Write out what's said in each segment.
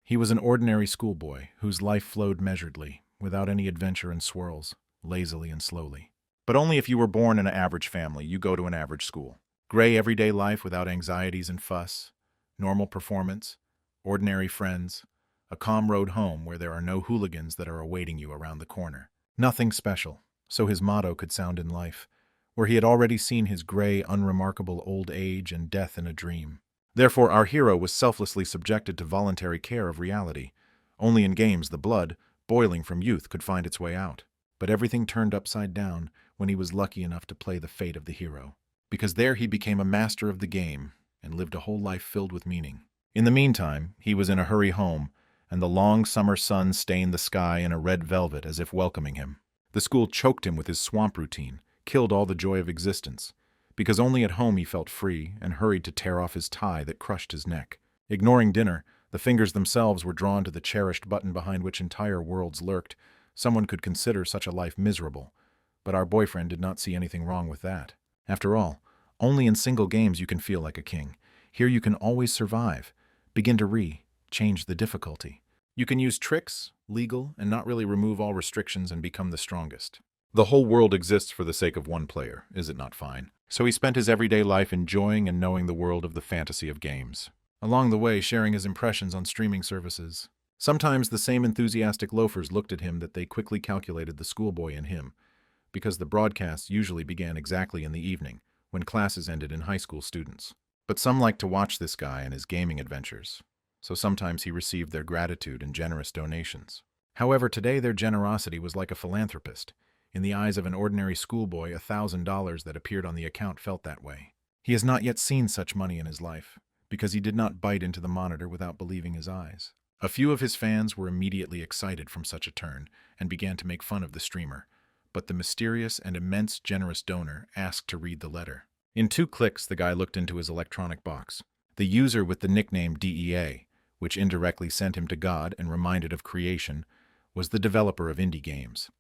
He was an ordinary schoolboy whose life flowed measuredly, without any adventure and swirls, lazily and slowly. But only if you were born in an average family, you go to an average school. Gray everyday life without anxieties and fuss, normal performance, ordinary friends, a calm road home where there are no hooligans that are awaiting you around the corner. Nothing special, so his motto could sound in life, where he had already seen his gray, unremarkable old age and death in a dream. Therefore our hero was selflessly subjected to voluntary care of reality. Only in games the blood, boiling from youth, could find its way out. But everything turned upside down when he was lucky enough to play the fate of the hero. Because there he became a master of the game and lived a whole life filled with meaning. In the meantime, he was in a hurry home, and the long summer sun stained the sky in a red velvet as if welcoming him. The school choked him with his swamp routine, killed all the joy of existence, because only at home he felt free and hurried to tear off his tie that crushed his neck. Ignoring dinner, the fingers themselves were drawn to the cherished button behind which entire worlds lurked. Someone could consider such a life miserable, but our boyfriend did not see anything wrong with that. After all, only in single games you can feel like a king. Here you can always survive. Begin to change the difficulty. You can use tricks, legal, and not really remove all restrictions and become the strongest. The whole world exists for the sake of one player, is it not fine? So he spent his everyday life enjoying and knowing the world of the fantasy of games. Along the way, sharing his impressions on streaming services. Sometimes the same enthusiastic loafers looked at him that they quickly calculated the schoolboy in him, because the broadcasts usually began exactly in the evening, when classes ended in high school students. But some liked to watch this guy and his gaming adventures, so sometimes he received their gratitude and generous donations. However, today their generosity was like a philanthropist. In the eyes of an ordinary schoolboy, $1,000 that appeared on the account felt that way. He has not yet seen such money in his life, because he did not bite into the monitor without believing his eyes. A few of his fans were immediately excited from such a turn and began to make fun of the streamer, but the mysterious and immense generous donor asked to read the letter. In 2 clicks, the guy looked into his electronic box. The user with the nickname DEA, which indirectly sent him to God and reminded of creation, was the developer of indie games.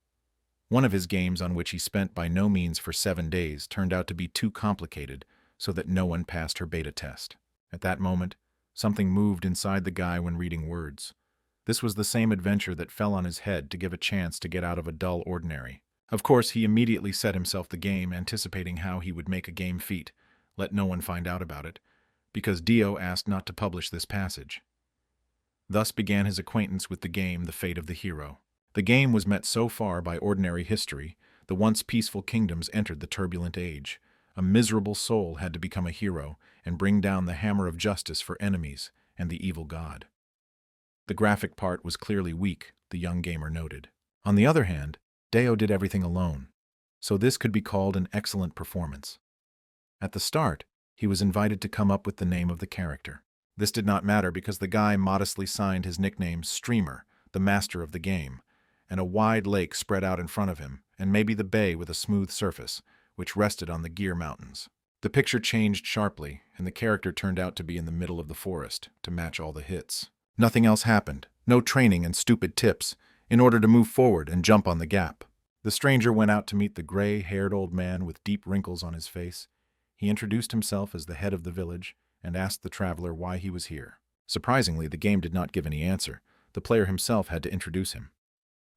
One of his games, on which he spent by no means for 7 days, turned out to be too complicated so that no one passed her beta test. At that moment, something moved inside the guy when reading words. This was the same adventure that fell on his head to give a chance to get out of a dull ordinary. Of course, he immediately set himself the game, anticipating how he would make a game feat, let no one find out about it, because Dio asked not to publish this passage. Thus began his acquaintance with the game, The Fate of the Hero. The game was met so far by ordinary history, the once peaceful kingdoms entered the turbulent age. A miserable soul had to become a hero and bring down the hammer of justice for enemies and the evil god. The graphic part was clearly weak, the young gamer noted. On the other hand, Deo did everything alone, so this could be called an excellent performance. At the start, he was invited to come up with the name of the character. This did not matter because the guy modestly signed his nickname Streamer, the master of the game, and a wide lake spread out in front of him, and maybe the bay with a smooth surface, which rested on the Gear Mountains. The picture changed sharply, and the character turned out to be in the middle of the forest, to match all the hits. Nothing else happened, no training and stupid tips, in order to move forward and jump on the gap. The stranger went out to meet the gray-haired old man with deep wrinkles on his face. He introduced himself as the head of the village and asked the traveler why he was here. Surprisingly, the game did not give any answer. The player himself had to introduce him.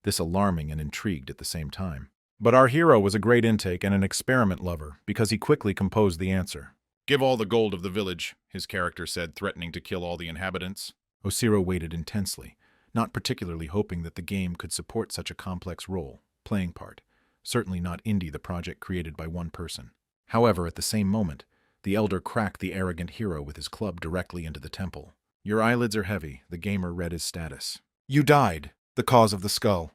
This alarming and intrigued at the same time. But our hero was a great intake and an experiment lover, because he quickly composed the answer. "Give all the gold of the village," his character said, threatening to kill all the inhabitants. Osiro waited intensely, not particularly hoping that the game could support such a complex role-playing part, certainly not indie, the project created by one person. However, at the same moment, the elder cracked the arrogant hero with his club directly into the temple. "Your eyelids are heavy," the gamer read his status. "You died, the cause of the skull."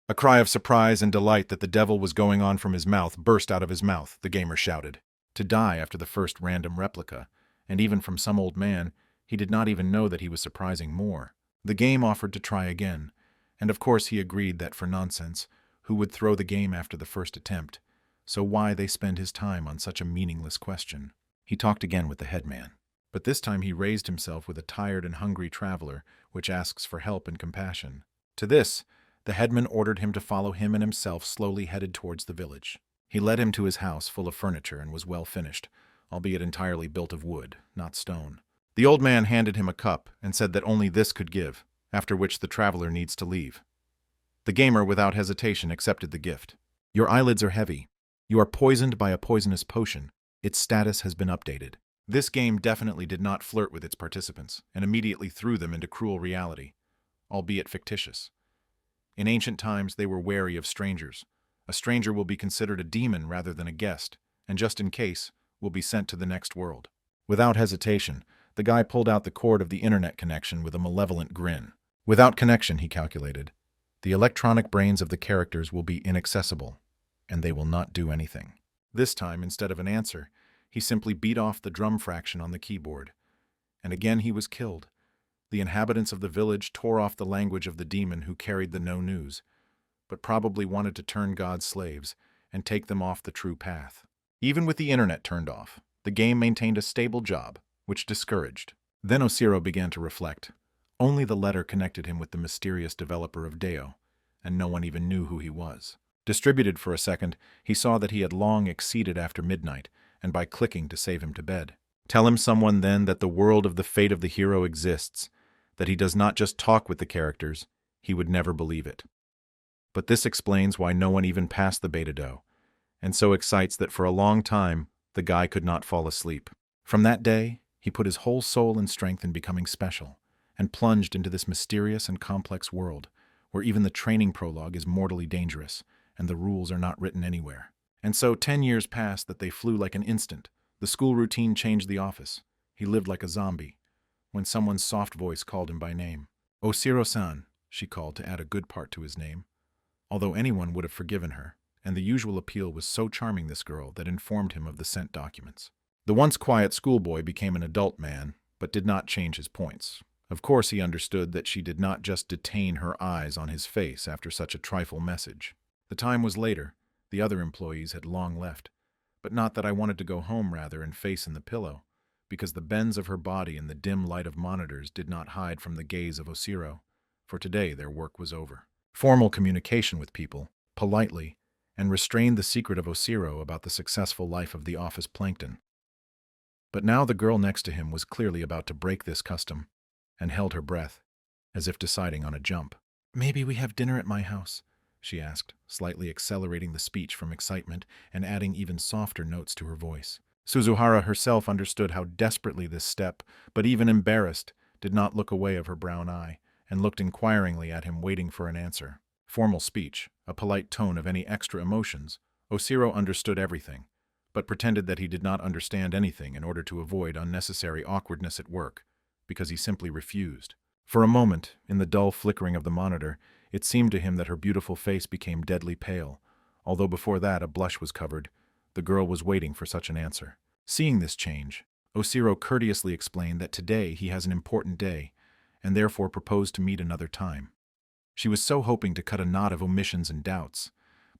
A cry of surprise and delight that the devil was going on from his mouth burst out of his mouth, the gamer shouted. To die after the first random replica, and even from some old man, he did not even know that he was surprising more. The game offered to try again, and of course he agreed that for nonsense, who would throw the game after the first attempt? So why they spend his time on such a meaningless question? He talked again with the headman, but this time he raised himself with a tired and hungry traveler, which asks for help and compassion. To this, the headman ordered him to follow him, and himself slowly headed towards the village. He led him to his house full of furniture and was well finished, albeit entirely built of wood, not stone. The old man handed him a cup and said that only this could give, after which the traveler needs to leave. The gamer, without hesitation, accepted the gift. Your eyelids are heavy. You are poisoned by a poisonous potion. Its status has been updated. This game definitely did not flirt with its participants and immediately threw them into cruel reality, albeit fictitious. In ancient times, they were wary of strangers. A stranger will be considered a demon rather than a guest, and just in case, will be sent to the next world. Without hesitation, the guy pulled out the cord of the internet connection with a malevolent grin. Without connection, he calculated, the electronic brains of the characters will be inaccessible, and they will not do anything. This time, instead of an answer, he simply beat off the drum fraction on the keyboard. And again he was killed. The inhabitants of the village tore off the language of the demon who carried the no news, but probably wanted to turn God's slaves and take them off the true path. Even with the internet turned off, the game maintained a stable job, which discouraged. Then Osiro began to reflect. Only the letter connected him with the mysterious developer of Deo, and no one even knew who he was. Distributed for a second, he saw that he had long exceeded after midnight, and by clicking to save him to bed. Tell him someone then that the world of the fate of the hero exists, that he does not just talk with the characters, he would never believe it. But this explains why no one even passed the beta do, and so excites that for a long time, the guy could not fall asleep. From that day, he put his whole soul and strength in becoming special, and plunged into this mysterious and complex world, where even the training prologue is mortally dangerous, and the rules are not written anywhere. And so 10 years passed that they flew like an instant. The school routine changed the office. He lived like a zombie, when someone's soft voice called him by name. Osiro-san, she called to add a good part to his name, although anyone would have forgiven her, and the usual appeal was so charming this girl that informed him of the sent documents. The once quiet schoolboy became an adult man, but did not change his points. Of course he understood that she did not just detain her eyes on his face after such a trifle message. The time was later. The other employees had long left, but not that I wanted to go home rather and face in the pillow, because the bends of her body in the dim light of monitors did not hide from the gaze of Osiro, for today their work was over. Formal communication with people, politely, and restrained the secret of Osiro about the successful life of the office plankton. But now the girl next to him was clearly about to break this custom, and held her breath, as if deciding on a jump. "Maybe we have dinner at my house," she asked, slightly accelerating the speech from excitement and adding even softer notes to her voice. Suzuhara herself understood how desperately this step, but even embarrassed, did not look away of her brown eye, and looked inquiringly at him, waiting for an answer. Formal speech, a polite tone of any extra emotions, Osiro understood everything, but pretended that he did not understand anything in order to avoid unnecessary awkwardness at work, because he simply refused. For a moment, in the dull flickering of the monitor, it seemed to him that her beautiful face became deadly pale, although before that a blush was covered. The girl was waiting for such an answer. Seeing this change, Osiro courteously explained that today he has an important day, and therefore proposed to meet another time. She was so hoping to cut a knot of omissions and doubts,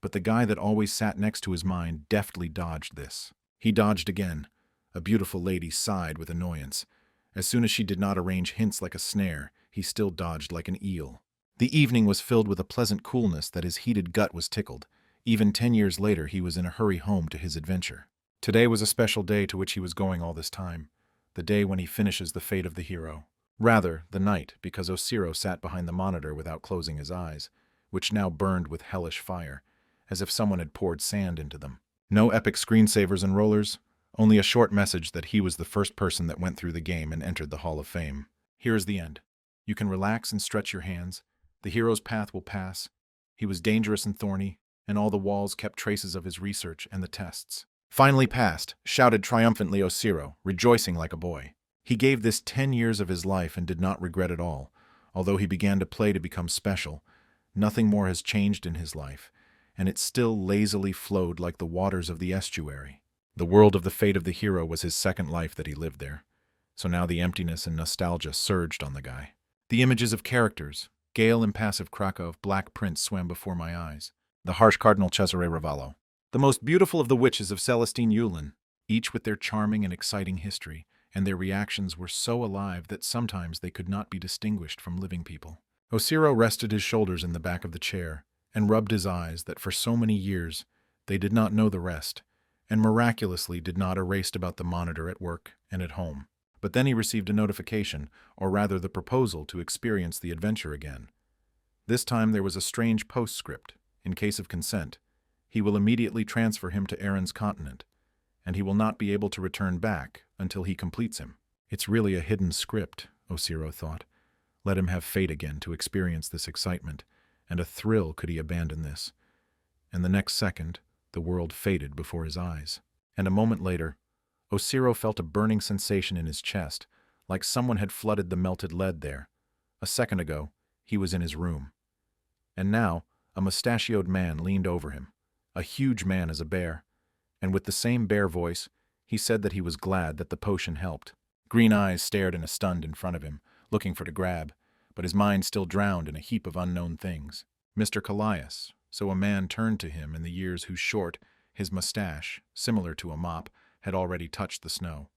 but the guy that always sat next to his mind deftly dodged this. He dodged again. A beautiful lady sighed with annoyance. As soon as she did not arrange hints like a snare, he still dodged like an eel. The evening was filled with a pleasant coolness that his heated gut was tickled. Even 10 years later, he was in a hurry home to his adventure. Today was a special day to which he was going all this time, the day when he finishes the fate of the hero. Rather, the night, because Osiro sat behind the monitor without closing his eyes, which now burned with hellish fire, as if someone had poured sand into them. No epic screensavers and rollers, only a short message that he was the first person that went through the game and entered the Hall of Fame. Here is the end. You can relax and stretch your hands. The hero's path will pass. He was dangerous and thorny, and all the walls kept traces of his research and the tests. Finally passed, shouted triumphantly Osiro, rejoicing like a boy. He gave this 10 years of his life and did not regret it all. Although he began to play to become special, nothing more has changed in his life, and it still lazily flowed like the waters of the estuary. The world of the fate of the hero was his second life that he lived there, so now the emptiness and nostalgia surged on the guy. The images of characters, Gale, impassive Krakow, Black Prince swam before my eyes. The harsh Cardinal Cesare Ravallo. The most beautiful of the witches of Celestine Yulin, each with their charming and exciting history, and their reactions were so alive that sometimes they could not be distinguished from living people. Osiro rested his shoulders in the back of the chair, and rubbed his eyes that for so many years they did not know the rest, and miraculously did not erase about the monitor at work and at home. But then he received a notification, or rather the proposal to experience the adventure again. This time there was a strange postscript. In case of consent, he will immediately transfer him to Aaron's continent, and he will not be able to return back until he completes him. It's really a hidden script, Osiro thought. Let him have fate again to experience this excitement, and a thrill could he abandon this. And the next second, the world faded before his eyes. And a moment later, Osiro felt a burning sensation in his chest, like someone had flooded the melted lead there. A second ago, he was in his room. And now, a mustachioed man leaned over him, a huge man as a bear, and with the same bear voice, he said that he was glad that the potion helped. Green eyes stared in a stun in front of him, looking for to grab, but his mind still drowned in a heap of unknown things. Mr. Callias, so a man turned to him in the years whose short, his mustache, similar to a mop, had already touched the snow.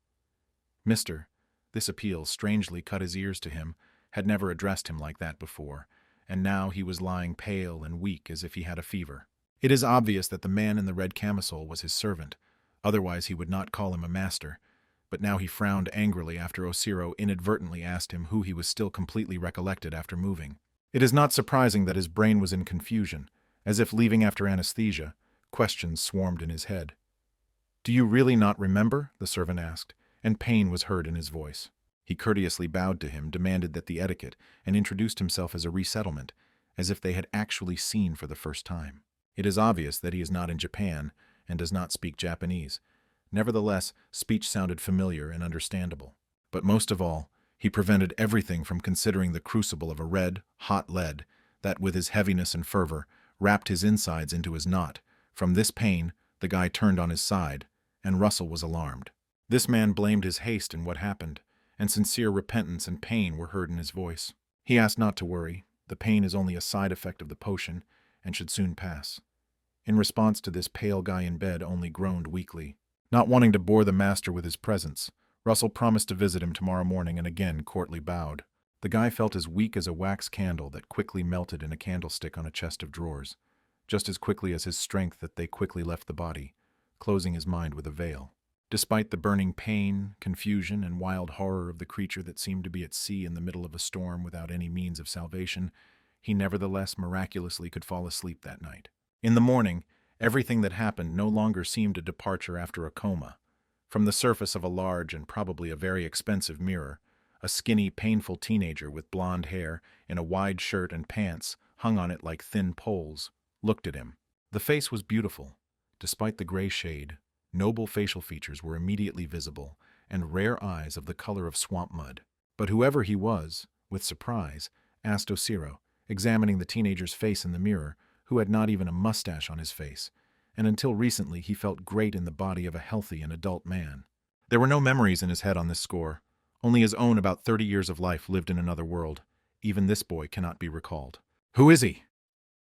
Mr. This appeal strangely cut his ears to him, had never addressed him like that before, and now he was lying pale and weak as if he had a fever. It is obvious that the man in the red camisole was his servant, otherwise he would not call him a master, but now he frowned angrily after Osiro inadvertently asked him who he was still completely recollected after moving. It is not surprising that his brain was in confusion, as if leaving after anesthesia, questions swarmed in his head. "Do you really not remember?" the servant asked, and pain was heard in his voice. He courteously bowed to him, demanded that the etiquette, and introduced himself as a resettlement, as if they had actually seen for the first time. It is obvious that he is not in Japan and does not speak Japanese. Nevertheless, speech sounded familiar and understandable. But most of all, he prevented everything from considering the crucible of a red, hot lead that, with his heaviness and fervor, wrapped his insides into his knot. From this pain, the guy turned on his side, and Russell was alarmed. This man blamed his haste in what happened, and sincere repentance and pain were heard in his voice. He asked not to worry. The pain is only a side effect of the potion, and should soon pass. In response to this, pale guy in bed only groaned weakly. Not wanting to bore the master with his presence, Russell promised to visit him tomorrow morning and again courtly bowed. The guy felt as weak as a wax candle that quickly melted in a candlestick on a chest of drawers, just as quickly as his strength that they quickly left the body, closing his mind with a veil. Despite the burning pain, confusion, and wild horror of the creature that seemed to be at sea in the middle of a storm without any means of salvation, he nevertheless miraculously could fall asleep that night. In the morning, everything that happened no longer seemed a departure after a coma. From the surface of a large and probably a very expensive mirror, a skinny, painful teenager with blonde hair in a wide shirt and pants hung on it like thin poles, looked at him. The face was beautiful. Despite the gray shade, noble facial features were immediately visible, and rare eyes of the color of swamp mud. But whoever he was, with surprise, asked Osiro, examining the teenager's face in the mirror, who had not even a mustache on his face, and until recently he felt great in the body of a healthy and adult man. There were no memories in his head on this score. Only his own about 30 years of life lived in another world. Even this boy cannot be recalled. "Who is he?"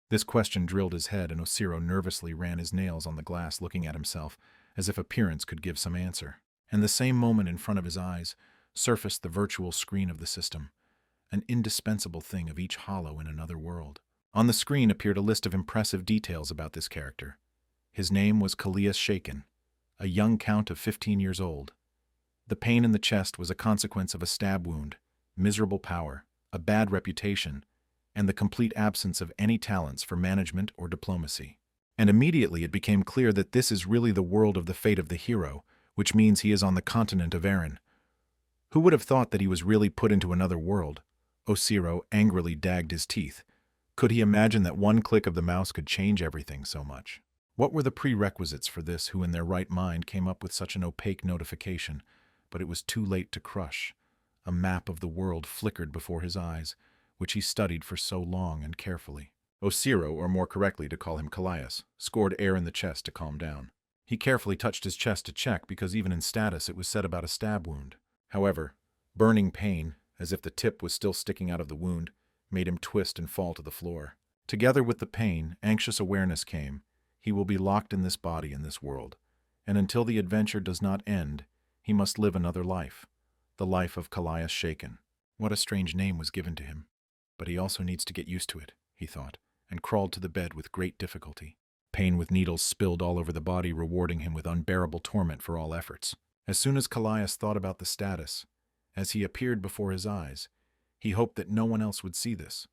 This question drilled his head, and Osiro nervously ran his nails on the glass, looking at himself, as if appearance could give some answer. And the same moment in front of his eyes surfaced the virtual screen of the system, an indispensable thing of each hollow in another world. On the screen appeared a list of impressive details about this character. His name was Callias Shaken, a young count of 15 years old. The pain in the chest was a consequence of a stab wound, miserable power, a bad reputation, and the complete absence of any talents for management or diplomacy. And immediately it became clear that this is really the world of the fate of the hero, which means he is on the continent of Aaron. Who would have thought that he was really put into another world? Osiro angrily dagged his teeth. Could he imagine that one click of the mouse could change everything so much? What were the prerequisites for this who in their right mind came up with such an opaque notification? But it was too late to crush. A map of the world flickered before his eyes, which he studied for so long and carefully. Osiro, or more correctly to call him Callias, scored air in the chest to calm down. He carefully touched his chest to check because even in status it was said about a stab wound. However, burning pain, as if the tip was still sticking out of the wound, made him twist and fall to the floor. Together with the pain, anxious awareness came. He will be locked in this body in this world, and until the adventure does not end, he must live another life, the life of Callias Shaken. What a strange name was given to him. But he also needs to get used to it, he thought, and crawled to the bed with great difficulty. Pain with needles spilled all over the body, rewarding him with unbearable torment for all efforts. As soon as Callias thought about the status, as he appeared before his eyes. He hoped that no one else would see this,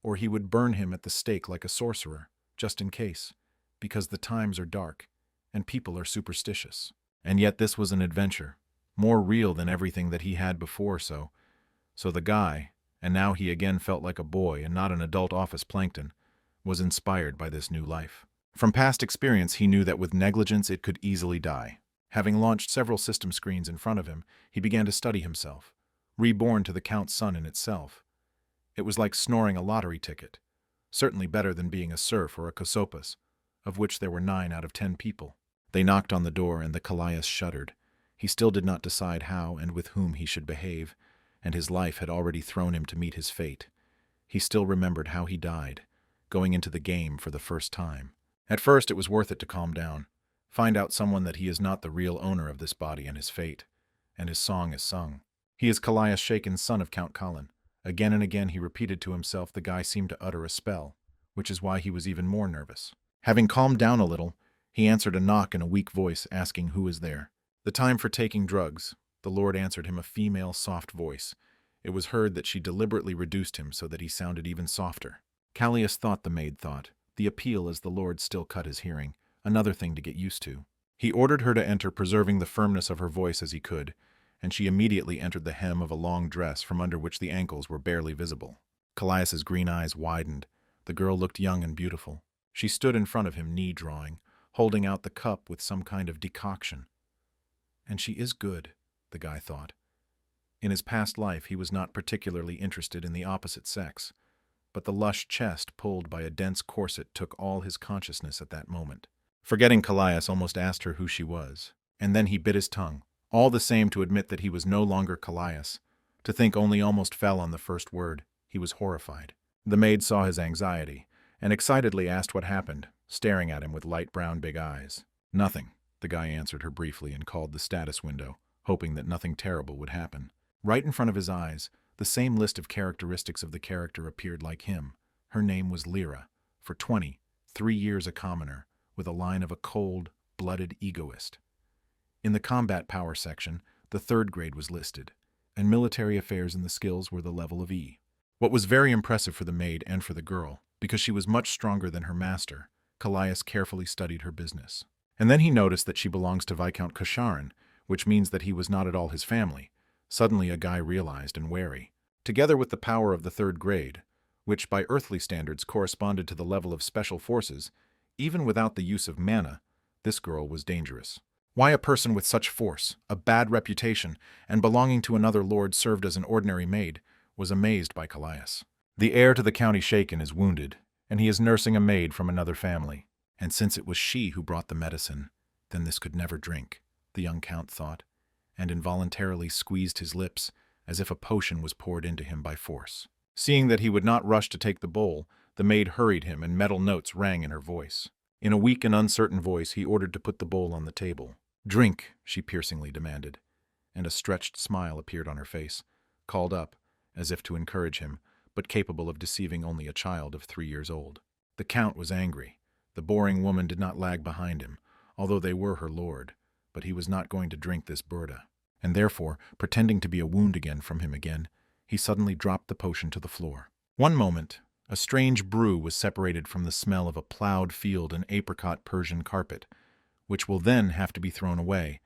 or he would burn him at the stake like a sorcerer, just in case, because the times are dark and people are superstitious. And yet this was an adventure, more real than everything that he had before, so the guy, and now he again felt like a boy and not an adult office plankton, was inspired by this new life. From past experience, he knew that with negligence it could easily die. Having launched several system screens in front of him, he began to study himself, reborn to the Count's son in itself. It was like snoring a lottery ticket, certainly better than being a serf or a Kosopus, of which there were 9 out of 10 people. They knocked on the door, and the Callias shuddered. He still did not decide how and with whom he should behave, and his life had already thrown him to meet his fate. He still remembered how he died, going into the game for the first time. At first it was worth it to calm down, find out someone that he is not the real owner of this body and his fate, and his song is sung. He is Callias Shaken's son of Count Cullen. Again and again he repeated to himself the guy seemed to utter a spell, which is why he was even more nervous. Having calmed down a little, he answered a knock in a weak voice, asking who is there. The time for taking drugs, the Lord answered him, a female soft voice. It was heard that she deliberately reduced him so that he sounded even softer. Callias thought, the maid thought, the appeal as the Lord still cut his hearing, another thing to get used to. He ordered her to enter, preserving the firmness of her voice as he could, and she immediately entered the hem of a long dress from under which the ankles were barely visible. Callias's green eyes widened. The girl looked young and beautiful. She stood in front of him, knee-drawing, holding out the cup with some kind of decoction. And she is good, the guy thought. In his past life he was not particularly interested in the opposite sex, but the lush chest pulled by a dense corset took all his consciousness at that moment. Forgetting, Callias almost asked her who she was, and then he bit his tongue. All the same, to admit that he was no longer Callias, to think only almost fell on the first word. He was horrified. The maid saw his anxiety, and excitedly asked what happened, staring at him with light brown big eyes. Nothing, the guy answered her briefly and called the status window, hoping that nothing terrible would happen. Right in front of his eyes, the same list of characteristics of the character appeared like him. Her name was Lyra, for 20, 3 years a commoner, with a line of a cold-blooded egoist. In the combat power section, the 3rd grade was listed, and military affairs and the skills were the level of E. What was very impressive for the maid and for the girl, because she was much stronger than her master, Callias carefully studied her business. And then he noticed that she belongs to Viscount Kasharin, which means that he was not at all his family. Suddenly a guy realized, and wary. Together with the power of the 3rd grade, which by earthly standards corresponded to the level of special forces, even without the use of mana, this girl was dangerous. Why a person with such force, a bad reputation, and belonging to another lord served as an ordinary maid, was amazed by Callias. The heir to the county Shaken is wounded, and he is nursing a maid from another family. And since it was she who brought the medicine, then this could never drink, the young count thought, and involuntarily squeezed his lips as if a potion was poured into him by force. Seeing that he would not rush to take the bowl, the maid hurried him, and metal notes rang in her voice. In a weak and uncertain voice, he ordered to put the bowl on the table. "Drink," she piercingly demanded, and a stretched smile appeared on her face, called up, as if to encourage him, but capable of deceiving only a child of 3 years old. The count was angry. The boring woman did not lag behind him, although they were her lord, but he was not going to drink this burda, and therefore, pretending to be a wound again from him again, he suddenly dropped the potion to the floor. One moment, a strange brew was separated from the smell of a plowed field and apricot Persian carpet, which will then have to be thrown away,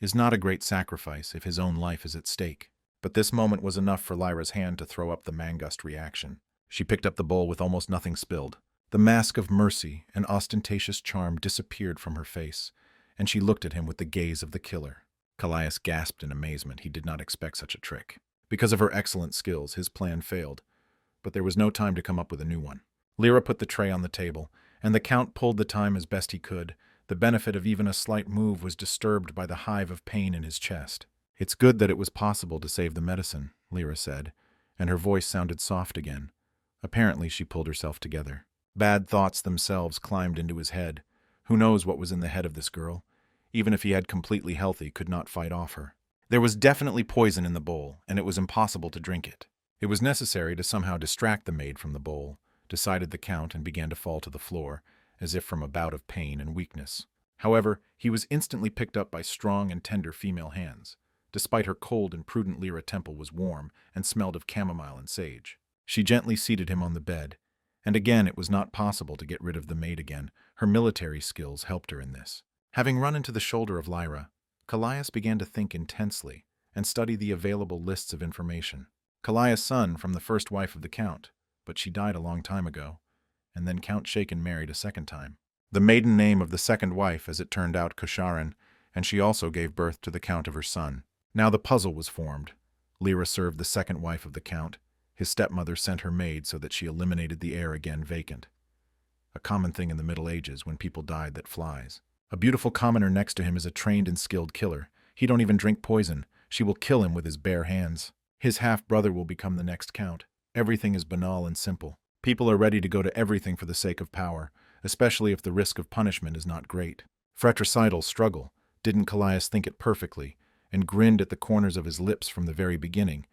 is not a great sacrifice if his own life is at stake. But this moment was enough for Lyra's hand to throw up the mangust reaction. She picked up the bowl with almost nothing spilled. The mask of mercy and ostentatious charm disappeared from her face, and she looked at him with the gaze of the killer. Callias gasped in amazement. He did not expect such a trick. Because of her excellent skills, his plan failed, but there was no time to come up with a new one. Lyra put the tray on the table, and the count pulled the time as best he could. The benefit of even a slight move was disturbed by the hive of pain in his chest. "It's good that it was possible to save the medicine," Lyra said, and her voice sounded soft again. Apparently she pulled herself together. Bad thoughts themselves climbed into his head. Who knows what was in the head of this girl? Even if he had completely healthy, could not fight off her. There was definitely poison in the bowl, and it was impossible to drink it. It was necessary to somehow distract the maid from the bowl, decided the count, and began to fall to the floor, as if from a bout of pain and weakness. However, he was instantly picked up by strong and tender female hands. Despite her cold and prudent, Lyra Temple was warm and smelled of chamomile and sage. She gently seated him on the bed, and again it was not possible to get rid of the maid again. Her military skills helped her in this. Having run into the shoulder of Lyra, Callias began to think intensely and study the available lists of information. Callias' son from the first wife of the Count, but she died a long time ago, and then Count Shaken married a second time. The maiden name of the second wife, as it turned out, Kosharin, and she also gave birth to the Count of her son. Now the puzzle was formed. Lyra served the second wife of the Count. His stepmother sent her maid so that she eliminated the heir again vacant. A common thing in the Middle Ages when people died that flies. A beautiful commoner next to him is a trained and skilled killer. He don't even drink poison. She will kill him with his bare hands. His half-brother will become the next count. Everything is banal and simple. People are ready to go to everything for the sake of power, especially if the risk of punishment is not great. Fratricidal struggle. Didn't Callias think it perfectly, and grinned at the corners of his lips from the very beginning?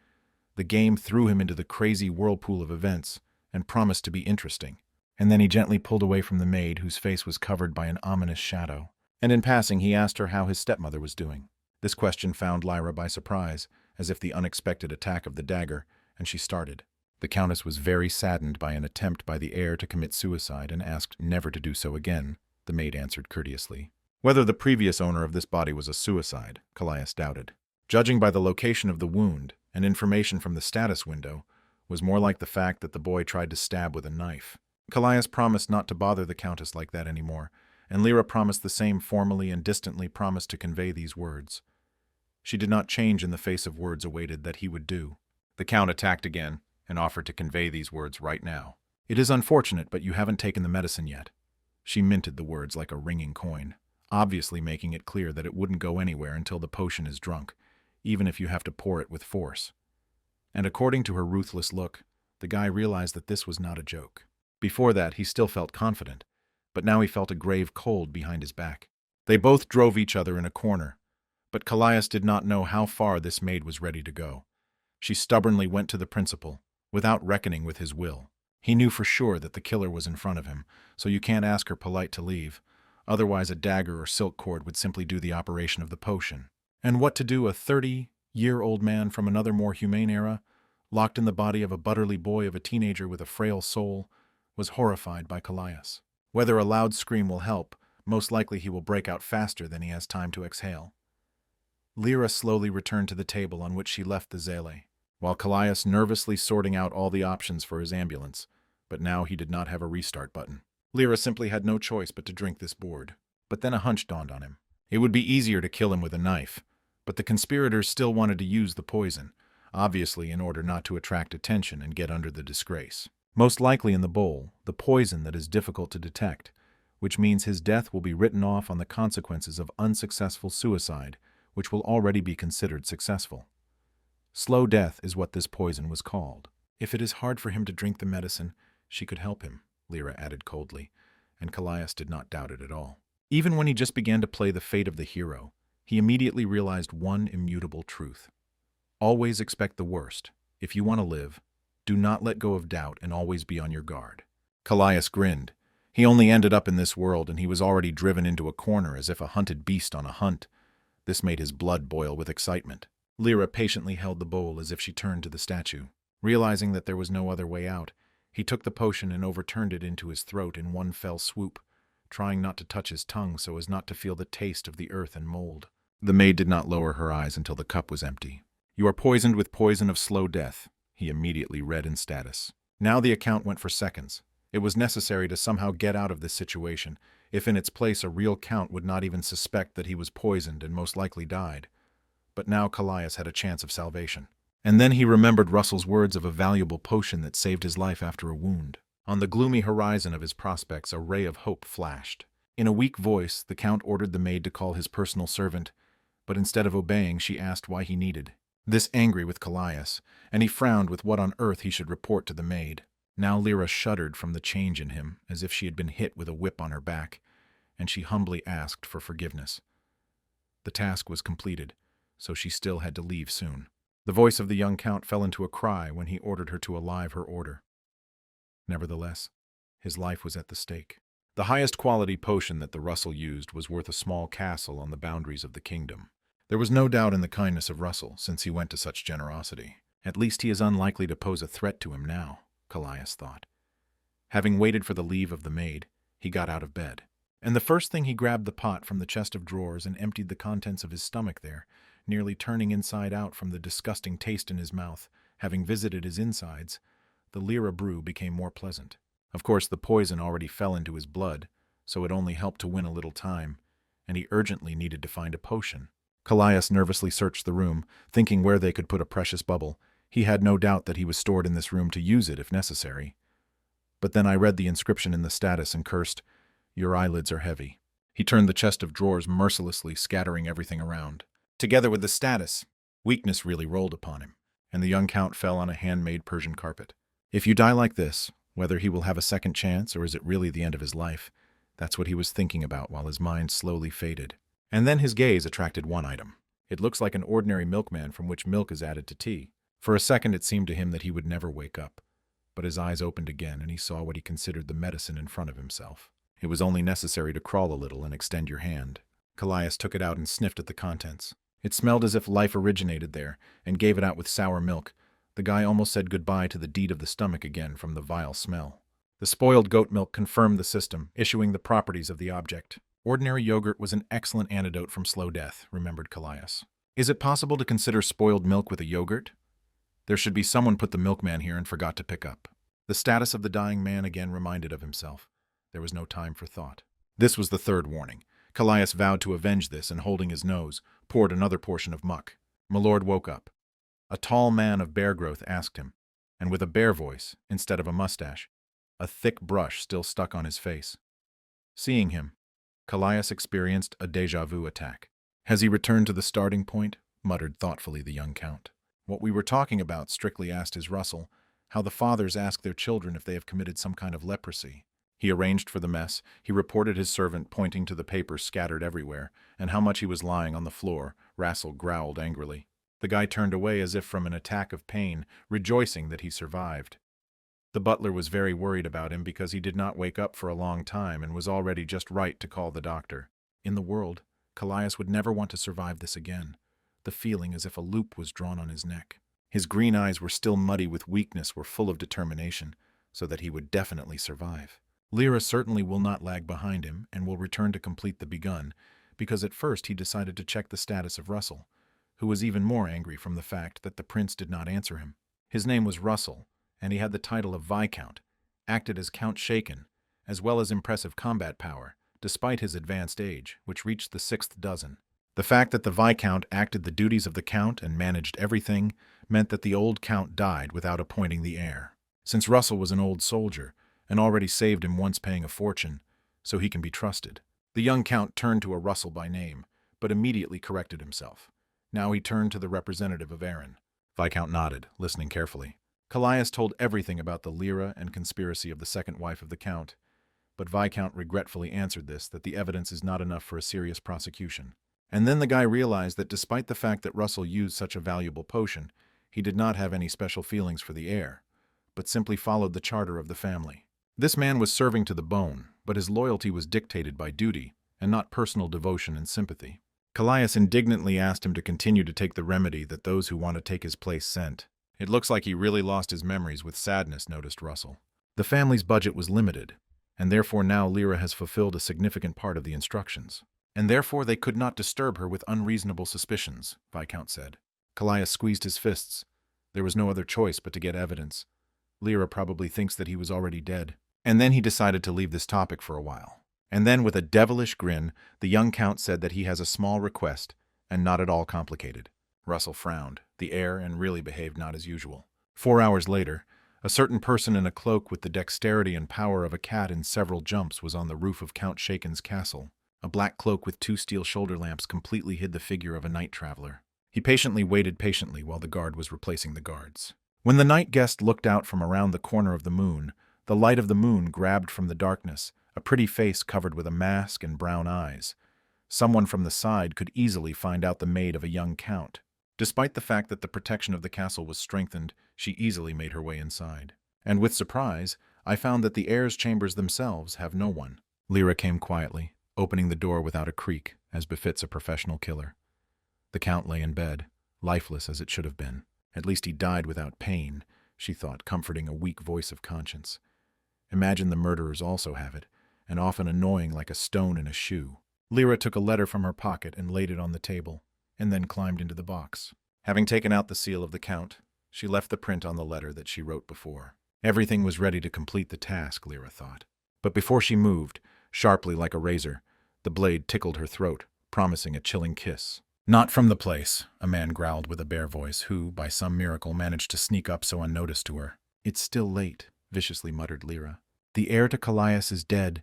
The game threw him into the crazy whirlpool of events, and promised to be interesting. And then he gently pulled away from the maid, whose face was covered by an ominous shadow. And in passing he asked her how his stepmother was doing. This question found Lyra by surprise, as if the unexpected attack of the dagger, and she started. The Countess was very saddened by an attempt by the heir to commit suicide and asked never to do so again, the maid answered courteously. Whether the previous owner of this body was a suicide, Callias doubted. Judging by the location of the wound and information from the status window, was more like the fact that the boy tried to stab with a knife. Callias promised not to bother the Countess like that anymore, and Lyra promised the same, formally and distantly promised to convey these words. She did not change in the face of words awaited that he would do. The Count attacked again and offered to convey these words right now. It is unfortunate, but you haven't taken the medicine yet. She minted the words like a ringing coin, obviously making it clear that it wouldn't go anywhere until the potion is drunk, even if you have to pour it with force. And according to her ruthless look, the guy realized that this was not a joke. Before that, he still felt confident, but now he felt a grave cold behind his back. They both drove each other in a corner, but Callias did not know how far this maid was ready to go. She stubbornly went to the principal, without reckoning with his will. He knew for sure that the killer was in front of him, so you can't ask her polite to leave. Otherwise a dagger or silk cord would simply do the operation of the potion. And what to do a 30-year-old man from another more humane era, locked in the body of a butterly boy of a teenager with a frail soul, was horrified by Callias. Whether a loud scream will help, most likely he will break out faster than he has time to exhale. Lyra slowly returned to the table on which she left the Zele, while Callias nervously sorting out all the options for his ambulance, but now he did not have a restart button. Lyra simply had no choice but to drink this board. But then a hunch dawned on him. It would be easier to kill him with a knife, but the conspirators still wanted to use the poison, obviously in order not to attract attention and get under the disgrace. Most likely in the bowl, the poison that is difficult to detect, which means his death will be written off on the consequences of unsuccessful suicide, which will already be considered successful. Slow death is what this poison was called. If it is hard for him to drink the medicine, she could help him, Lyra added coldly, and Callias did not doubt it at all. Even when he just began to play the fate of the hero, he immediately realized one immutable truth. Always expect the worst. If you want to live, do not let go of doubt and always be on your guard. Callias grinned. He only ended up in this world and he was already driven into a corner as if a hunted beast on a hunt. This made his blood boil with excitement. Lyra patiently held the bowl as if she turned to the statue. Realizing that there was no other way out, he took the potion and overturned it into his throat in one fell swoop, trying not to touch his tongue so as not to feel the taste of the earth and mold. The maid did not lower her eyes until the cup was empty. You are poisoned with poison of slow death, he immediately read in status. Now the account went for seconds. It was necessary to somehow get out of this situation. If in its place a real count would not even suspect that he was poisoned and most likely died. But now Callias had a chance of salvation. And then he remembered Russell's words of a valuable potion that saved his life after a wound. On the gloomy horizon of his prospects, a ray of hope flashed. In a weak voice, the Count ordered the maid to call his personal servant, but instead of obeying, she asked why he needed. This angry with Callias, and he frowned with what on earth he should report to the maid. Now Lyra shuddered from the change in him, as if she had been hit with a whip on her back, and she humbly asked for forgiveness. The task was completed, so she still had to leave soon. The voice of the young Count fell into a cry when he ordered her to alive her order. Nevertheless, his life was at the stake. The highest quality potion that the Russell used was worth a small castle on the boundaries of the kingdom. There was no doubt in the kindness of Russell, since he went to such generosity. At least he is unlikely to pose a threat to him now, Callias thought. Having waited for the leave of the maid, he got out of bed. And the first thing he grabbed the pot from the chest of drawers and emptied the contents of his stomach there, nearly turning inside out from the disgusting taste in his mouth. Having visited his insides, the lira brew became more pleasant. Of course, the poison already fell into his blood, so it only helped to win a little time, and he urgently needed to find a potion. Callias nervously searched the room, thinking where they could put a precious bubble. He had no doubt that he was stored in this room to use it if necessary. But then I read the inscription in the status and cursed, "Your eyelids are heavy." He turned the chest of drawers mercilessly, scattering everything around. Together with the status, weakness really rolled upon him, and the young count fell on a handmade Persian carpet. If you die like this, whether he will have a second chance or is it really the end of his life, that's what he was thinking about while his mind slowly faded. And then his gaze attracted one item. It looks like an ordinary milkman from which milk is added to tea. For a second it seemed to him that he would never wake up, but his eyes opened again and he saw what he considered the medicine in front of himself. It was only necessary to crawl a little and extend your hand. Callias took it out and sniffed at the contents. It smelled as if life originated there, and gave it out with sour milk. The guy almost said goodbye to the deed of the stomach again from the vile smell. The spoiled goat milk confirmed the system, issuing the properties of the object. Ordinary yogurt was an excellent antidote from slow death, remembered Callias. Is it possible to consider spoiled milk with a yogurt? There should be someone put the milkman here and forgot to pick up. The status of the dying man again reminded of himself. There was no time for thought. This was the third warning. Callias vowed to avenge this and, holding his nose, poured another portion of muck. Milord woke up. A tall man of bear growth asked him, and with a bear voice, instead of a mustache, a thick brush still stuck on his face. Seeing him, Callias experienced a déjà vu attack. Has he returned to the starting point? Muttered thoughtfully the young count. What we were talking about, strictly asked his Russell, how the fathers ask their children if they have committed some kind of leprosy. He arranged for the mess, he reported his servant pointing to the papers scattered everywhere, and how much he was lying on the floor. Russell growled angrily. The guy turned away as if from an attack of pain, rejoicing that he survived. The butler was very worried about him because he did not wake up for a long time and was already just right to call the doctor. In the world, Callias would never want to survive this again. The feeling as if a loop was drawn on his neck. His green eyes were still muddy with weakness, were full of determination, so that he would definitely survive. Lyra certainly will not lag behind him and will return to complete the begun, because at first he decided to check the status of Russell, who was even more angry from the fact that the prince did not answer him. His name was Russell, and he had the title of Viscount, acted as Count Shaken, as well as impressive combat power, despite his advanced age, which reached the 6th dozen. The fact that the Viscount acted the duties of the Count and managed everything meant that the old Count died without appointing the heir. Since Russell was an old soldier, and already saved him once paying a fortune, so he can be trusted. The young count turned to a Russell by name, but immediately corrected himself. Now he turned to the representative of Aaron. Viscount nodded, listening carefully. Callias told everything about the Lyra and conspiracy of the second wife of the count, but Viscount regretfully answered this, that the evidence is not enough for a serious prosecution. And then the guy realized that despite the fact that Russell used such a valuable potion, he did not have any special feelings for the heir, but simply followed the charter of the family. This man was serving to the bone, but his loyalty was dictated by duty, and not personal devotion and sympathy. Callias indignantly asked him to continue to take the remedy that those who want to take his place sent. It looks like he really lost his memories with sadness, noticed Russell. The family's budget was limited, and therefore now Lyra has fulfilled a significant part of the instructions. And therefore they could not disturb her with unreasonable suspicions, Viscount said. Callias squeezed his fists. There was no other choice but to get evidence. Lyra probably thinks that he was already dead. And then he decided to leave this topic for a while. And then, with a devilish grin, the young count said that he has a small request, and not at all complicated. Russell frowned, the heir, and really behaved not as usual. 4 hours later, a certain person in a cloak with the dexterity and power of a cat in several jumps was on the roof of Count Shaken's castle. A black cloak with 2 steel shoulder lamps completely hid the figure of a night traveler. He waited patiently while the guard was replacing the guards. When the night guest looked out from around the corner of the moon, the light of the moon grabbed from the darkness a pretty face covered with a mask and brown eyes. Someone from the side could easily find out the maid of a young count. Despite the fact that the protection of the castle was strengthened, she easily made her way inside. And with surprise, I found that the heir's chambers themselves have no one. Lyra came quietly, opening the door without a creak, as befits a professional killer. The Count lay in bed, lifeless as it should have been. At least he died without pain, she thought, comforting a weak voice of conscience. Imagine the murderers also have it, and often annoying like a stone in a shoe. Lyra took a letter from her pocket and laid it on the table, and then climbed into the box. Having taken out the seal of the Count, she left the print on the letter that she wrote before. Everything was ready to complete the task, Lyra thought. But before she moved, sharply like a razor, the blade tickled her throat, promising a chilling kiss. "Not from the place," a man growled with a bare voice, who, by some miracle, managed to sneak up so unnoticed to her. "It's still late," viciously muttered Lyra. "The heir to Callias is dead,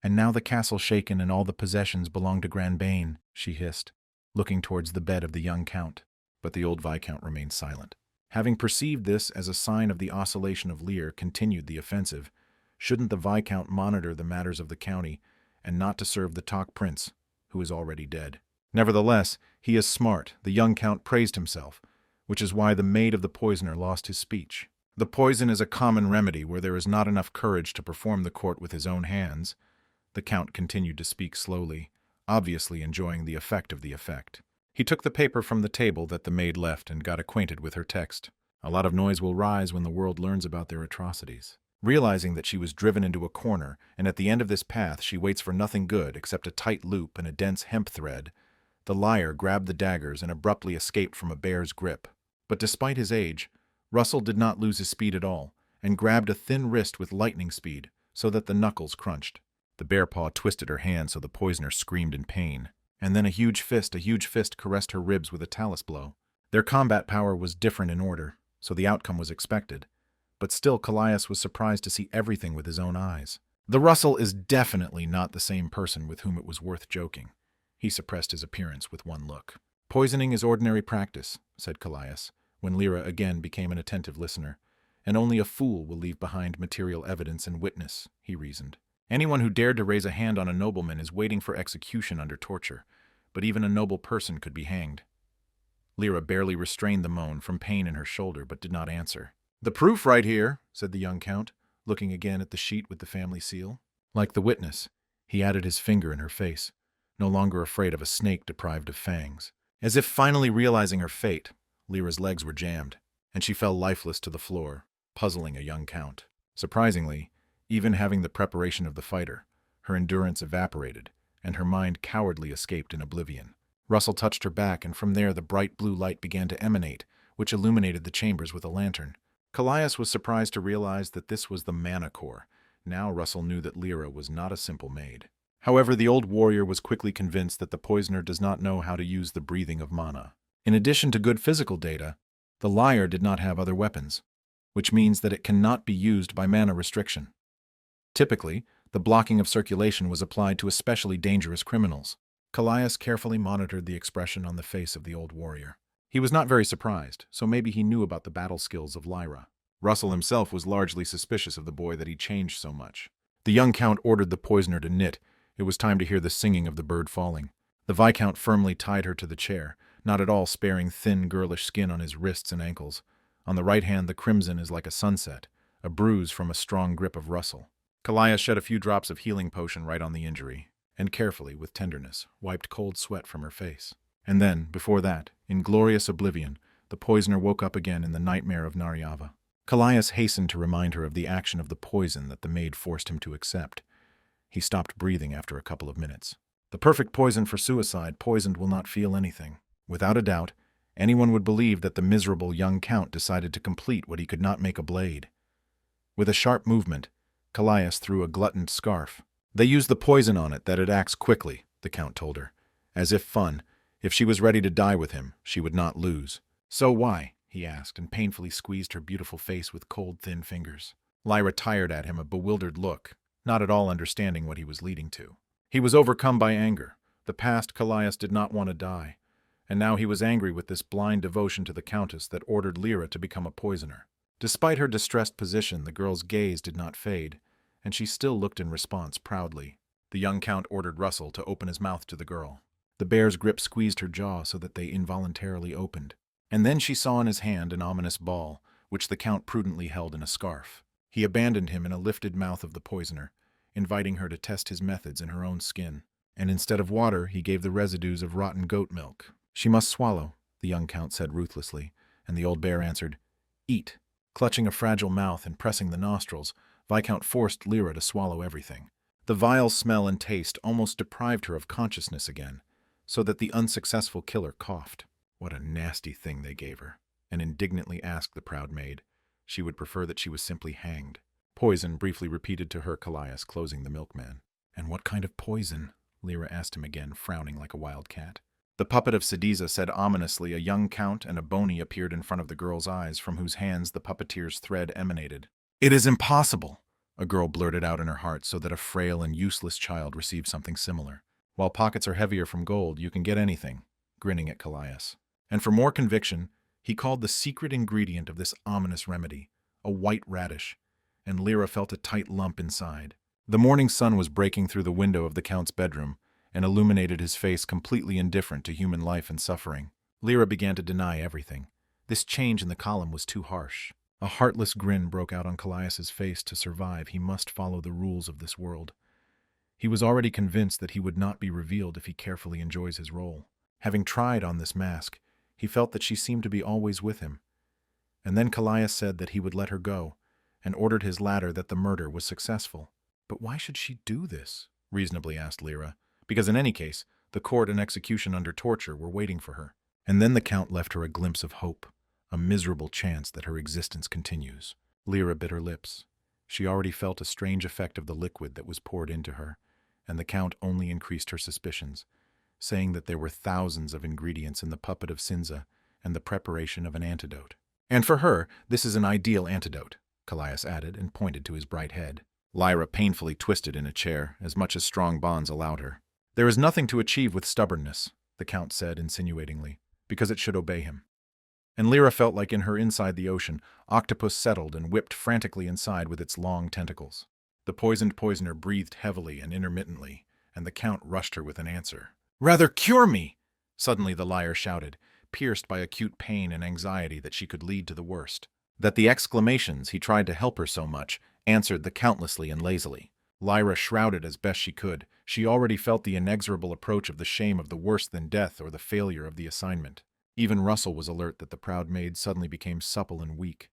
and now the castle shaken and all the possessions belong to Granbane," she hissed, looking towards the bed of the young Count. But the old Viscount remained silent. Having perceived this as a sign of the oscillation of Lear, continued the offensive. Shouldn't the Viscount monitor the matters of the county, and not to serve the Talk Prince, who is already dead? Nevertheless, he is smart, the young Count praised himself, which is why the maid of the poisoner lost his speech. The poison is a common remedy where there is not enough courage to perform the court with his own hands. The Count continued to speak slowly, obviously enjoying the effect of the effect. He took the paper from the table that the maid left and got acquainted with her text. A lot of noise will rise when the world learns about their atrocities. Realizing that she was driven into a corner, and at the end of this path she waits for nothing good except a tight loop and a dense hemp thread, the liar grabbed the daggers and abruptly escaped from a bear's grip. But despite his age, Russell did not lose his speed at all, and grabbed a thin wrist with lightning speed, so that the knuckles crunched. The bear paw twisted her hand so the poisoner screamed in pain. And then a huge fist caressed her ribs with a talus blow. Their combat power was different in order, so the outcome was expected. But still Callias was surprised to see everything with his own eyes. The Russell is definitely not the same person with whom it was worth joking. He suppressed his appearance with one look. "Poisoning is ordinary practice," said Callias, when Lyra again became an attentive listener. "And only a fool will leave behind material evidence and witness," he reasoned. "Anyone who dared to raise a hand on a nobleman is waiting for execution under torture, but even a noble person could be hanged." Lyra barely restrained the moan from pain in her shoulder, but did not answer. "The proof right here," said the young Count, looking again at the sheet with the family seal. Like the witness, he added his finger in her face, no longer afraid of a snake deprived of fangs. As if finally realizing her fate, Lyra's legs were jammed, and she fell lifeless to the floor, puzzling a young Count. Surprisingly, even having the preparation of the fighter, her endurance evaporated, and her mind cowardly escaped in oblivion. Russell touched her back, and from there the bright blue light began to emanate, which illuminated the chambers with a lantern. Callias was surprised to realize that this was the mana core. Now Russell knew that Lyra was not a simple maid. However, the old warrior was quickly convinced that the poisoner does not know how to use the breathing of mana. In addition to good physical data, the liar did not have other weapons, which means that it cannot be used by mana restriction. Typically, the blocking of circulation was applied to especially dangerous criminals. Callias carefully monitored the expression on the face of the old warrior. He was not very surprised, so maybe he knew about the battle skills of Lyra. Russell himself was largely suspicious of the boy that he changed so much. The young Count ordered the poisoner to knit. It was time to hear the singing of the bird falling. The Viscount firmly tied her to the chair, not at all sparing thin, girlish skin on his wrists and ankles. On the right hand the crimson is like a sunset, a bruise from a strong grip of Russell. Callias shed a few drops of healing potion right on the injury, and carefully, with tenderness, wiped cold sweat from her face. And then, before that, in glorious oblivion, the poisoner woke up again in the nightmare of Naryava. Callias hastened to remind her of the action of the poison that the maid forced him to accept. He stopped breathing after a couple of minutes. The perfect poison for suicide, poisoned will not feel anything. Without a doubt, anyone would believe that the miserable young Count decided to complete what he could not make a blade. With a sharp movement, Callias threw a gluttoned scarf. "They use the poison on it that it acts quickly," the Count told her. As if fun, if she was ready to die with him, she would not lose. "So why?" he asked, and painfully squeezed her beautiful face with cold, thin fingers. Lyra tired at him, a bewildered look, not at all understanding what he was leading to. He was overcome by anger. The past Callias did not want to die, and now he was angry with this blind devotion to the Countess that ordered Lyra to become a poisoner. Despite her distressed position, the girl's gaze did not fade, and she still looked in response proudly. The young Count ordered Russell to open his mouth to the girl. The bear's grip squeezed her jaw so that they involuntarily opened. And then she saw in his hand an ominous ball, which the Count prudently held in a scarf. He abandoned him in a lifted mouth of the poisoner, inviting her to test his methods in her own skin. And instead of water, he gave the residues of rotten goat milk. She must swallow, the young count said ruthlessly, and the old bear answered, Eat. Clutching a fragile mouth and pressing the nostrils, Viscount forced Lyra to swallow everything. The vile smell and taste almost deprived her of consciousness again, so that the unsuccessful killer coughed. What a nasty thing they gave her, and indignantly asked the proud maid. She would prefer that she was simply hanged. Poison, briefly repeated to her Callias, closing the milkman. And what kind of poison? Lyra asked him again, frowning like a wild cat. The puppet of Sadiza said ominously. A young count and a bony appeared in front of the girl's eyes, from whose hands the puppeteer's thread emanated. It is impossible, a girl blurted out in her heart, so that a frail and useless child received something similar. While pockets are heavier from gold, you can get anything, grinning at Callias. And for more conviction, he called the secret ingredient of this ominous remedy a white radish, and Lyra felt a tight lump inside. The morning sun was breaking through the window of the count's bedroom and illuminated his face, completely indifferent to human life and suffering. Lyra began to deny everything. This change in the column was too harsh. A heartless grin broke out on Callias's face. To survive, he must follow the rules of this world. He was already convinced that he would not be revealed if he carefully enjoys his role. Having tried on this mask, he felt that she seemed to be always with him. And then Callias said that he would let her go, and ordered his ladder that the murder was successful. But why should she do this? Reasonably asked Lyra. Because in any case, the court and execution under torture were waiting for her. And then the count left her a glimpse of hope, a miserable chance that her existence continues. Lyra bit her lips. She already felt a strange effect of the liquid that was poured into her, and the count only increased her suspicions, saying that there were thousands of ingredients in the puppet of Sinza and the preparation of an antidote. And for her, this is an ideal antidote, Callias added, and pointed to his bright head. Lyra painfully twisted in a chair, as much as strong bonds allowed her. There is nothing to achieve with stubbornness, the count said insinuatingly, because it should obey him. And Lyra felt like in her inside the ocean, octopus settled and whipped frantically inside with its long tentacles. The poisoned poisoner breathed heavily and intermittently, and the count rushed her with an answer. Rather cure me! Suddenly the liar shouted, pierced by acute pain and anxiety that she could lead to the worst. That the exclamations he tried to help her so much answered the countlessly and lazily. Lyra shrouded as best she could. She already felt the inexorable approach of the shame of the worse than death or the failure of the assignment. Even Russell was alert that the proud maid suddenly became supple and weak,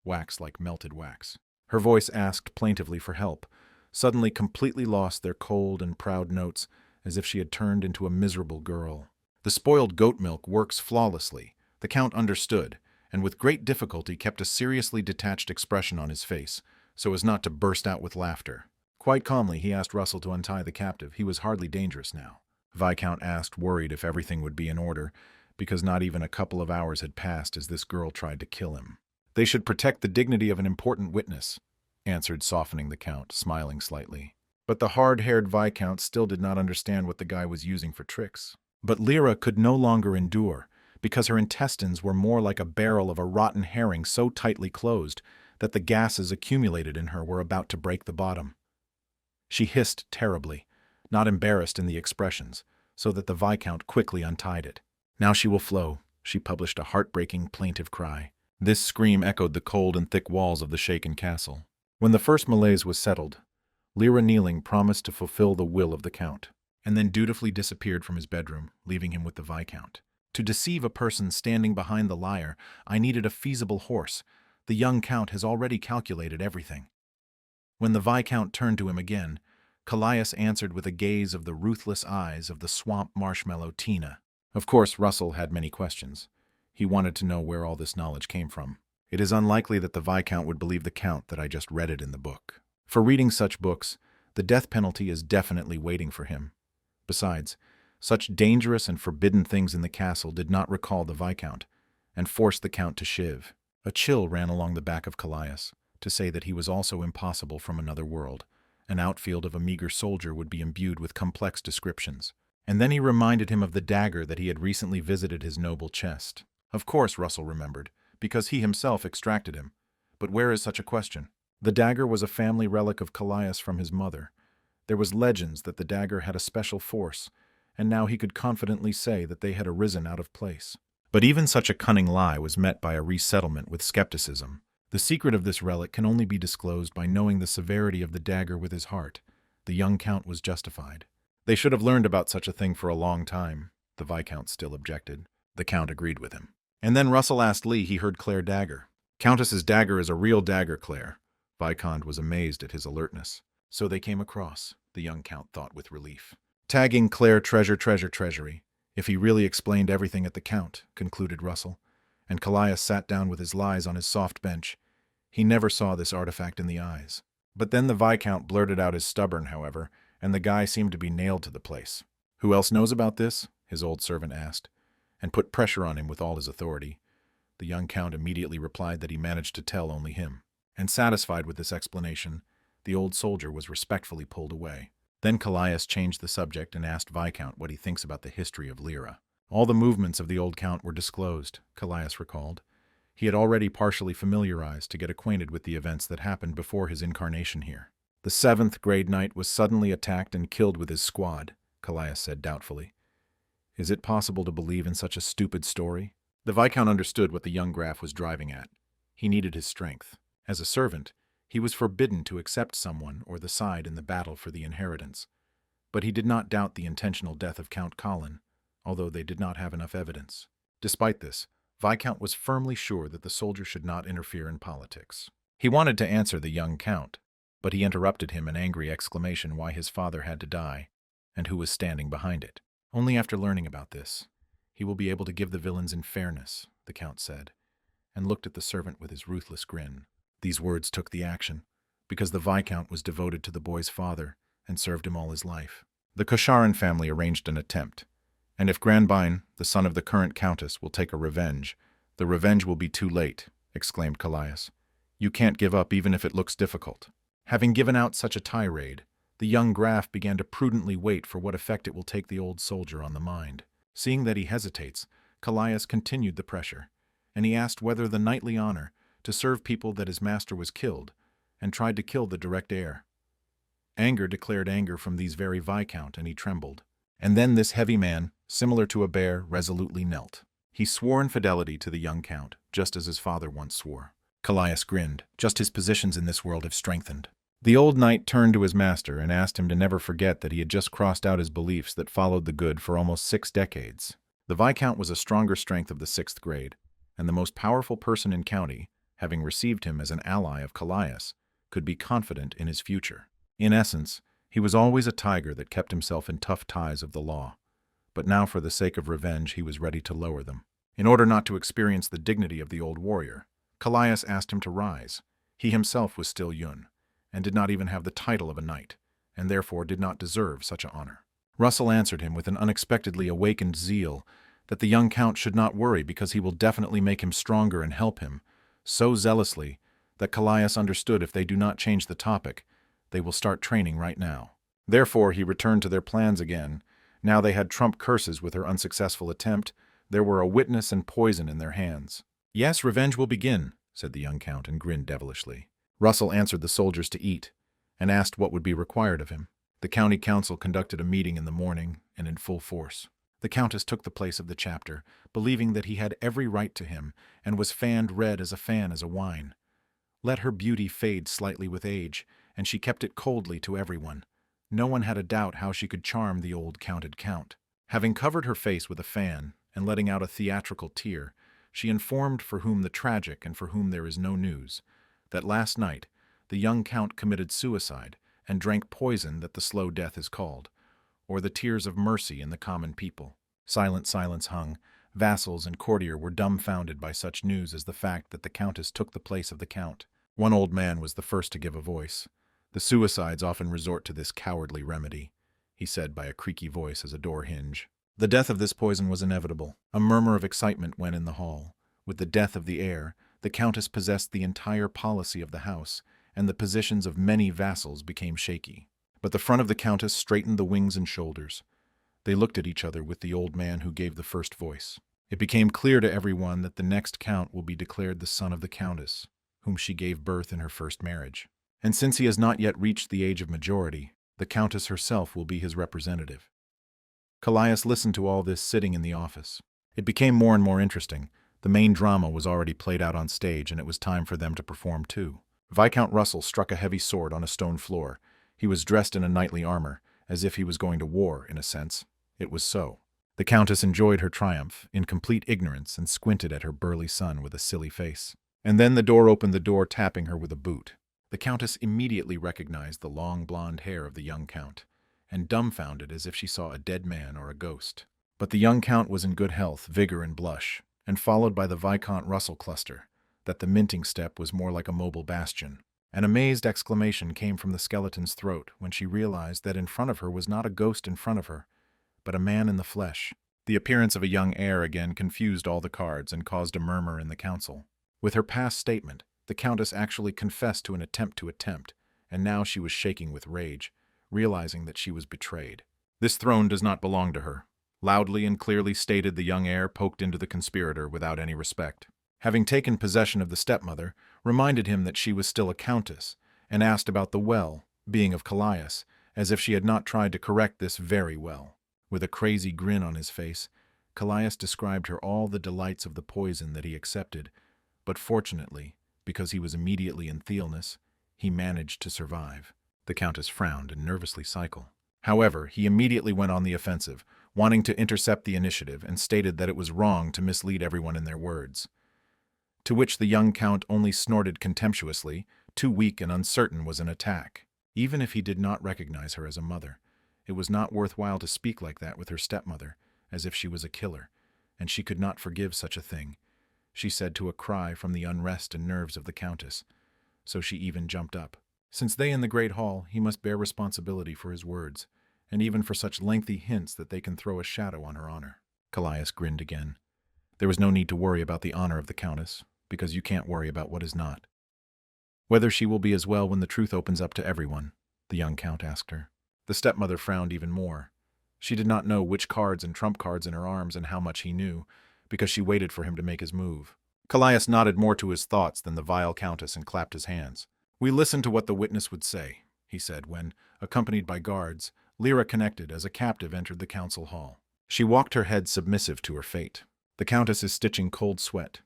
wax like melted wax. Her voice asked plaintively for help, suddenly completely lost their cold and proud notes, as if she had turned into a miserable girl. The spoiled goat milk works flawlessly, the count understood, and with great difficulty kept a seriously detached expression on his face, so as not to burst out with laughter. Quite calmly, he asked Russell to untie the captive. He was hardly dangerous now. Viscount asked, worried if everything would be in order, because not even a couple of hours had passed as this girl tried to kill him. They should protect the dignity of an important witness, answered, softening the count, smiling slightly. But the hard-haired Viscount still did not understand what the guy was using for tricks. But Lyra could no longer endure, because her intestines were more like a barrel of a rotten herring so tightly closed that the gases accumulated in her were about to break the bottom. She hissed terribly, not embarrassed in the expressions, so that the Viscount quickly untied it. Now she will flow, she published a heartbreaking, plaintive cry. This scream echoed the cold and thick walls of the shaken castle. When the first malaise was settled, Lyra, kneeling, promised to fulfill the will of the count, and then dutifully disappeared from his bedroom, leaving him with the Viscount. To deceive a person standing behind the liar, I needed a feasible horse. The young count has already calculated everything. When the Viscount turned to him again, Callias answered with a gaze of the ruthless eyes of the swamp marshmallow Tina. Of course, Russell had many questions. He wanted to know where all this knowledge came from. It is unlikely that the Viscount would believe the count that I just read it in the book. For reading such books, the death penalty is definitely waiting for him. Besides, such dangerous and forbidden things in the castle did not recall the Viscount, and forced the count to shiv. A chill ran along the back of Callias, to say that he was also impossible from another world. An outfield of a meager soldier would be imbued with complex descriptions. And then he reminded him of the dagger that he had recently visited his noble chest. Of course, Russell remembered, because he himself extracted him. But where is such a question? The dagger was a family relic of Callias from his mother. There was legends that the dagger had a special force, and now he could confidently say that they had arisen out of place. But even such a cunning lie was met by a resettlement with skepticism. The secret of this relic can only be disclosed by knowing the severity of the dagger with his heart. The young count was justified. They should have learned about such a thing for a long time. The Viscount still objected. The Count agreed with him. And then Russell asked Lee he heard Claire dagger. Countess's dagger is a real dagger, Claire. Viscount was amazed at his alertness. So they came across, the young Count thought with relief. Tagging Claire treasury. If he really explained everything at the Count, concluded Russell. And Callias sat down with his lies on his soft bench. He never saw this artifact in the eyes. But then the Viscount blurted out his stubborn, however, and the guy seemed to be nailed to the place. Who else knows about this? His old servant asked, and put pressure on him with all his authority. The young Count immediately replied that he managed to tell only him. And satisfied with this explanation, the old soldier was respectfully pulled away. Then Callias changed the subject and asked Viscount what he thinks about the history of Lyra. All the movements of the old Count were disclosed, Callias recalled. He had already partially familiarized to get acquainted with the events that happened before his incarnation here. The 7th grade knight was suddenly attacked and killed with his squad, Callias said doubtfully. Is it possible to believe in such a stupid story? The Viscount understood what the young Graf was driving at. He needed his strength. As a servant, he was forbidden to accept someone or the side in the battle for the inheritance. But he did not doubt the intentional death of Count Colin, although they did not have enough evidence. Despite this, Viscount was firmly sure that the soldier should not interfere in politics. He wanted to answer the young Count, but he interrupted him an angry exclamation why his father had to die, and who was standing behind it. Only after learning about this, he will be able to give the villains in fairness, the Count said, and looked at the servant with his ruthless grin. These words took the action, because the Viscount was devoted to the boy's father and served him all his life. The Kosharin family arranged an attempt, and if Granbine, the son of the current countess, will take a revenge, the revenge will be too late, exclaimed Callias. You can't give up even if it looks difficult. Having given out such a tirade, the young Graf began to prudently wait for what effect it will take the old soldier on the mind. Seeing that he hesitates, Callias continued the pressure, and he asked whether the knightly honor to serve people that his master was killed, and tried to kill the direct heir. Anger declared anger from these very Viscount, and he trembled. And then this heavy man, similar to a bear, resolutely knelt. He swore in fidelity to the young Count, just as his father once swore. Callias grinned. Just his positions in this world have strengthened. The old knight turned to his master and asked him to never forget that he had just crossed out his beliefs that followed the good for almost 6 decades. The Viscount was a stronger strength of the 6th grade, and the most powerful person in county, having received him as an ally of Callias, could be confident in his future. In essence, he was always a tiger that kept himself in tough ties of the law, but now for the sake of revenge he was ready to lower them. In order not to experience the dignity of the old warrior, Callias asked him to rise. He himself was still young, and did not even have the title of a knight, and therefore did not deserve such an honor. Russell answered him with an unexpectedly awakened zeal that the young Count should not worry because he will definitely make him stronger and help him, so zealously that Callias understood if they do not change the topic, they will start training right now. Therefore he returned to their plans again. Now they had trump curses with her unsuccessful attempt. There were a witness and poison in their hands. Yes, revenge will begin, said the young Count and grinned devilishly. Russell answered the soldiers to eat, and asked what would be required of him. The county council conducted a meeting in the morning, and in full force. The countess took the place of the chapter, believing that he had every right to him, and was fanned red as a fan as a wine. Let her beauty fade slightly with age, and she kept it coldly to everyone. No one had a doubt how she could charm the old counted count. Having covered her face with a fan, and letting out a theatrical tear, she informed for whom the tragic and for whom there is no news, that last night the young count committed suicide and drank poison that the slow death is called, or the tears of mercy in the common people. Silence hung. Vassals and courtier were dumbfounded by such news as the fact that the countess took the place of the count. One old man was the first to give a voice. The suicides often resort to this cowardly remedy, he said by a creaky voice as a door hinge. The death of this poison was inevitable. A murmur of excitement went in the hall. With the death of the heir, the countess possessed the entire policy of the house, and the positions of many vassals became shaky. But the front of the countess straightened the wings and shoulders. They looked at each other with the old man who gave the first voice. It became clear to everyone that the next count will be declared the son of the countess, whom she gave birth in her first marriage. And since he has not yet reached the age of majority, the countess herself will be his representative. Callias listened to all this sitting in the office. It became more and more interesting. The main drama was already played out on stage, and it was time for them to perform too. Viscount Russell struck a heavy sword on a stone floor. He was dressed in a knightly armor, as if he was going to war, in a sense. It was so. The Countess enjoyed her triumph, in complete ignorance, and squinted at her burly son with a silly face. And then the door opened, the door tapping her with a boot. The Countess immediately recognized the long blonde hair of the young Count, and dumbfounded as if she saw a dead man or a ghost. But the young Count was in good health, vigor, and blush, and followed by the Viscount Russell cluster, that the minting step was more like a mobile bastion. An amazed exclamation came from the skeleton's throat when she realized that in front of her was not a ghost in front of her, but a man in the flesh. The appearance of a young heir again confused all the cards and caused a murmur in the council. With her past statement, the Countess actually confessed to an attempt, and now she was shaking with rage, realizing that she was betrayed. "This throne does not belong to her," loudly and clearly stated the young heir, poked into the conspirator without any respect. Having taken possession of the stepmother, reminded him that she was still a countess, and asked about the well, being of Callias, as if she had not tried to correct this very well. With a crazy grin on his face, Callias described her all the delights of the poison that he accepted, but fortunately, because he was immediately in Thealness, he managed to survive. The Countess frowned and nervously cycled. However, he immediately went on the offensive, wanting to intercept the initiative, and stated that it was wrong to mislead everyone in their words. To which the young Count only snorted contemptuously, too weak and uncertain was an attack. Even if he did not recognize her as a mother, it was not worthwhile to speak like that with her stepmother, as if she was a killer, and she could not forgive such a thing, she said to a cry from the unrest and nerves of the Countess, so she even jumped up. Since they in the great hall, he must bear responsibility for his words, and even for such lengthy hints that they can throw a shadow on her honor. Callias grinned again. There was no need to worry about the honor of the Countess, because you can't worry about what is not. Whether she will be as well when the truth opens up to everyone, the young Count asked her. The stepmother frowned even more. She did not know which cards and trump cards in her arms and how much he knew, because she waited for him to make his move. Callias nodded more to his thoughts than the vile Countess and clapped his hands. "We listened to what the witness would say," he said when, accompanied by guards, Lyra connected as a captive entered the council hall. She walked her head submissive to her fate. The Countess is stitching cold sweat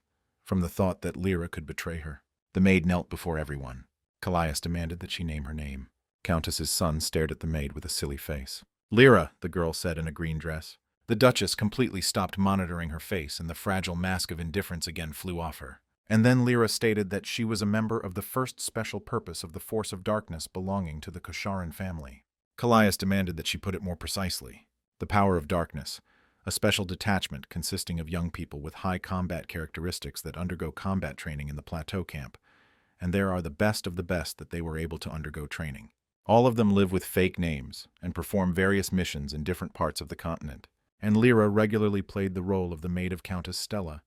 from the thought that Lyra could betray her. The maid knelt before everyone. Callias demanded that she name her name. Countess's son stared at the maid with a silly face. "Lyra," the girl said in a green dress. The Duchess completely stopped monitoring her face, and the fragile mask of indifference again flew off her. And then Lyra stated that she was a member of the first special purpose of the Force of Darkness belonging to the Kosharin family. Callias demanded that she put it more precisely. The Power of Darkness, a special detachment consisting of young people with high combat characteristics that undergo combat training in the plateau camp, and there are the best of the best that they were able to undergo training. All of them live with fake names and perform various missions in different parts of the continent. And Lyra regularly played the role of the maid of Countess Stella.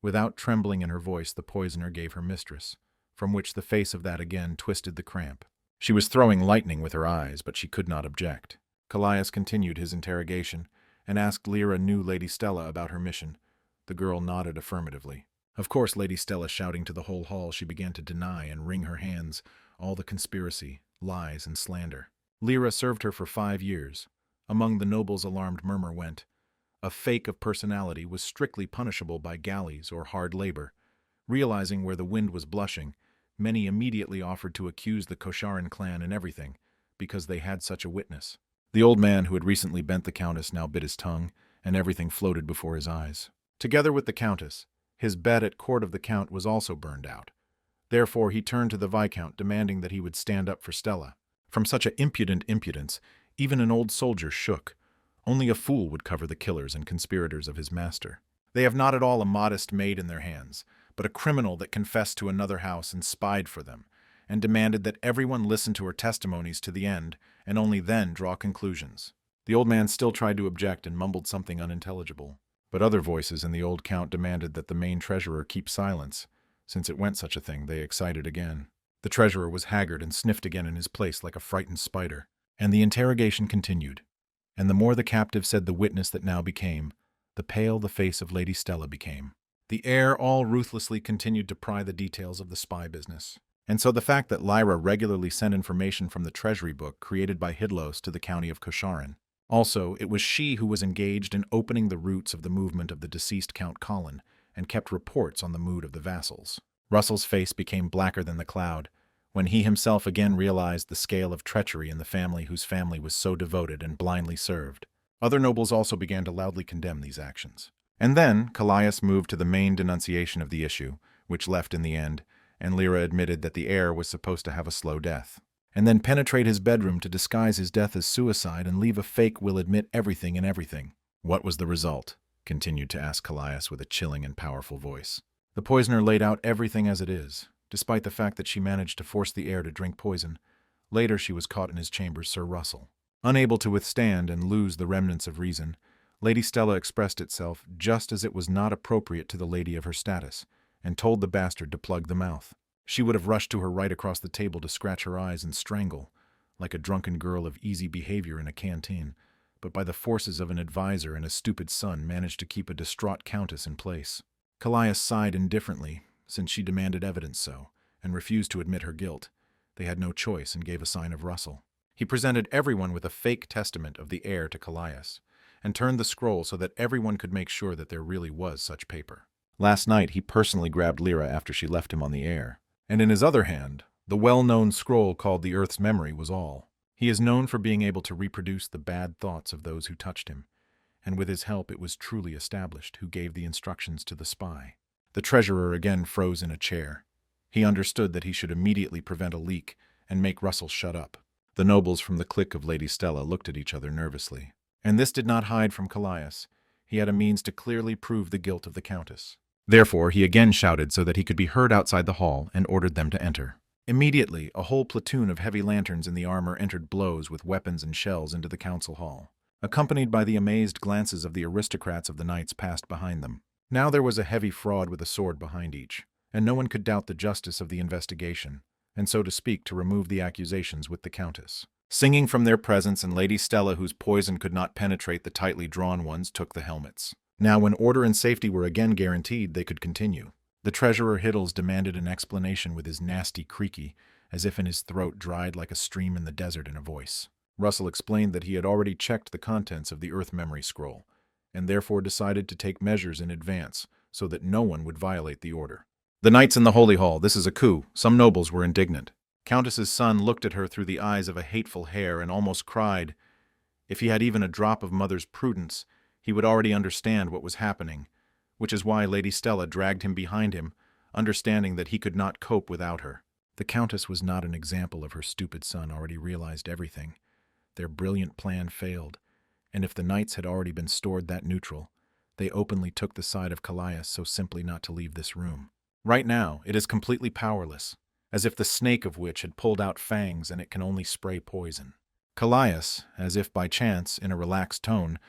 Without trembling in her voice, the poisoner gave her mistress, from which the face of that again twisted the cramp. She was throwing lightning with her eyes, but she could not object. Callias continued his interrogation, and asked Lyra knew Lady Stella about her mission. The girl nodded affirmatively. Of course, Lady Stella, shouting to the whole hall, she began to deny and wring her hands, all the conspiracy, lies, and slander. Lyra served her for 5 years. Among the nobles, alarmed murmur went, a fake of personality was strictly punishable by galleys or hard labor. Realizing where the wind was blushing, many immediately offered to accuse the Kosharin clan and everything, because they had such a witness. The old man who had recently bent the Countess now bit his tongue, and everything floated before his eyes. Together with the Countess, his bet at court of the Count was also burned out. Therefore he turned to the Viscount, demanding that he would stand up for Stella. From such an impudent impudence, even an old soldier shook. Only a fool would cover the killers and conspirators of his master. They have not at all a modest maid in their hands, but a criminal that confessed to another house and spied for them, and demanded that everyone listen to her testimonies to the end, and only then draw conclusions. The old man still tried to object and mumbled something unintelligible, but other voices in the old Count demanded that the main treasurer keep silence. Since it went such a thing, they excited again. The treasurer was haggard and sniffed again in his place like a frightened spider, and the interrogation continued. And the more the captive said the witness that now became, the pale the face of Lady Stella became. The heir all ruthlessly continued to pry the details of the spy business. And so the fact that Lyra regularly sent information from the treasury book created by Hidlos to the county of Kosharin. Also, it was she who was engaged in opening the roots of the movement of the deceased Count Colin, and kept reports on the mood of the vassals. Russell's face became blacker than the cloud, when he himself again realized the scale of treachery in the family whose family was so devoted and blindly served. Other nobles also began to loudly condemn these actions. And then Callias moved to the main denunciation of the issue, which left in the end, and Lyra admitted that the heir was supposed to have a slow death, and then penetrate his bedroom to disguise his death as suicide and leave a fake will admit everything and everything. What was the result? Continued to ask Callias with a chilling and powerful voice. The poisoner laid out everything as it is, despite the fact that she managed to force the heir to drink poison. Later she was caught in his chambers, Sir Russell. Unable to withstand and lose the remnants of reason, Lady Stella expressed itself just as it was not appropriate to the lady of her status, and told the bastard to plug the mouth. She would have rushed to her right across the table to scratch her eyes and strangle, like a drunken girl of easy behavior in a canteen, but by the forces of an advisor and a stupid son managed to keep a distraught countess in place. Callias sighed indifferently, since she demanded evidence so, and refused to admit her guilt. They had no choice and gave a sign of Russell. He presented everyone with a fake testament of the heir to Callias, and turned the scroll so that everyone could make sure that there really was such paper. Last night he personally grabbed Lyra after she left him on the air, and in his other hand, the well-known scroll called the Earth's Memory was all. He is known for being able to reproduce the bad thoughts of those who touched him, and with his help it was truly established who gave the instructions to the spy. The treasurer again froze in a chair. He understood that he should immediately prevent a leak and make Russell shut up. The nobles from the clique of Lady Stella looked at each other nervously. And this did not hide from Callias. He had a means to clearly prove the guilt of the countess. Therefore, he again shouted so that he could be heard outside the hall and ordered them to enter. Immediately, a whole platoon of heavy lanterns in the armor entered blows with weapons and shells into the council hall. Accompanied by the amazed glances of the aristocrats of the knights passed behind them. Now there was a heavy fraud with a sword behind each, and no one could doubt the justice of the investigation, and so to speak to remove the accusations with the countess. Singing from their presence, and Lady Stella, whose poison could not penetrate the tightly drawn ones, took the helmets. Now, when order and safety were again guaranteed, they could continue. The treasurer Hiddles demanded an explanation with his nasty creaky, as if in his throat dried like a stream in the desert in a voice. Russell explained that he had already checked the contents of the Earth Memory Scroll, and therefore decided to take measures in advance so that no one would violate the order. The knights in the Holy Hall, this is a coup. Some nobles were indignant. Countess's son looked at her through the eyes of a hateful hair and almost cried. If he had even a drop of mother's prudence, he would already understand what was happening, which is why Lady Stella dragged him behind him, understanding that he could not cope without her. The countess was not an example of her stupid son already realized everything. Their brilliant plan failed, and if the knights had already been stored that neutral, they openly took the side of Callias so simply not to leave this room. Right now, it is completely powerless, as if the snake of which had pulled out fangs and it can only spray poison. Callias, as if by chance, in a relaxed tone,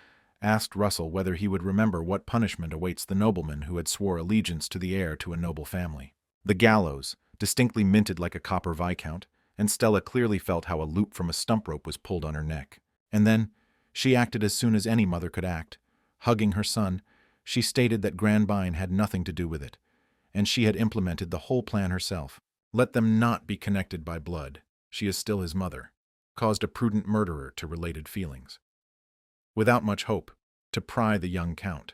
asked Russell whether he would remember what punishment awaits the nobleman who had swore allegiance to the heir to a noble family. The gallows, distinctly minted like a copper viscount, and Stella clearly felt how a loop from a stump rope was pulled on her neck. And then, she acted as soon as any mother could act. Hugging her son, she stated that Grandbine had nothing to do with it, and she had implemented the whole plan herself. Let them not be connected by blood. She is still his mother. Caused a prudent murderer to related feelings. Without much hope, to pry the young count,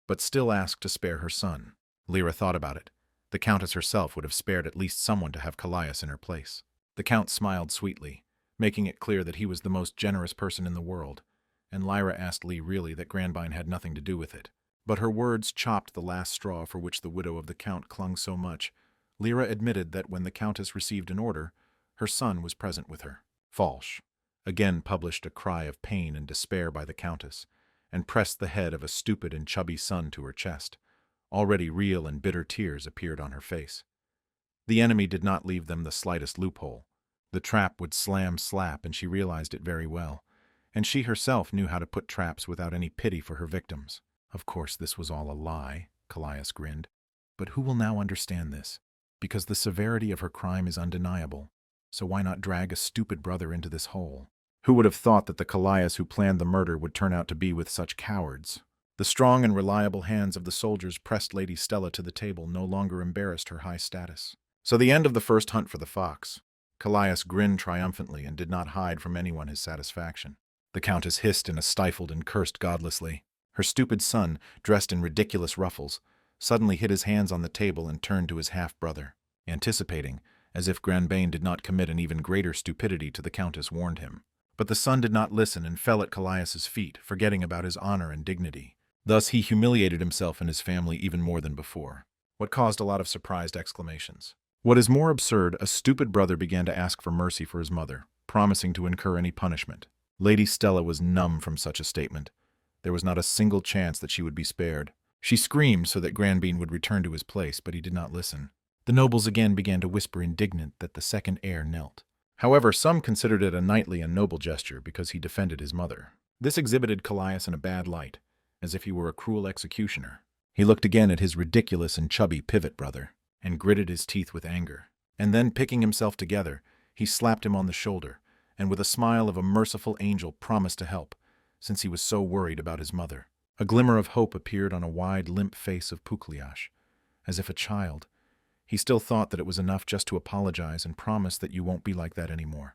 but still asked to spare her son. Lyra thought about it. The countess herself would have spared at least someone to have Callias in her place. The count smiled sweetly, making it clear that he was the most generous person in the world, and Lyra asked Lee really that Grandbine had nothing to do with it. But her words chopped the last straw for which the widow of the count clung so much. Lyra admitted that when the countess received an order, her son was present with her. Falsch again published a cry of pain and despair by the countess, and pressed the head of a stupid and chubby son to her chest. Already real and bitter tears appeared on her face. The enemy did not leave them the slightest loophole. The trap would slam slap, and she realized it very well, and she herself knew how to put traps without any pity for her victims. Of course this was all a lie, Callias grinned. But who will now understand this? Because the severity of her crime is undeniable. So why not drag a stupid brother into this hole? Who would have thought that the Callias who planned the murder would turn out to be with such cowards? The strong and reliable hands of the soldiers pressed Lady Stella to the table no longer embarrassed her high status. So the end of the first hunt for the fox. Callias grinned triumphantly and did not hide from anyone his satisfaction. The countess hissed and stifled and cursed godlessly. Her stupid son, dressed in ridiculous ruffles, suddenly hit his hands on the table and turned to his half-brother, anticipating, as if Grandbane did not commit an even greater stupidity to the countess warned him. But the son did not listen and fell at Callias's feet, forgetting about his honor and dignity. Thus he humiliated himself and his family even more than before, what caused a lot of surprised exclamations. What is more absurd, a stupid brother began to ask for mercy for his mother, promising to incur any punishment. Lady Stella was numb from such a statement. There was not a single chance that she would be spared. She screamed so that Granbean would return to his place, but he did not listen. The nobles again began to whisper indignant that the second heir knelt. However, some considered it a knightly and noble gesture because he defended his mother. This exhibited Callias in a bad light, as if he were a cruel executioner. He looked again at his ridiculous and chubby pivot brother, and gritted his teeth with anger. And then, picking himself together, he slapped him on the shoulder, and with a smile of a merciful angel promised to help, since he was so worried about his mother. A glimmer of hope appeared on a wide, limp face of Pugliash, as if a child. He still thought that it was enough just to apologize and promise that you won't be like that anymore,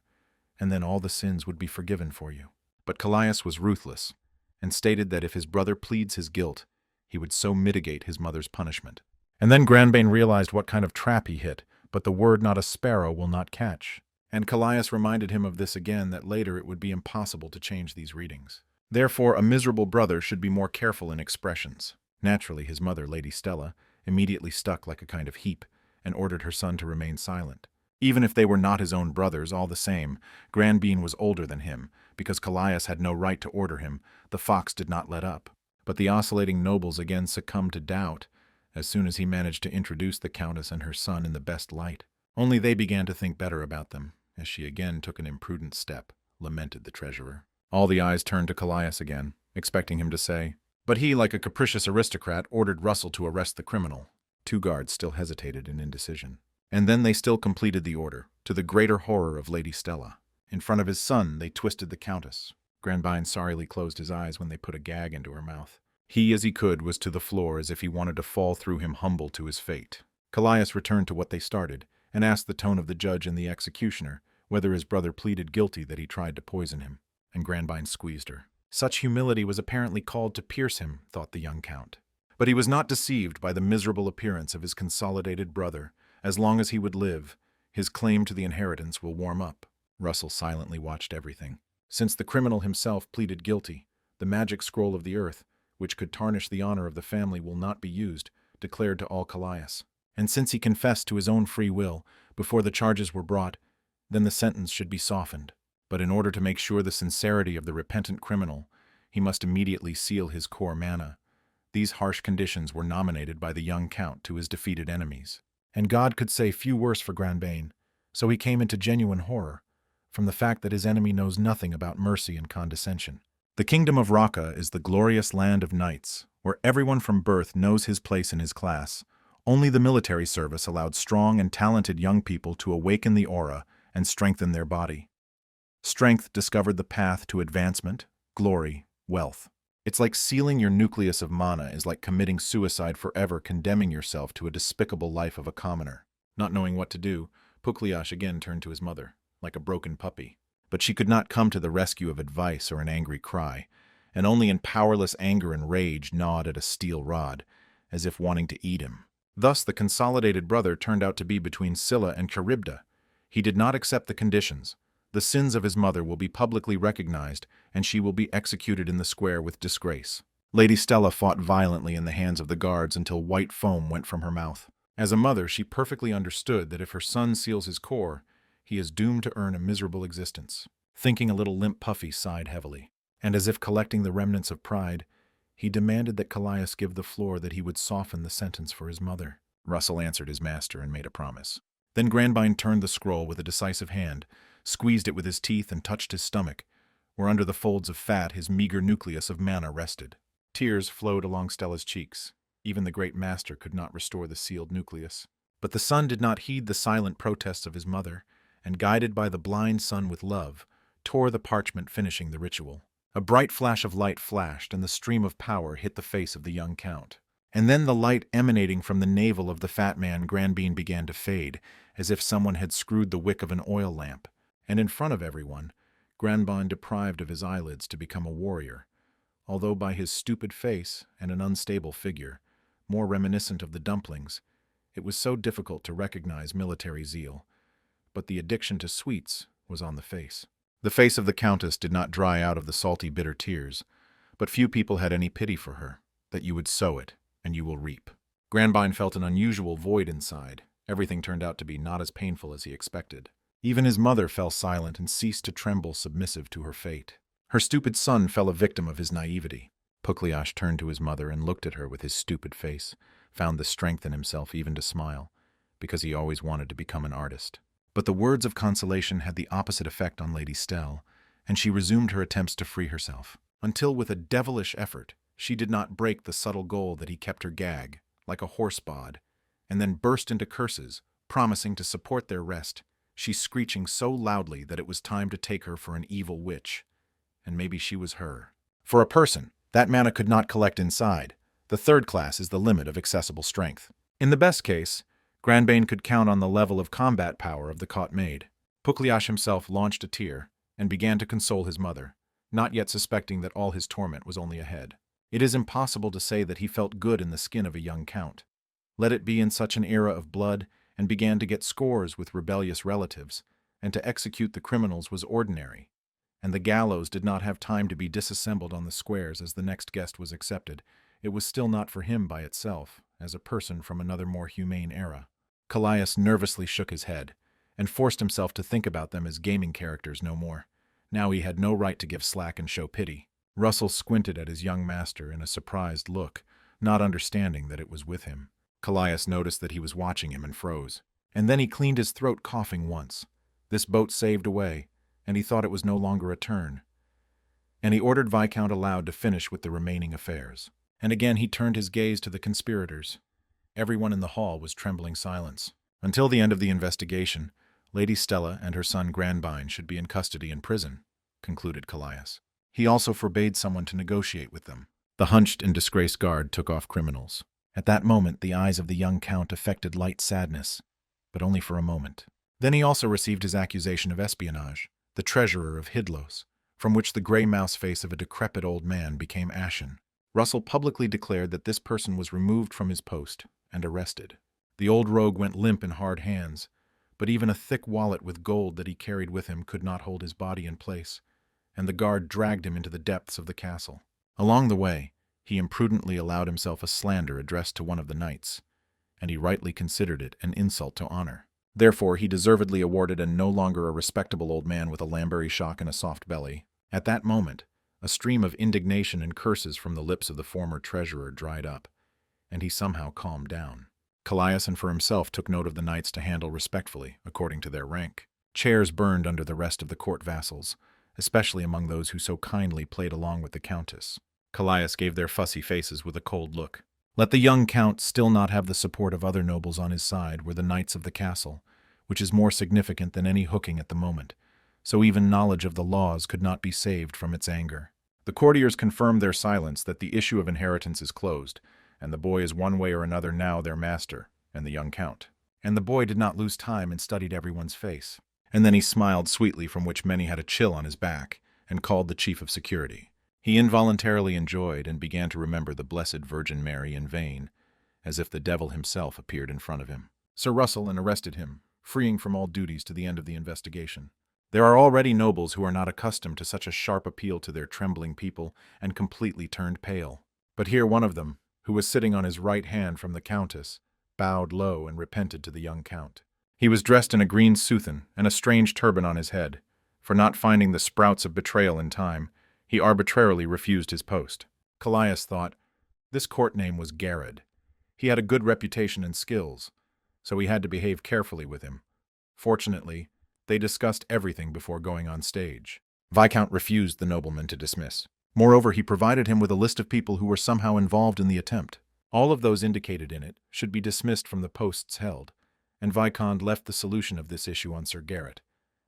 and then all the sins would be forgiven for you. But Callias was ruthless, and stated that if his brother pleads his guilt, he would so mitigate his mother's punishment. And then Granbean realized what kind of trap he hit, but the word not a sparrow will not catch. And Callias reminded him of this again, that later it would be impossible to change these readings. Therefore, a miserable brother should be more careful in expressions. Naturally, his mother, Lady Stella, immediately stuck like a kind of heap, and ordered her son to remain silent. Even if they were not his own brothers, all the same, Granbean was older than him. Because Callias had no right to order him, the fox did not let up. But the oscillating nobles again succumbed to doubt, as soon as he managed to introduce the countess and her son in the best light. Only they began to think better about them, as she again took an imprudent step, lamented the treasurer. All the eyes turned to Callias again, expecting him to say, but he, like a capricious aristocrat, ordered Russell to arrest the criminal. 2 guards still hesitated in indecision. And then they still completed the order, to the greater horror of Lady Stella. In front of his son, they twisted the countess. Granbean sorrily closed his eyes when they put a gag into her mouth. He, as he could, was to the floor as if he wanted to fall through him humble to his fate. Callias returned to what they started, and asked the tone of the judge and the executioner whether his brother pleaded guilty that he tried to poison him, and Granbean squeezed her. Such humility was apparently called to pierce him, thought the young count. But he was not deceived by the miserable appearance of his consolidated brother. As long as he would live, his claim to the inheritance will warm up. Russell silently watched everything. Since the criminal himself pleaded guilty, the magic scroll of the earth, which could tarnish the honor of the family, will not be used, declared to all Callias. And since he confessed to his own free will before the charges were brought, then the sentence should be softened. But in order to make sure the sincerity of the repentant criminal, he must immediately seal his core mana. These harsh conditions were nominated by the young count to his defeated enemies. And God could say few worse for Granbean, so he came into genuine horror from the fact that his enemy knows nothing about mercy and condescension. The kingdom of Raka is the glorious land of knights, where everyone from birth knows his place in his class. Only the military service allowed strong and talented young people to awaken the aura and strengthen their body. Strength discovered the path to advancement, glory, wealth. It's like sealing your nucleus of mana is like committing suicide forever, condemning yourself to a despicable life of a commoner. Not knowing what to do, Pugliash again turned to his mother, like a broken puppy. But she could not come to the rescue of advice or an angry cry, and only in powerless anger and rage gnawed at a steel rod, as if wanting to eat him. Thus the consolidated brother turned out to be between Scylla and Charybda. He did not accept the conditions. The sins of his mother will be publicly recognized, and she will be executed in the square with disgrace. Lady Stella fought violently in the hands of the guards until white foam went from her mouth. As a mother, she perfectly understood that if her son seals his core, he is doomed to earn a miserable existence. Thinking, a little limp Puffy sighed heavily, and as if collecting the remnants of pride, he demanded that Callias give the floor that he would soften the sentence for his mother. Russell answered his master and made a promise. Then Granbean turned the scroll with a decisive hand, squeezed it with his teeth, and touched his stomach, where under the folds of fat his meager nucleus of mana rested. Tears flowed along Stella's cheeks. Even the great master could not restore the sealed nucleus. But the son did not heed the silent protests of his mother, and guided by the blind son with love, tore the parchment, finishing the ritual. A bright flash of light flashed, and the stream of power hit the face of the young count. And then the light emanating from the navel of the fat man Granbean began to fade, as if someone had screwed the wick of an oil lamp. And in front of everyone, Granbean deprived of his eyelids to become a warrior, although by his stupid face and an unstable figure, more reminiscent of the dumplings, it was so difficult to recognize military zeal. But the addiction to sweets was on the face. The face of the countess did not dry out of the salty, bitter tears, but few people had any pity for her, that you would sow it, and you will reap. Granbine felt an unusual void inside. Everything turned out to be not as painful as he expected. Even his mother fell silent and ceased to tremble, submissive to her fate. Her stupid son fell a victim of his naivety. Pukliash turned to his mother and looked at her with his stupid face, found the strength in himself even to smile, because he always wanted to become an artist. But the words of consolation had the opposite effect on Lady Stell, and she resumed her attempts to free herself, until with a devilish effort she did not break the subtle goal that he kept her gag, like a horse bod, and then burst into curses, promising to support their rest, she screeching so loudly that it was time to take her for an evil witch. And maybe she was her. For a person, that mana could not collect inside. The third class is the limit of accessible strength. In the best case, Granbane could count on the level of combat power of the caught maid. Pukliash himself launched a tear and began to console his mother, not yet suspecting that all his torment was only ahead. It is impossible to say that he felt good in the skin of a young count. Let it be in such an era of blood, and began to get scores with rebellious relatives, and to execute the criminals was ordinary, and the gallows did not have time to be disassembled on the squares as the next guest was accepted. It was still not for him by itself, as a person from another more humane era. Callias nervously shook his head, and forced himself to think about them as gaming characters no more. Now he had no right to give slack and show pity. Russell squinted at his young master in a surprised look, not understanding that it was with him. Callias noticed that he was watching him and froze. And then he cleaned his throat, coughing once. This boat saved away, and he thought it was no longer a turn. And he ordered Viscount aloud to finish with the remaining affairs. And again he turned his gaze to the conspirators. Everyone in the hall was trembling silence. Until the end of the investigation, Lady Stella and her son Granbine should be in custody in prison, concluded Callias. He also forbade someone to negotiate with them. The hunched and disgraced guard took off criminals. At that moment, the eyes of the young count affected light sadness, but only for a moment. Then he also received his accusation of espionage, the treasurer of Hidlos, from which the gray mouse face of a decrepit old man became ashen. Russell publicly declared that this person was removed from his post and arrested. The old rogue went limp in hard hands, but even a thick wallet with gold that he carried with him could not hold his body in place, and the guard dragged him into the depths of the castle. Along the way, he imprudently allowed himself a slander addressed to one of the knights, and he rightly considered it an insult to honor. Therefore, he deservedly awarded and no longer a respectable old man with a Lamberry shock and a soft belly. At that moment, a stream of indignation and curses from the lips of the former treasurer dried up, and he somehow calmed down. Callias and for himself took note of the knights to handle respectfully, according to their rank. Chairs burned under the rest of the court vassals, especially among those who so kindly played along with the countess. Callias gave their fussy faces with a cold look. Let the young count still not have the support of other nobles on his side were the knights of the castle, which is more significant than any hooking at the moment, so even knowledge of the laws could not be saved from its anger. The courtiers confirmed their silence that the issue of inheritance is closed, and the boy is one way or another now their master, and the young count. And the boy did not lose time and studied everyone's face. And then he smiled sweetly, from which many had a chill on his back, and called the chief of security. He involuntarily enjoyed and began to remember the Blessed Virgin Mary in vain, as if the devil himself appeared in front of him. Sir Russell and arrested him, freeing from all duties to the end of the investigation. There are already nobles who are not accustomed to such a sharp appeal to their trembling people and completely turned pale. But here one of them, who was sitting on his right hand from the countess, bowed low and repented to the young count. He was dressed in a green southan and a strange turban on his head. For not finding the sprouts of betrayal in time, he arbitrarily refused his post. Callias thought, this court name was Garrod. He had a good reputation and skills, so he had to behave carefully with him. Fortunately, they discussed everything before going on stage. Viscount refused the nobleman to dismiss. Moreover, he provided him with a list of people who were somehow involved in the attempt. All of those indicated in it should be dismissed from the posts held, and Viscount left the solution of this issue on Sir Garrett,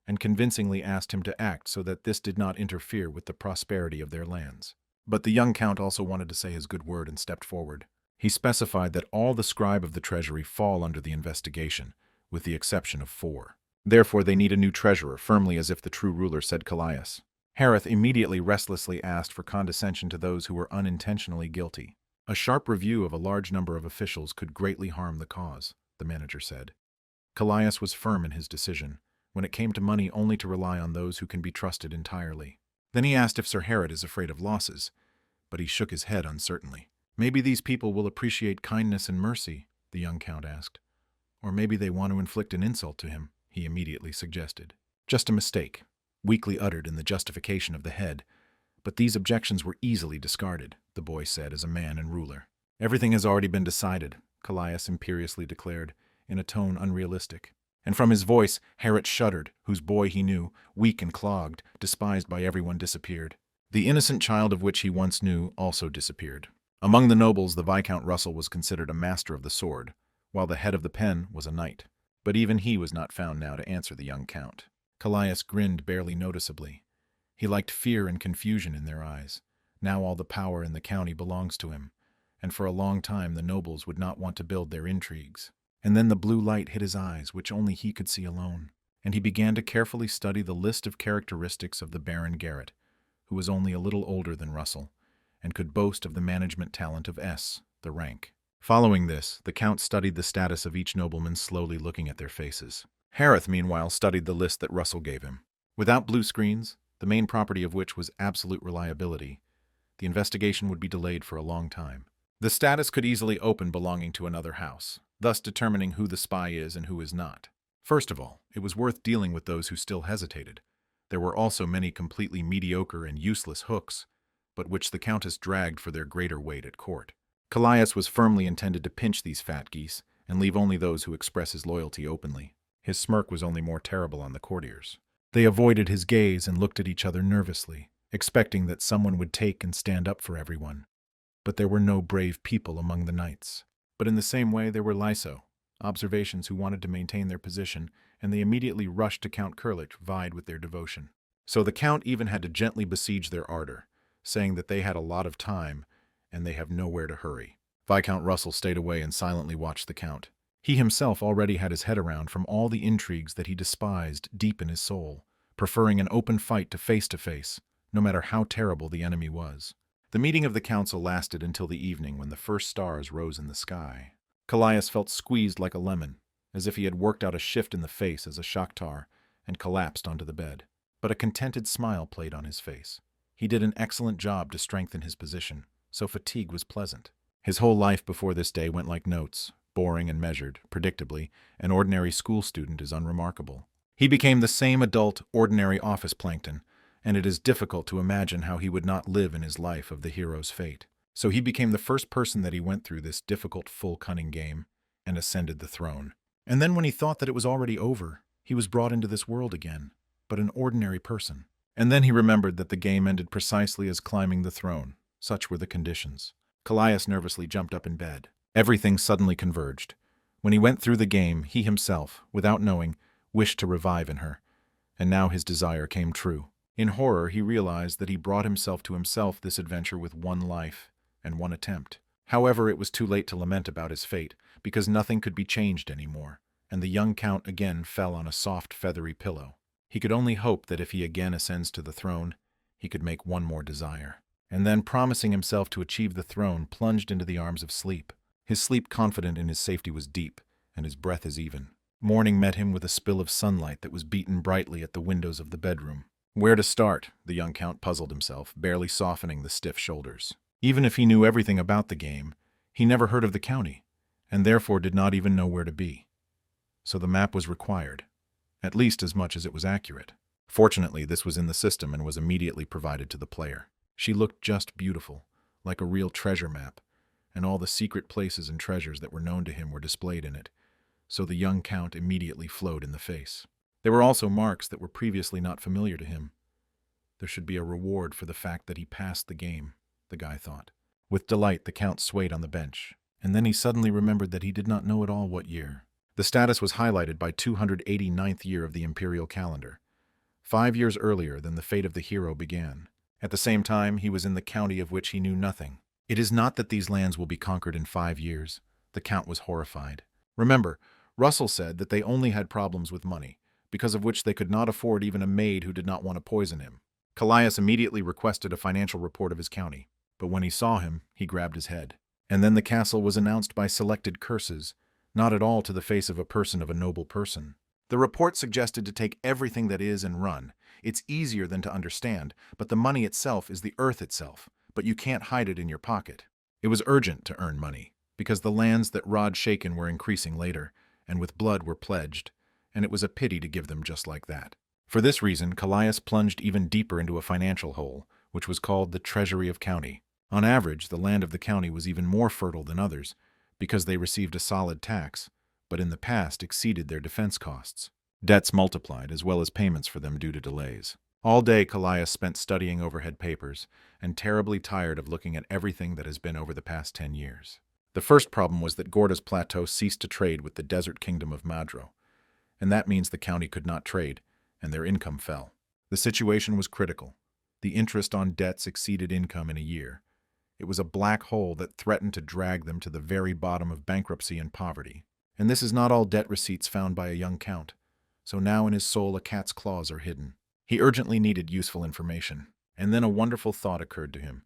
and convincingly asked him to act so that this did not interfere with the prosperity of their lands. But the young count also wanted to say his good word and stepped forward. He specified that all the scribe of the treasury fall under the investigation, with the exception of 4. Therefore they need a new treasurer, firmly as if the true ruler said Callias. Harith immediately restlessly asked for condescension to those who were unintentionally guilty. A sharp review of a large number of officials could greatly harm the cause, the manager said. Callias was firm in his decision, when it came to money only to rely on those who can be trusted entirely. Then he asked if Sir Harrod is afraid of losses, but he shook his head uncertainly. Maybe these people will appreciate kindness and mercy, the young count asked. Or maybe they want to inflict an insult to him, he immediately suggested. Just a mistake, weakly uttered in the justification of the head. But these objections were easily discarded, the boy said as a man and ruler. Everything has already been decided, Callias imperiously declared, in a tone unrealistic. And from his voice, Harrod shuddered, whose boy he knew, weak and clogged, despised by everyone, disappeared. The innocent child of which he once knew also disappeared. Among the nobles, the Viscount Russell was considered a master of the sword, while the head of the pen was a knight. But even he was not found now to answer the young count. Callias grinned barely noticeably. He liked fear and confusion in their eyes. Now all the power in the county belongs to him, and for a long time the nobles would not want to build their intrigues. And then the blue light hit his eyes, which only he could see alone, and he began to carefully study the list of characteristics of the Baron Garrett, who was only a little older than Russell, and could boast of the management talent of S, the rank. Following this, the count studied the status of each nobleman, slowly looking at their faces. Harrod, meanwhile, studied the list that Russell gave him. Without blue screens, the main property of which was absolute reliability, the investigation would be delayed for a long time. The status could easily open belonging to another house, thus determining who the spy is and who is not. First of all, it was worth dealing with those who still hesitated. There were also many completely mediocre and useless hooks, but which the Countess dragged for their greater weight at court. Callias was firmly intended to pinch these fat geese and leave only those who express his loyalty openly. His smirk was only more terrible on the courtiers. They avoided his gaze and looked at each other nervously, expecting that someone would take and stand up for everyone. But there were no brave people among the knights. But in the same way there were Lyso, observations who wanted to maintain their position, and they immediately rushed to Count Kurlich, vied with their devotion. So the Count even had to gently besiege their ardor, saying that they had a lot of time, and they have nowhere to hurry. Viscount Russell stayed away and silently watched the Count. He himself already had his head around from all the intrigues that he despised deep in his soul, preferring an open fight to face, no matter how terrible the enemy was. The meeting of the council lasted until the evening when the first stars rose in the sky. Callias felt squeezed like a lemon, as if he had worked out a shift in the face as a Shakhtar, and collapsed onto the bed. But a contented smile played on his face. He did an excellent job to strengthen his position, so fatigue was pleasant. His whole life before this day went like notes, boring and measured. Predictably, an ordinary school student is unremarkable. He became the same adult, ordinary office plankton, and it is difficult to imagine how he would not live in his life of the hero's fate. So he became the first person that he went through this difficult full cunning game, and ascended the throne. And then when he thought that it was already over, he was brought into this world again, but an ordinary person. And then he remembered that the game ended precisely as climbing the throne. Such were the conditions. Callias nervously jumped up in bed. Everything suddenly converged. When he went through the game, he himself, without knowing, wished to revive in her, and now his desire came true. In horror, he realized that he brought himself to himself this adventure with one life and one attempt. However, it was too late to lament about his fate, because nothing could be changed anymore, and the young count again fell on a soft, feathery pillow. He could only hope that if he again ascends to the throne, he could make one more desire. And then, promising himself to achieve the throne, plunged into the arms of sleep. His sleep, confident in his safety, was deep, and his breath as even. Morning met him with a spill of sunlight that was beaten brightly at the windows of the bedroom. Where to start, the young count puzzled himself, barely softening the stiff shoulders. Even if he knew everything about the game, he never heard of the county, and therefore did not even know where to be. So the map was required, at least as much as it was accurate. Fortunately, this was in the system and was immediately provided to the player. She looked just beautiful, like a real treasure map, and all the secret places and treasures that were known to him were displayed in it, so the young count immediately flowed in the face. There were also marks that were previously not familiar to him. There should be a reward for the fact that he passed the game, the guy thought. With delight, the count swayed on the bench, and then he suddenly remembered that he did not know at all what year. The status was highlighted by 289th year of the imperial calendar, 5 years earlier than the fate of the hero began. At the same time, he was in the county of which he knew nothing. It is not that these lands will be conquered in 5 years. The count was horrified. Remember, Russell said that they only had problems with money, because of which they could not afford even a maid who did not want to poison him. Callias immediately requested a financial report of his county, but when he saw him, he grabbed his head. And then the castle was announced by selected curses, not at all to the face of a person of a noble person. The report suggested to take everything that is and run. It's easier than to understand, but the money itself is the earth itself, but you can't hide it in your pocket. It was urgent to earn money, because the lands that Rod shaken were increasing later, and with blood were pledged, and it was a pity to give them just like that. For this reason, Callias plunged even deeper into a financial hole, which was called the Treasury of County. On average, the land of the county was even more fertile than others, because they received a solid tax, but in the past exceeded their defense costs. Debts multiplied, as well as payments for them due to delays. All day Callias spent studying overhead papers, and terribly tired of looking at everything that has been over the past 10 years. The first problem was that Gorda's plateau ceased to trade with the desert kingdom of Madro, and that means the county could not trade, and their income fell. The situation was critical. The interest on debts exceeded income in a year. It was a black hole that threatened to drag them to the very bottom of bankruptcy and poverty. And this is not all debt receipts found by a young count, so now in his soul a cat's claws are hidden. He urgently needed useful information, and then a wonderful thought occurred to him,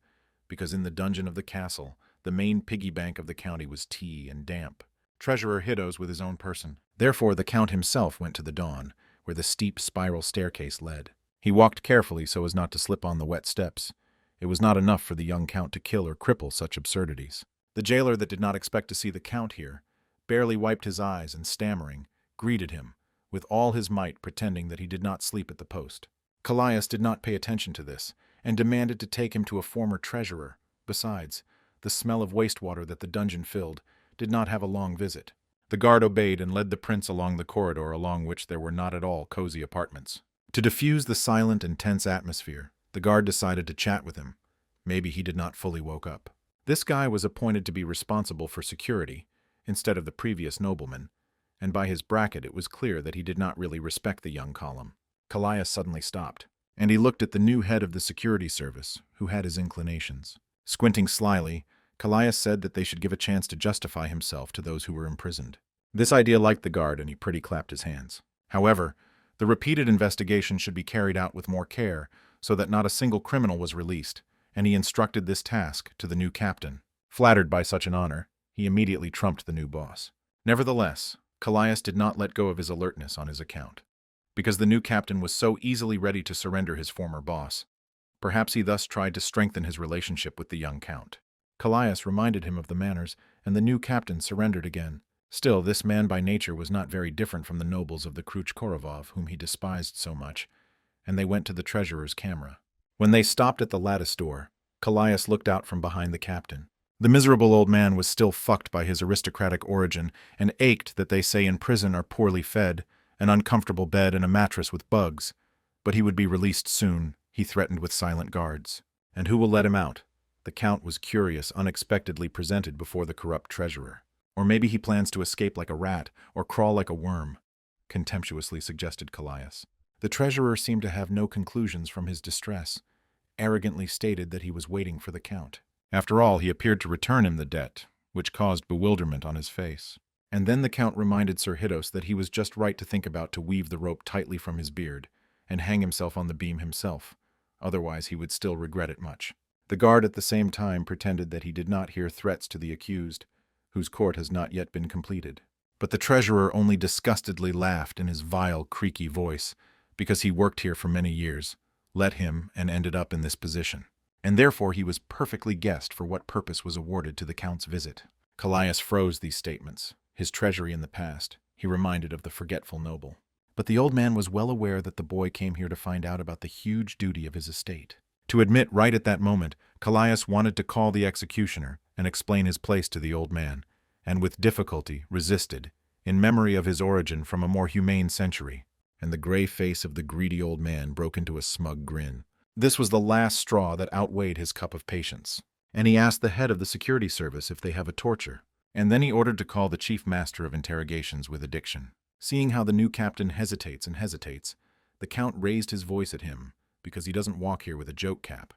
because in the dungeon of the castle, the main piggy bank of the county was tea and damp. Treasurer Hidos with his own person. Therefore the count himself went to the dawn, where the steep spiral staircase led. He walked carefully so as not to slip on the wet steps. It was not enough for the young count to kill or cripple such absurdities. The jailer that did not expect to see the count here barely wiped his eyes and, stammering, greeted him, with all his might pretending that he did not sleep at the post. Callias did not pay attention to this, and demanded to take him to a former treasurer. Besides, the smell of wastewater that the dungeon filled did not have a long visit. The guard obeyed and led the prince along the corridor along which there were not at all cozy apartments. To diffuse the silent and tense atmosphere, the guard decided to chat with him. Maybe he did not fully woke up. This guy was appointed to be responsible for security, instead of the previous nobleman, and by his bracket it was clear that he did not really respect the young column. Callias suddenly stopped, and he looked at the new head of the security service, who had his inclinations. Squinting slyly, Callias said that they should give a chance to justify himself to those who were imprisoned. This idea liked the guard, and he pretty clapped his hands. However, the repeated investigation should be carried out with more care, so that not a single criminal was released, and he instructed this task to the new captain. Flattered by such an honor, he immediately trumped the new boss. Nevertheless, Callias did not let go of his alertness on his account, because the new captain was so easily ready to surrender his former boss. Perhaps he thus tried to strengthen his relationship with the young count. Callias reminded him of the manners, and the new captain surrendered again. Still, this man by nature was not very different from the nobles of the Kruch Korovov, whom he despised so much, and they went to the treasurer's camera. When they stopped at the lattice door, Callias looked out from behind the captain. The miserable old man was still fucked by his aristocratic origin, and ached that they say in prison are poorly fed, an uncomfortable bed and a mattress with bugs. But he would be released soon, he threatened with silent guards. And who will let him out? The count was curious, unexpectedly presented before the corrupt treasurer. Or maybe he plans to escape like a rat, or crawl like a worm, contemptuously suggested Callias. The treasurer seemed to have no conclusions from his distress, arrogantly stated that he was waiting for the count. After all, he appeared to return him the debt, which caused bewilderment on his face. And then the count reminded Sir Hidos that he was just right to think about to weave the rope tightly from his beard, and hang himself on the beam himself. Otherwise he would still regret it much. The guard at the same time pretended that he did not hear threats to the accused, whose court has not yet been completed. But the treasurer only disgustedly laughed in his vile, creaky voice, because he worked here for many years, let him, and ended up in this position. And therefore he was perfectly guessed for what purpose was awarded to the count's visit. Callias froze these statements. His treasury in the past, he reminded of the forgetful noble. But the old man was well aware that the boy came here to find out about the huge duty of his estate. To admit right at that moment, Callias wanted to call the executioner and explain his place to the old man, and with difficulty resisted, in memory of his origin from a more humane century, and the gray face of the greedy old man broke into a smug grin. This was the last straw that outweighed his cup of patience, and he asked the head of the security service if they have a torture, and then he ordered to call the chief master of interrogations with a diction. Seeing how the new captain hesitates and hesitates, the count raised his voice at him, because he doesn't walk here with a joke cap,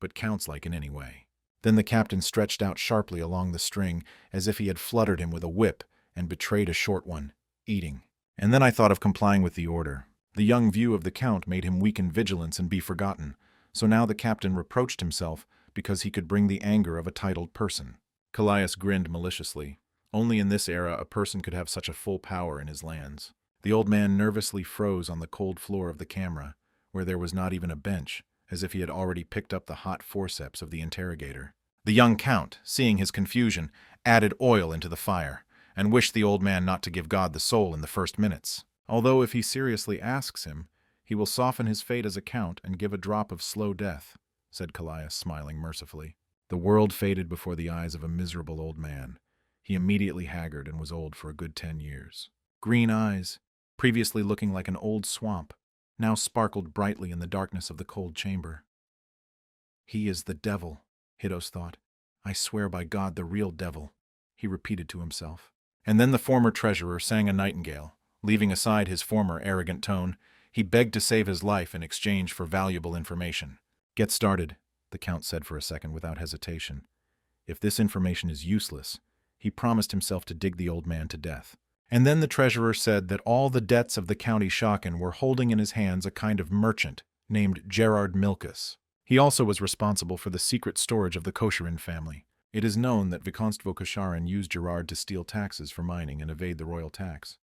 but counts like in any way. Then the captain stretched out sharply along the string, as if he had fluttered him with a whip and betrayed a short one, eating. And then I thought of complying with the order. The young view of the count made him weaken vigilance and be forgotten, so now the captain reproached himself because he could bring the anger of a titled person. Callias grinned maliciously. Only in this era a person could have such a full power in his lands. The old man nervously froze on the cold floor of the camera, where there was not even a bench, as if he had already picked up the hot forceps of the interrogator. The young count, seeing his confusion, added oil into the fire, and wished the old man not to give God the soul in the first minutes. Although if he seriously asks him, he will soften his fate as a count and give a drop of slow death, said Callias, smiling mercifully. The world faded before the eyes of a miserable old man. He immediately haggard and was old for a good 10 years. Green eyes, previously looking like an old swamp, now sparkled brightly in the darkness of the cold chamber. He is the devil, Hidos thought. I swear by God, the real devil, he repeated to himself. And then the former treasurer sang a nightingale. Leaving aside his former arrogant tone, he begged to save his life in exchange for valuable information. Get started, the count said for a second without hesitation. If this information is useless, he promised himself to dig the old man to death. And then the treasurer said that all the debts of the county Shaken were holding in his hands a kind of merchant named Gerard Milkus. He also was responsible for the secret storage of the Kosherin family. It is known that Vikonstvo Kosharin used Gerard to steal taxes for mining and evade the royal tax.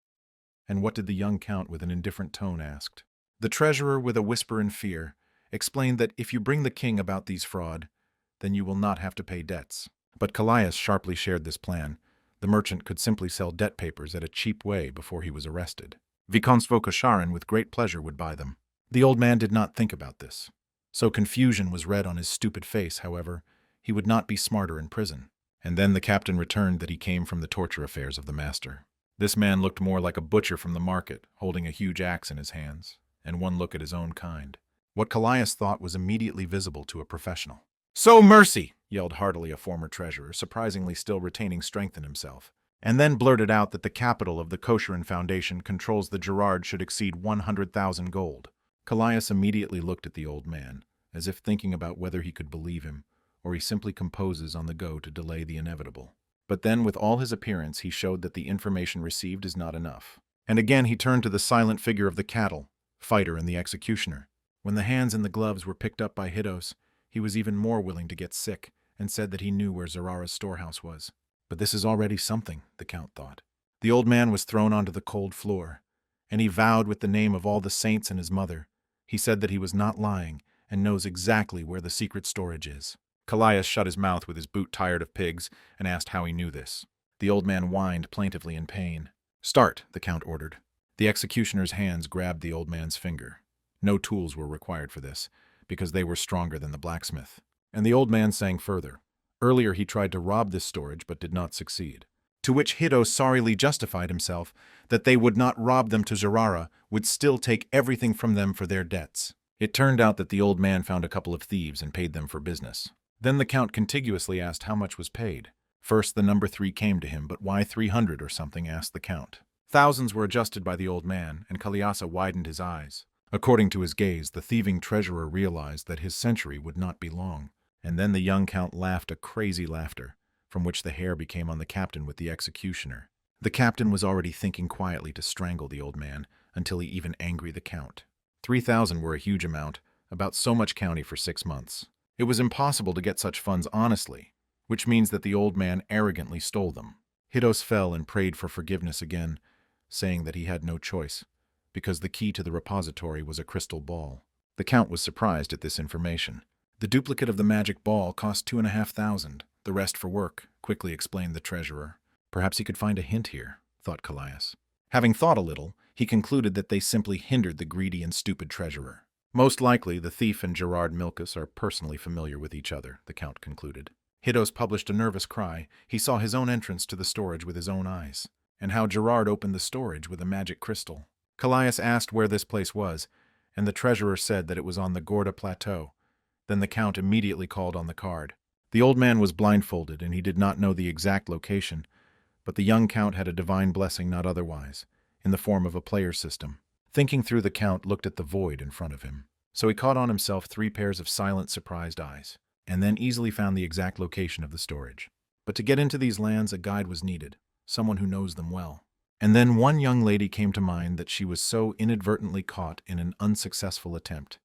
And what did the young count with an indifferent tone asked? The treasurer, with a whisper in fear, explained that if you bring the king about these fraud, then you will not have to pay debts. But Callias sharply shared this plan. The merchant could simply sell debt papers at a cheap way before he was arrested. Vikonstvo Kosharin with great pleasure would buy them. The old man did not think about this. So confusion was read on his stupid face, however, he would not be smarter in prison. And then the captain returned that he came from the torture affairs of the master. This man looked more like a butcher from the market, holding a huge axe in his hands, and one look at his own kind. What Callias thought was immediately visible to a professional. "So mercy!" yelled heartily a former treasurer, surprisingly still retaining strength in himself, and then blurted out that the capital of the Kosherin Foundation controls the Gerard should exceed 100,000 gold. Callias immediately looked at the old man, as if thinking about whether he could believe him, or he simply composes on the go to delay the inevitable. But then, with all his appearance, he showed that the information received is not enough. And again he turned to the silent figure of the cattle, fighter, and the executioner. When the hands and the gloves were picked up by Hidos, he was even more willing to get sick, and said that he knew where Zarara's storehouse was. But this is already something, the count thought. The old man was thrown onto the cold floor, and he vowed with the name of all the saints and his mother. He said that he was not lying, and knows exactly where the secret storage is. Callias shut his mouth with his boot tired of pigs, and asked how he knew this. The old man whined plaintively in pain. "Start," the count ordered. The executioner's hands grabbed the old man's finger. No tools were required for this, because they were stronger than the blacksmith. And the old man sang further. Earlier he tried to rob this storage, but did not succeed. To which Hidos sorrily justified himself that they would not rob them to Zarara, would still take everything from them for their debts. It turned out that the old man found a couple of thieves and paid them for business. Then the count contiguously asked how much was paid. First the number 3 came to him, but why 300 or something, asked the count. Thousands were adjusted by the old man, and Callias widened his eyes. According to his gaze, the thieving treasurer realized that his century would not be long. And then the young count laughed a crazy laughter, from which the hair became on the captain with the executioner. The captain was already thinking quietly to strangle the old man, until he even angered the count. 3,000 were a huge amount, about so much county for 6 months. It was impossible to get such funds honestly, which means that the old man arrogantly stole them. Hidos fell and prayed for forgiveness again, saying that he had no choice, because the key to the repository was a crystal ball. The count was surprised at this information. The duplicate of the magic ball cost 2,500, the rest for work, quickly explained the treasurer. Perhaps he could find a hint here, thought Callias. Having thought a little, he concluded that they simply hindered the greedy and stupid treasurer. Most likely, the thief and Gerard Milkus are personally familiar with each other, the count concluded. Hidos published a nervous cry. He saw his own entrance to the storage with his own eyes, and how Gerard opened the storage with a magic crystal. Callias asked where this place was, and the treasurer said that it was on the Gorda Plateau. Then the count immediately called on the card. The old man was blindfolded, and he did not know the exact location, but the young count had a divine blessing not otherwise, in the form of a player system. Thinking through, the count looked at the void in front of him. So he caught on himself 3 pairs of silent, surprised eyes, and then easily found the exact location of the storage. But to get into these lands, a guide was needed, someone who knows them well. And then one young lady came to mind that she was so inadvertently caught in an unsuccessful attempt.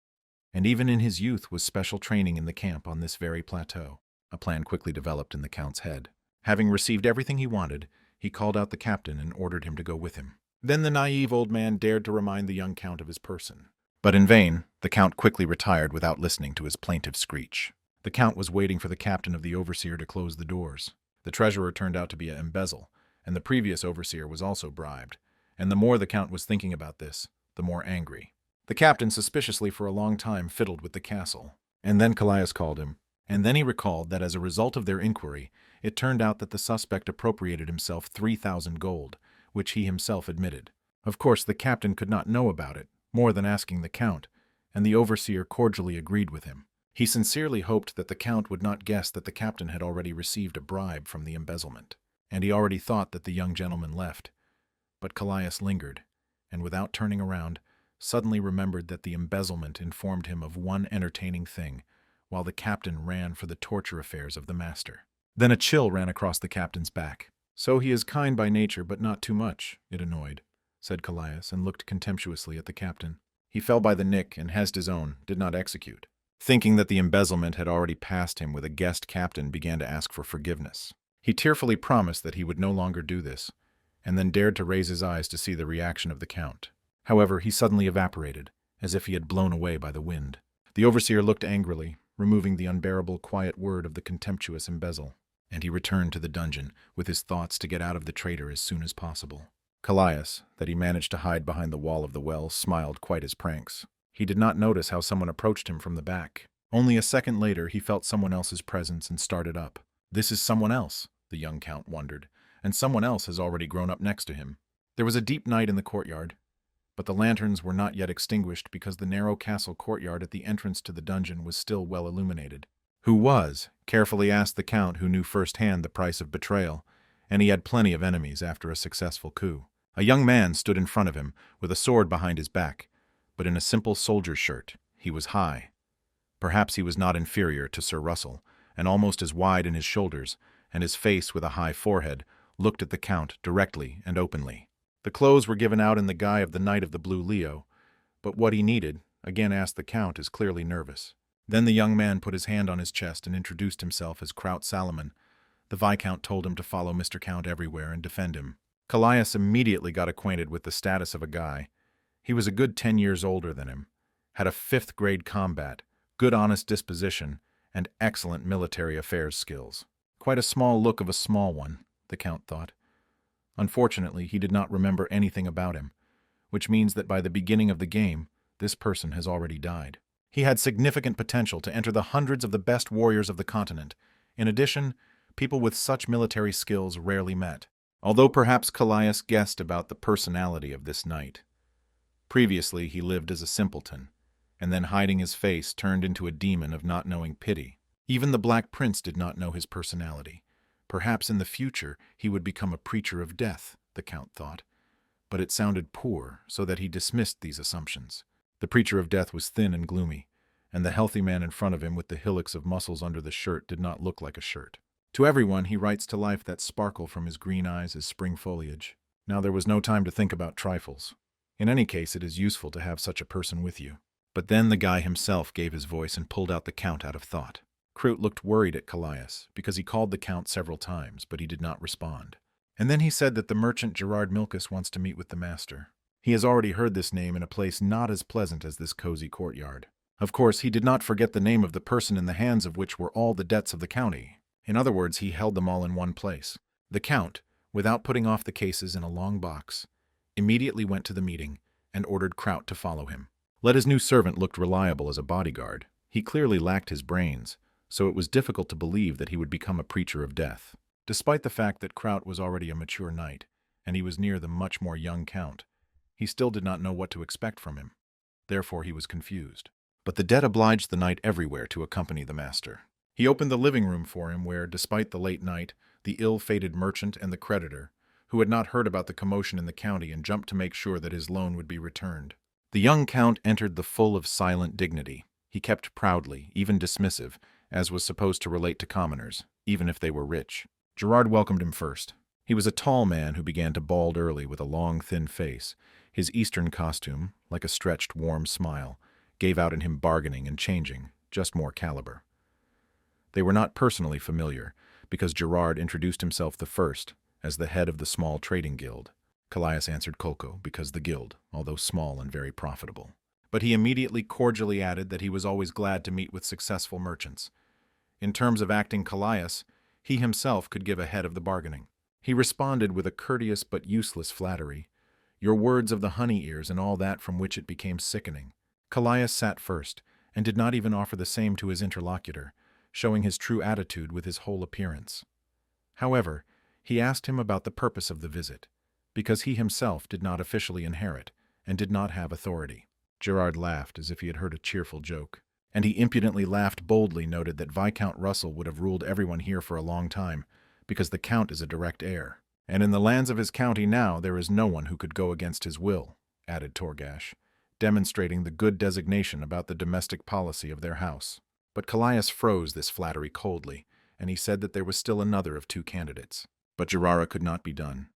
And even in his youth was special training in the camp on this very plateau. A plan quickly developed in the count's head. Having received everything he wanted, he called out the captain and ordered him to go with him. Then the naive old man dared to remind the young count of his person. But in vain, the count quickly retired without listening to his plaintive screech. The count was waiting for the captain of the overseer to close the doors. The treasurer turned out to be an embezzle, and the previous overseer was also bribed. And the more the count was thinking about this, the more angry. The captain suspiciously for a long time fiddled with the castle. And then Callias called him. And then he recalled that as a result of their inquiry, it turned out that the suspect appropriated himself 3,000 gold, which he himself admitted. Of course, the captain could not know about it, more than asking the count, and the overseer cordially agreed with him. He sincerely hoped that the count would not guess that the captain had already received a bribe from the embezzlement, and he already thought that the young gentleman left. But Callias lingered, and without turning around, suddenly remembered that the embezzlement informed him of one entertaining thing, while the captain ran for the torture affairs of the master. Then a chill ran across the captain's back. "So he is kind by nature, but not too much," it annoyed, said Callias, and looked contemptuously at the captain. He fell by the nick and hezed his own, did not execute. Thinking that the embezzlement had already passed him with a guest captain began to ask for forgiveness. He tearfully promised that he would no longer do this, and then dared to raise his eyes to see the reaction of the count. However, he suddenly evaporated, as if he had blown away by the wind. The overseer looked angrily, removing the unbearable quiet word of the contemptuous embezzle, and he returned to the dungeon with his thoughts to get out of the traitor as soon as possible. Callias, that he managed to hide behind the wall of the well, smiled quite his pranks. He did not notice how someone approached him from the back. Only a second later he felt someone else's presence and started up. This is someone else, the young count wondered, and someone else has already grown up next to him. There was a deep night in the courtyard, but the lanterns were not yet extinguished because the narrow castle courtyard at the entrance to the dungeon was still well illuminated. Who was? Carefully asked the count, who knew firsthand the price of betrayal, and he had plenty of enemies after a successful coup. A young man stood in front of him, with a sword behind his back, but in a simple soldier's shirt. He was high. Perhaps he was not inferior to Sir Russell, and almost as wide in his shoulders, and his face with a high forehead, looked at the count directly and openly. The clothes were given out in the guise of the Knight of the Blue Leo, but what he needed, again asked the count, is clearly nervous. Then the young man put his hand on his chest and introduced himself as Kraut Salomon. The Viscount told him to follow Mr. Count everywhere and defend him. Callias immediately got acquainted with the status of a guy. He was a good 10 years older than him, had a 5th-grade combat, good honest disposition, and excellent military affairs skills. Quite a small look of a small one, the Count thought. Unfortunately, he did not remember anything about him, which means that by the beginning of the game, this person has already died. He had significant potential to enter the hundreds of the best warriors of the continent. In addition, people with such military skills rarely met, although perhaps Callias guessed about the personality of this knight. Previously, he lived as a simpleton, and then hiding his face turned into a demon of not knowing pity. Even the Black Prince did not know his personality. Perhaps in the future he would become a preacher of death, the Count thought, but it sounded poor, so that he dismissed these assumptions. The preacher of death was thin and gloomy, and the healthy man in front of him with the hillocks of muscles under the shirt did not look like a shirt. To everyone he writes to life that sparkle from his green eyes as spring foliage. Now there was no time to think about trifles. In any case, it is useful to have such a person with you. But then the guy himself gave his voice and pulled out the Count out of thought. Kroot looked worried at Callias, because he called the Count several times, but he did not respond. And then he said that the merchant Gerard Milkus wants to meet with the master. He has already heard this name in a place not as pleasant as this cozy courtyard. Of course, he did not forget the name of the person in the hands of which were all the debts of the county. In other words, he held them all in one place. The Count, without putting off the cases in a long box, immediately went to the meeting and ordered Kraut to follow him. Let his new servant looked reliable as a bodyguard. He clearly lacked his brains, so it was difficult to believe that he would become a preacher of death. Despite the fact that Kraut was already a mature knight, and he was near the much more young Count, he still did not know what to expect from him. Therefore he was confused. But the debt obliged the knight everywhere to accompany the master. He opened the living room for him where, despite the late night, the ill-fated merchant and the creditor, who had not heard about the commotion in the county and jumped to make sure that his loan would be returned. The young Count entered the full of silent dignity. He kept proudly, even dismissive, as was supposed to relate to commoners, even if they were rich. Gerard welcomed him first. He was a tall man who began to bald early with a long, thin face. His Eastern costume, like a stretched, warm smile, gave out in him bargaining and changing, just more caliber. They were not personally familiar, because Gerard introduced himself the first, as the head of the small trading guild. Callias answered Kolko, because the guild, although small and very profitable. But he immediately cordially added that he was always glad to meet with successful merchants. In terms of acting Callias, he himself could give a head of the bargaining. He responded with a courteous but useless flattery. Your words of the honey ears and all that, from which it became sickening. Callias sat first, and did not even offer the same to his interlocutor, showing his true attitude with his whole appearance. However, he asked him about the purpose of the visit, because he himself did not officially inherit, and did not have authority. Gerard laughed as if he had heard a cheerful joke, and he impudently laughed boldly, noted that Viscount Russell would have ruled everyone here for a long time, because the Count is a direct heir. And in the lands of his county now there is no one who could go against his will, added Torgash, demonstrating the good designation about the domestic policy of their house. But Callias froze this flattery coldly, and he said that there was still another of two candidates. But Gerara could not be done.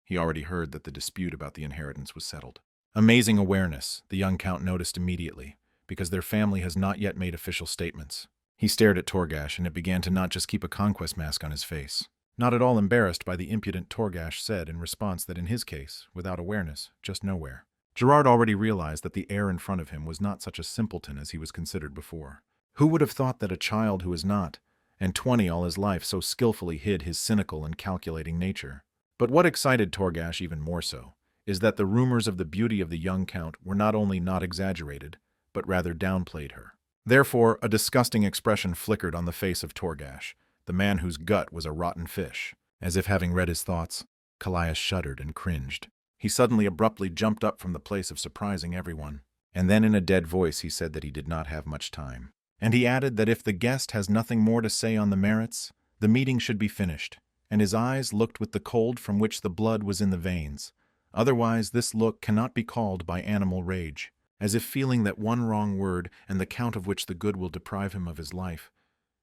He already heard that the dispute about the inheritance was settled. Amazing awareness, the young count noticed immediately, because their family has not yet made official statements. He stared at Torgash, and it began to not just keep a conquest mask on his face. Not at all embarrassed by the impudent Torgash said in response that in his case, without awareness, just nowhere. Gerard already realized that the heir in front of him was not such a simpleton as he was considered before. Who would have thought that a child who is not, and 20 all his life, so skillfully hid his cynical and calculating nature? But what excited Torgash even more so is that the rumors of the beauty of the young count were not only not exaggerated, but rather downplayed her. Therefore, a disgusting expression flickered on the face of Torgash, the man whose gut was a rotten fish. As if having read his thoughts, Callias shuddered and cringed. He suddenly abruptly jumped up from the place of surprising everyone, and then in a dead voice he said that he did not have much time. And he added that if the guest has nothing more to say on the merits, the meeting should be finished, and his eyes looked with the cold from which the blood was in the veins. Otherwise this look cannot be called by animal rage, as if feeling that one wrong word, and the count of which the good will deprive him of his life.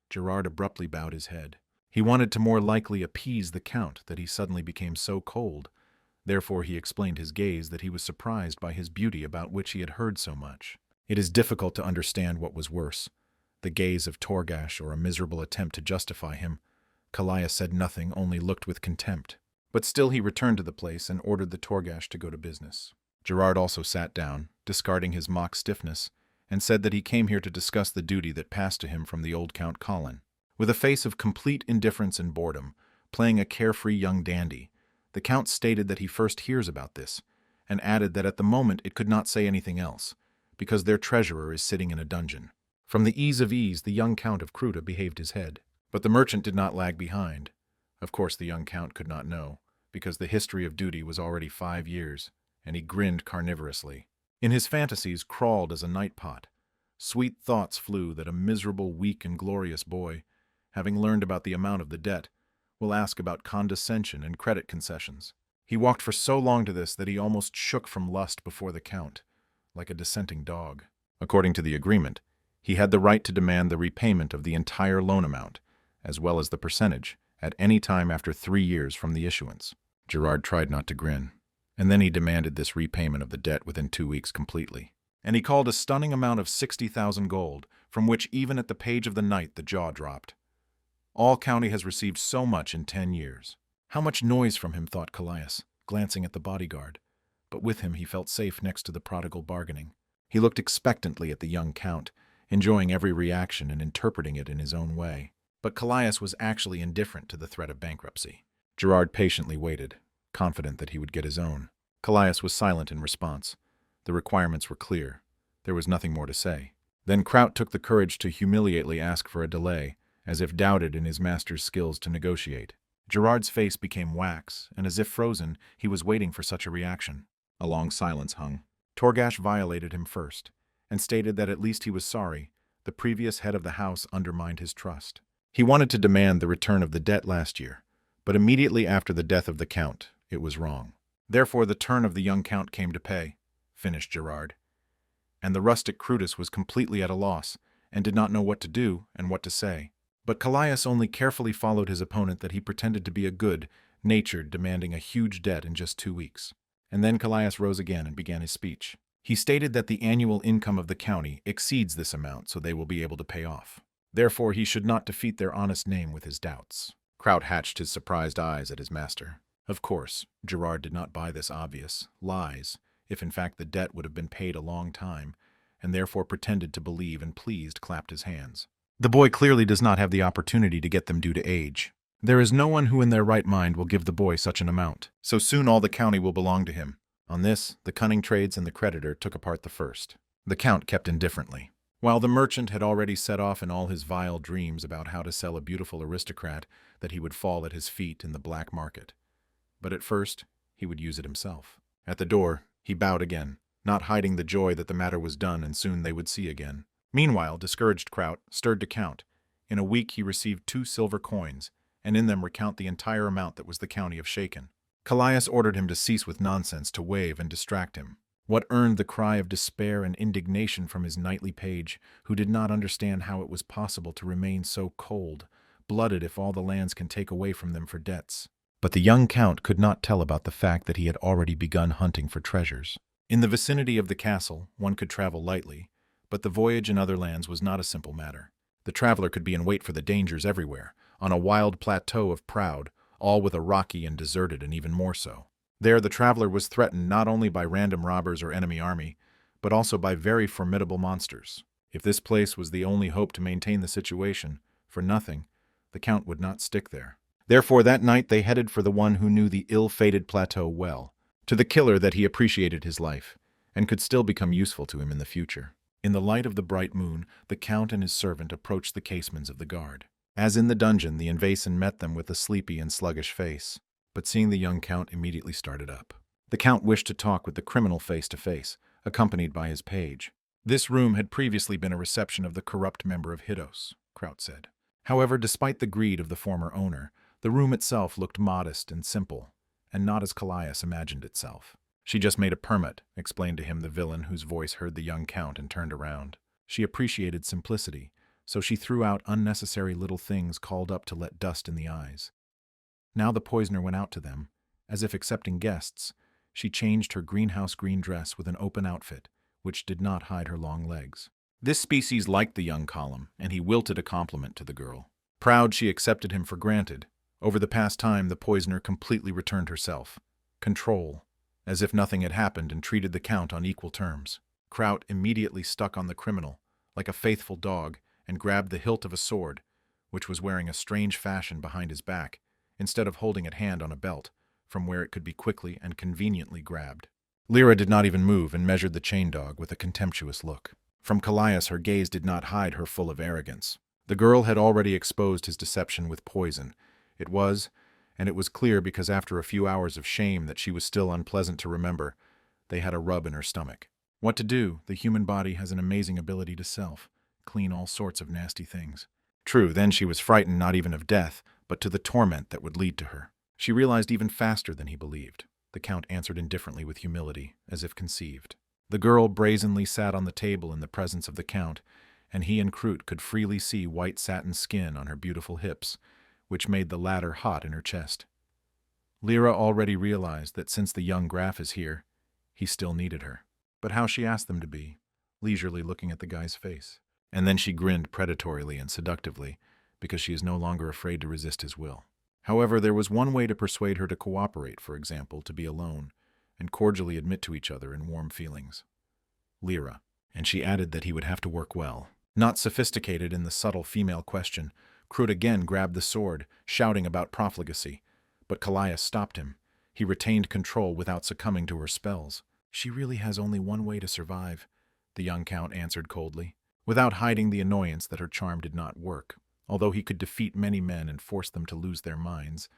Gerard abruptly bowed his head. He wanted to more likely appease the count that he suddenly became so cold. Therefore he explained his gaze that he was surprised by his beauty about which he had heard so much. It is difficult to understand what was worse, the gaze of Torgash or a miserable attempt to justify him. Callias said nothing, only looked with contempt. But still he returned to the place and ordered the Torgash to go to business. Gerard also sat down, discarding his mock stiffness, and said that he came here to discuss the duty that passed to him from the old Count Colin. With a face of complete indifference and boredom, playing a carefree young dandy, the Count stated that he first hears about this, and added that at the moment it could not say anything else, because their treasurer is sitting in a dungeon. From the ease of ease, the young Count of Kruta behaved his head. But the merchant did not lag behind. Of course the young Count could not know, because the history of duty was already 5 years, and he grinned carnivorously. In his fantasies crawled as a night pot. Sweet thoughts flew that a miserable, weak, and glorious boy, having learned about the amount of the debt, will ask about condescension and credit concessions. He walked for so long to this that he almost shook from lust before the Count, like a dissenting dog. According to the agreement, he had the right to demand the repayment of the entire loan amount, as well as the percentage, at any time after 3 years from the issuance. Gerard tried not to grin, and then he demanded this repayment of the debt within 2 weeks completely. And he called a stunning amount of 60,000 gold, from which even at the page of the night the jaw dropped. All county has received so much in 10 years. How much noise from him, thought Callias, glancing at the bodyguard. But with him he felt safe next to the prodigal bargaining. He looked expectantly at the young count, enjoying every reaction and interpreting it in his own way. But Callias was actually indifferent to the threat of bankruptcy. Gerard patiently waited, confident that he would get his own. Callias was silent in response. The requirements were clear. There was nothing more to say. Then Kraut took the courage to humiliately ask for a delay, as if doubted in his master's skills to negotiate. Gerard's face became wax, and as if frozen, he was waiting for such a reaction. A long silence hung. Torgash violated him first, and stated that at least he was sorry. The previous head of the house undermined his trust. He wanted to demand the return of the debt last year, but immediately after the death of the Count, it was wrong. Therefore the turn of the young Count came to pay, finished Gerard. And the rustic Crutus was completely at a loss, and did not know what to do and what to say. But Callias only carefully followed his opponent that he pretended to be a good-natured, demanding a huge debt in just 2 weeks. And then Callias rose again and began his speech. He stated that the annual income of the county exceeds this amount, so they will be able to pay off. Therefore he should not defeat their honest name with his doubts. Kraut hatched his surprised eyes at his master. Of course, Gerard did not buy this obvious lies, if in fact the debt would have been paid a long time, and therefore pretended to believe and pleased clapped his hands. The boy clearly does not have the opportunity to get them due to age. There is no one who in their right mind will give the boy such an amount. So soon all the county will belong to him. On this, the cunning trades and the creditor took apart the first. The count kept indifferently. While the merchant had already set off in all his vile dreams about how to sell a beautiful aristocrat that he would fall at his feet in the black market. But at first, he would use it himself. At the door, he bowed again, not hiding the joy that the matter was done and soon they would see again. Meanwhile, discouraged Kraut stirred to count. In a week he received 2 silver coins, and in them recount the entire amount that was the county of Shaken. Callias ordered him to cease with nonsense, to wave and distract him. What earned the cry of despair and indignation from his knightly page, who did not understand how it was possible to remain so cold-blooded if all the lands can take away from them for debts. But the young count could not tell about the fact that he had already begun hunting for treasures. In the vicinity of the castle, one could travel lightly, but the voyage in other lands was not a simple matter. The traveler could be in wait for the dangers everywhere, on a wild plateau of Proud, all with a rocky and deserted and even more so. There the traveler was threatened not only by random robbers or enemy army, but also by very formidable monsters. If this place was the only hope to maintain the situation, for nothing, the count would not stick there. Therefore that night they headed for the one who knew the ill-fated plateau well, to the killer that he appreciated his life, and could still become useful to him in the future. In the light of the bright moon, the count and his servant approached the casements of the guard. As in the dungeon, the invasion met them with a sleepy and sluggish face, but seeing the young count immediately started up. The count wished to talk with the criminal face to face, accompanied by his page. This room had previously been a reception of the corrupt member of Hiddos, Kraut said. However, despite the greed of the former owner, the room itself looked modest and simple, and not as Callias imagined itself. She just made a permit, explained to him the villain whose voice heard the young count and turned around. She appreciated simplicity, so she threw out unnecessary little things called up to let dust in the eyes. Now the poisoner went out to them. As if accepting guests, she changed her greenhouse green dress with an open outfit, which did not hide her long legs. This species liked the young column, and he wilted a compliment to the girl. Proud, she accepted him for granted. Over the past time, the poisoner completely returned herself. Control, as if nothing had happened, and treated the count on equal terms. Kraut immediately stuck on the criminal, like a faithful dog, and grabbed the hilt of a sword, which was wearing a strange fashion behind his back, instead of holding at hand on a belt, from where it could be quickly and conveniently grabbed. Lyra did not even move and measured the chain dog with a contemptuous look. From Callias her gaze did not hide her full of arrogance. The girl had already exposed his deception with poison. It was clear because after a few hours of shame that she was still unpleasant to remember, they had a rub in her stomach. What to do? The human body has an amazing ability to clean all sorts of nasty things. True, then she was frightened not even of death, but to the torment that would lead to her. She realized even faster than he believed. The count answered indifferently with humility, as if conceived. The girl brazenly sat on the table in the presence of the count, and he and Kroot could freely see white satin skin on her beautiful hips, which made the latter hot in her chest. Lyra already realized that since the young Graf is here, he still needed her. But how she asked them to be, leisurely looking at the guy's face. And then she grinned predatorily and seductively, because she is no longer afraid to resist his will. However, there was one way to persuade her to cooperate, for example, to be alone, and cordially admit to each other in warm feelings. Lyra. And she added that he would have to work well. Not sophisticated in the subtle female question, Kroot again grabbed the sword, shouting about profligacy. But Callias stopped him. He retained control without succumbing to her spells. She really has only one way to survive, the young count answered coldly, without hiding the annoyance that her charm did not work. Although he could defeat many men and force them to lose their minds,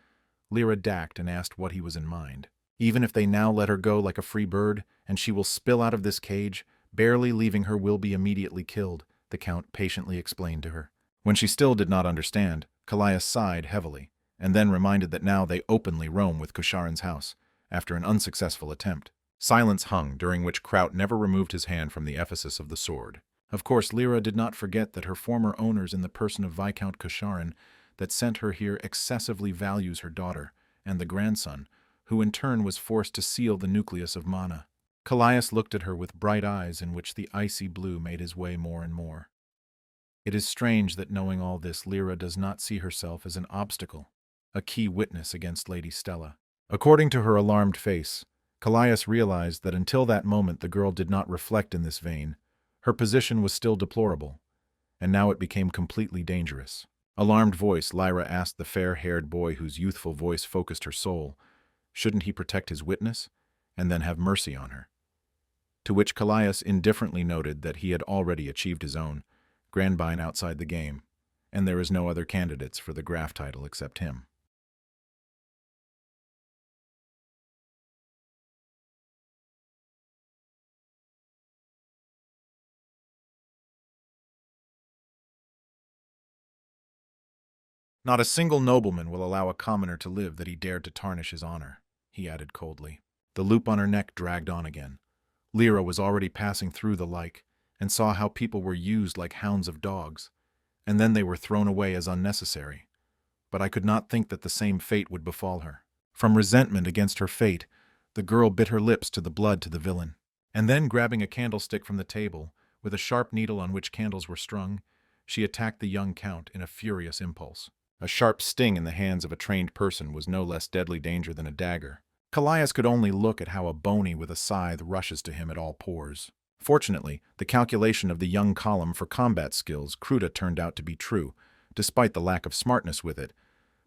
Lyra dacked and asked what he was in mind. Even if they now let her go like a free bird, and she will spill out of this cage, barely leaving her will be immediately killed, the count patiently explained to her. When she still did not understand, Callias sighed heavily, and then reminded that now they openly roam with Kusharin's house, after an unsuccessful attempt. Silence hung, during which Kraut never removed his hand from the ephesus of the sword. Of course, Lyra did not forget that her former owners in the person of Viscount Kusharin that sent her here excessively values her daughter, and the grandson, who in turn was forced to seal the nucleus of Mana. Callias looked at her with bright eyes in which the icy blue made his way more and more. It is strange that knowing all this, Lyra does not see herself as an obstacle, a key witness against Lady Stella. According to her alarmed face, Callias realized that until that moment the girl did not reflect in this vein. Her position was still deplorable, and now it became completely dangerous. Alarmed voice, Lyra asked the fair-haired boy whose youthful voice focused her soul, shouldn't he protect his witness, and then have mercy on her? To which Callias indifferently noted that he had already achieved his own, Grandbine outside the game, and there is no other candidates for the Graf title except him. Not a single nobleman will allow a commoner to live that he dared to tarnish his honor, he added coldly. The loop on her neck dragged on again. Lyra was already passing through the like, and saw how people were used like hounds of dogs, and then they were thrown away as unnecessary. But I could not think that the same fate would befall her. From resentment against her fate, the girl bit her lips to the blood to the villain. And then, grabbing a candlestick from the table, with a sharp needle on which candles were strung, she attacked the young count in a furious impulse. A sharp sting in the hands of a trained person was no less deadly danger than a dagger. Callias could only look at how a bony with a scythe rushes to him at all pores. Fortunately, the calculation of the young column for combat skills Kruta turned out to be true, despite the lack of smartness with it,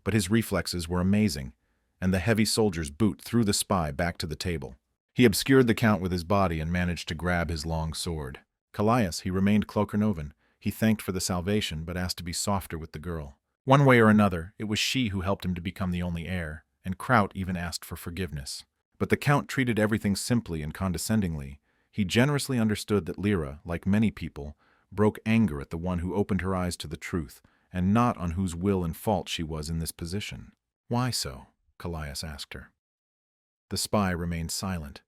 but his reflexes were amazing, and the heavy soldier's boot threw the spy back to the table. He obscured the count with his body and managed to grab his long sword. Callias, he remained Clokernovan. He thanked for the salvation, but asked to be softer with the girl. One way or another, it was she who helped him to become the only heir, and Kraut even asked for forgiveness. But the count treated everything simply and condescendingly. He generously understood that Lyra, like many people, broke anger at the one who opened her eyes to the truth, and not on whose will and fault she was in this position. Why so? Callias asked her. The spy remained silent,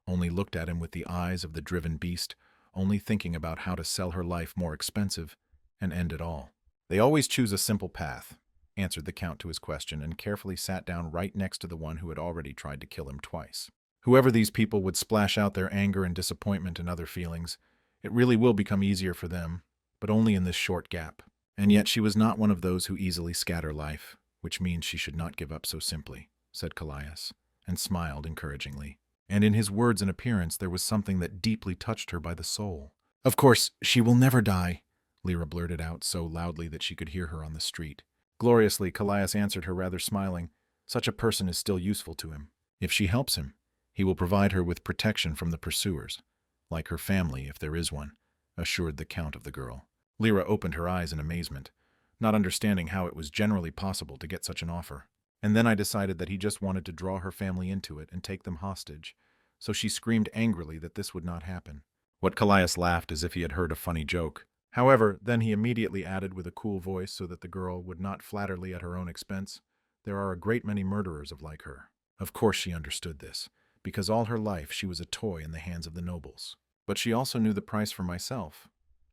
only looked at him with the eyes of the driven beast, only thinking about how to sell her life more expensive and end it all. They always choose a simple path, answered the count to his question, and carefully sat down right next to the one who had already tried to kill him twice. Whoever these people would splash out their anger and disappointment and other feelings, it really will become easier for them, but only in this short gap. And yet she was not one of those who easily scatter life, which means she should not give up so simply, said Callias, and smiled encouragingly. And in his words and appearance there was something that deeply touched her by the soul. Of course, she will never die, Lyra blurted out so loudly that she could hear her on the street. Gloriously, Callias answered her, rather smiling. Such a person is still useful to him. If she helps him, he will provide her with protection from the pursuers, like her family if there is one, assured the count of the girl. Lyra opened her eyes in amazement, not understanding how it was generally possible to get such an offer. And then I decided that he just wanted to draw her family into it and take them hostage, so she screamed angrily that this would not happen. What Callias laughed as if he had heard a funny joke. However, then he immediately added with a cool voice so that the girl would not flatterly at her own expense, there are a great many murderers of like her. Of course she understood this, because all her life she was a toy in the hands of the nobles. But she also knew the price for myself.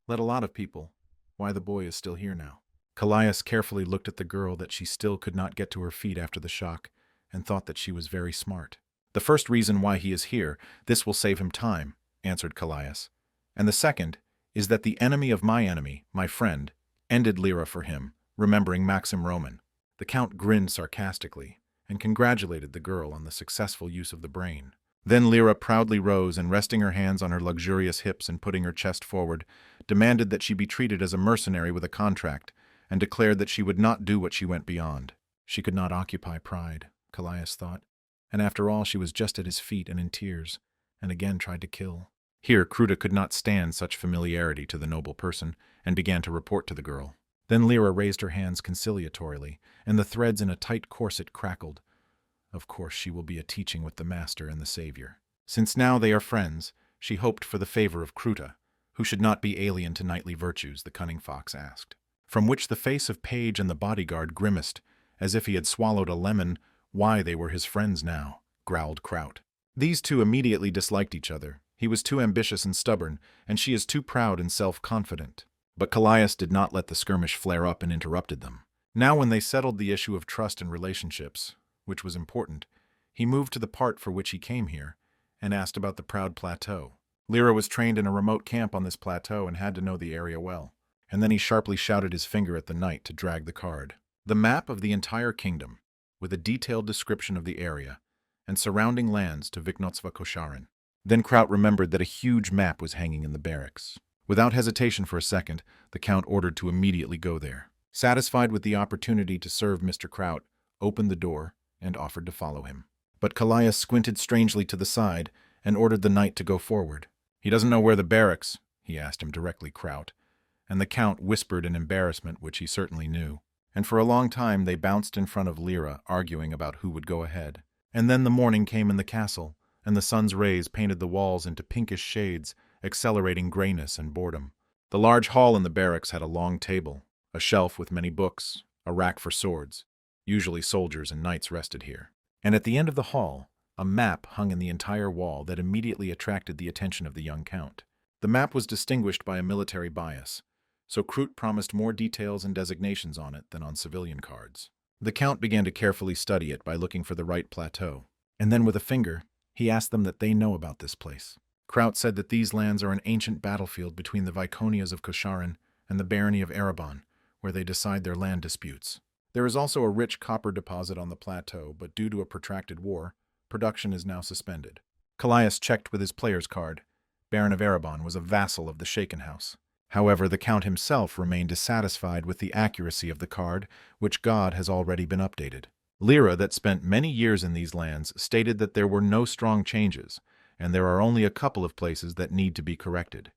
Let a lot of people. Why the boy is still here now. Callias carefully looked at the girl that she still could not get to her feet after the shock, and thought that she was very smart. The first reason why he is here, this will save him time, answered Callias. And the second is that the enemy of my enemy, my friend, ended Lyra for him, remembering Maxim Roman. The count grinned sarcastically, and congratulated the girl on the successful use of the brain. Then Lyra proudly rose and, resting her hands on her luxurious hips and putting her chest forward, demanded that she be treated as a mercenary with a contract, and declared that she would not do what she went beyond. She could not occupy pride, Callias thought, and after all she was just at his feet and in tears, and again tried to kill. Here Kruta could not stand such familiarity to the noble person, and began to report to the girl. Then Lyra raised her hands conciliatorily, and the threads in a tight corset crackled. Of course she will be a teaching with the master and the savior. Since now they are friends, she hoped for the favor of Kruta, who should not be alien to knightly virtues, the cunning fox asked. From which the face of Page and the bodyguard grimaced, as if he had swallowed a lemon. Why, they were his friends now, growled Kraut. These two immediately disliked each other. He was too ambitious and stubborn, and she is too proud and self-confident. But Callias did not let the skirmish flare up and interrupted them. Now when they settled the issue of trust and relationships, which was important, he moved to the part for which he came here, and asked about the Proud Plateau. Lyra was trained in a remote camp on this plateau and had to know the area well. And then he sharply shouted his finger at the knight to drag the card. The map of the entire kingdom, with a detailed description of the area and surrounding lands to Viknotsva Kosharin. Then Kraut remembered that a huge map was hanging in the barracks. Without hesitation for a second, the Count ordered to immediately go there. Satisfied with the opportunity to serve Mr. Kraut, opened the door and offered to follow him. But Kallias squinted strangely to the side and ordered the knight to go forward. "He doesn't know where the barracks," he asked him directly, Kraut, and the Count whispered in embarrassment, which he certainly knew. And for a long time they bounced in front of Lyra, arguing about who would go ahead. And then the morning came in the castle, and the sun's rays painted the walls into pinkish shades, accelerating grayness and boredom. The large hall in the barracks had a long table, a shelf with many books, a rack for swords. Usually soldiers and knights rested here. And at the end of the hall, a map hung in the entire wall that immediately attracted the attention of the young Count. The map was distinguished by a military bias, so Kroot promised more details and designations on it than on civilian cards. The Count began to carefully study it by looking for the right plateau, and then with a finger, he asked them that they know about this place. Kraut said that these lands are an ancient battlefield between the Viconias of Kosharin and the barony of Erebon, where they decide their land disputes. There is also a rich copper deposit on the plateau, but due to a protracted war, production is now suspended. Kallias checked with his player's card. Baron of Erebon was a vassal of the Shaken House. However, the Count himself remained dissatisfied with the accuracy of the card, which God has already been updated. Lyra, that spent many years in these lands, stated that there were no strong changes, and there are only a couple of places that need to be corrected.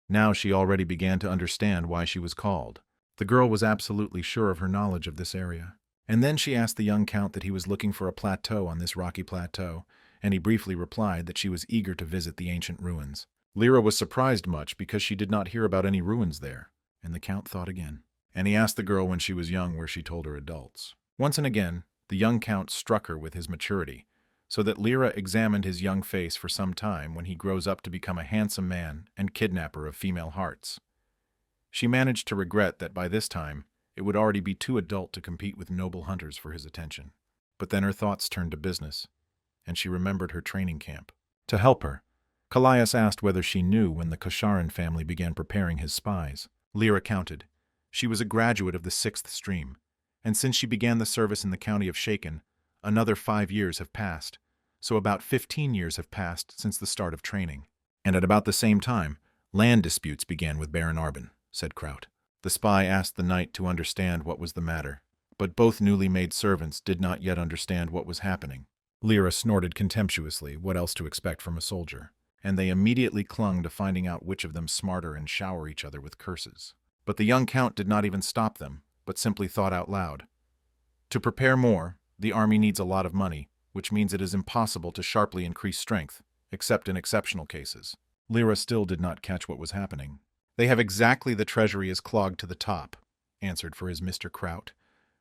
Now she already began to understand why she was called. The girl was absolutely sure of her knowledge of this area. And then she asked the young Count that he was looking for a plateau on this rocky plateau, and he briefly replied that she was eager to visit the ancient ruins. Lyra was surprised much because she did not hear about any ruins there, and the Count thought again. And he asked the girl when she was young where she told her adults. Once and again, the young Count struck her with his maturity, so that Lyra examined his young face for some time when he grows up to become a handsome man and kidnapper of female hearts. She managed to regret that by this time, it would already be too adult to compete with noble hunters for his attention. But then her thoughts turned to business, and she remembered her training camp. To help her, Kallias asked whether she knew when the Kosharin family began preparing his spies. Lyra counted. She was a graduate of the 6th stream, and since she began the service in the county of Shaken, another 5 years have passed, so about 15 years have passed since the start of training. And at about the same time, land disputes began with Baron Arbin, said Kraut. The spy asked the knight to understand what was the matter, but both newly made servants did not yet understand what was happening. Lyra snorted contemptuously, what else to expect from a soldier, and they immediately clung to finding out which of them smarter and shower each other with curses. But the young Count did not even stop them, but simply thought out loud. To prepare more, the army needs a lot of money, which means it is impossible to sharply increase strength, except in exceptional cases. Lyra still did not catch what was happening. They have exactly the treasury is clogged to the top, answered for his Mr. Kraut,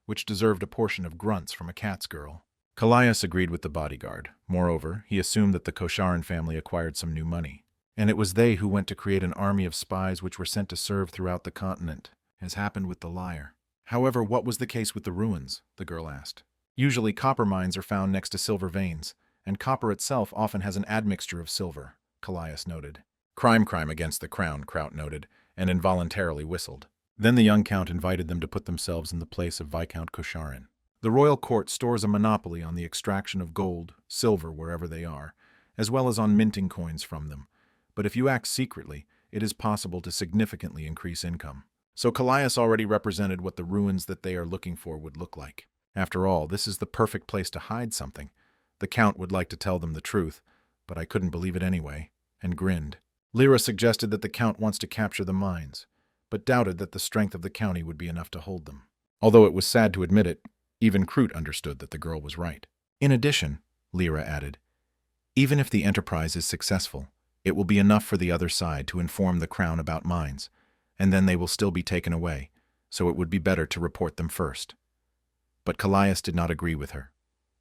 which deserved a portion of grunts from a cat's girl. Kallias agreed with the bodyguard. Moreover, he assumed that the Kosharin family acquired some new money, and it was they who went to create an army of spies which were sent to serve throughout the continent, as happened with the liar. However, what was the case with the ruins? The girl asked. Usually copper mines are found next to silver veins, and copper itself often has an admixture of silver, Kallias noted. Crime against the crown, Kraut noted, and involuntarily whistled. Then the young Count invited them to put themselves in the place of Viscount Kosharin. The royal court stores a monopoly on the extraction of gold, silver wherever they are, as well as on minting coins from them. But if you act secretly, it is possible to significantly increase income. So Kallias already represented what the ruins that they are looking for would look like. After all, this is the perfect place to hide something. The Count would like to tell them the truth, but I couldn't believe it anyway, and grinned. Lyra suggested that the Count wants to capture the mines, but doubted that the strength of the county would be enough to hold them. Although it was sad to admit it, even Kroot understood that the girl was right. In addition, Lyra added, even if the enterprise is successful, it will be enough for the other side to inform the crown about mines, and then they will still be taken away, so it would be better to report them first. But Kallias did not agree with her.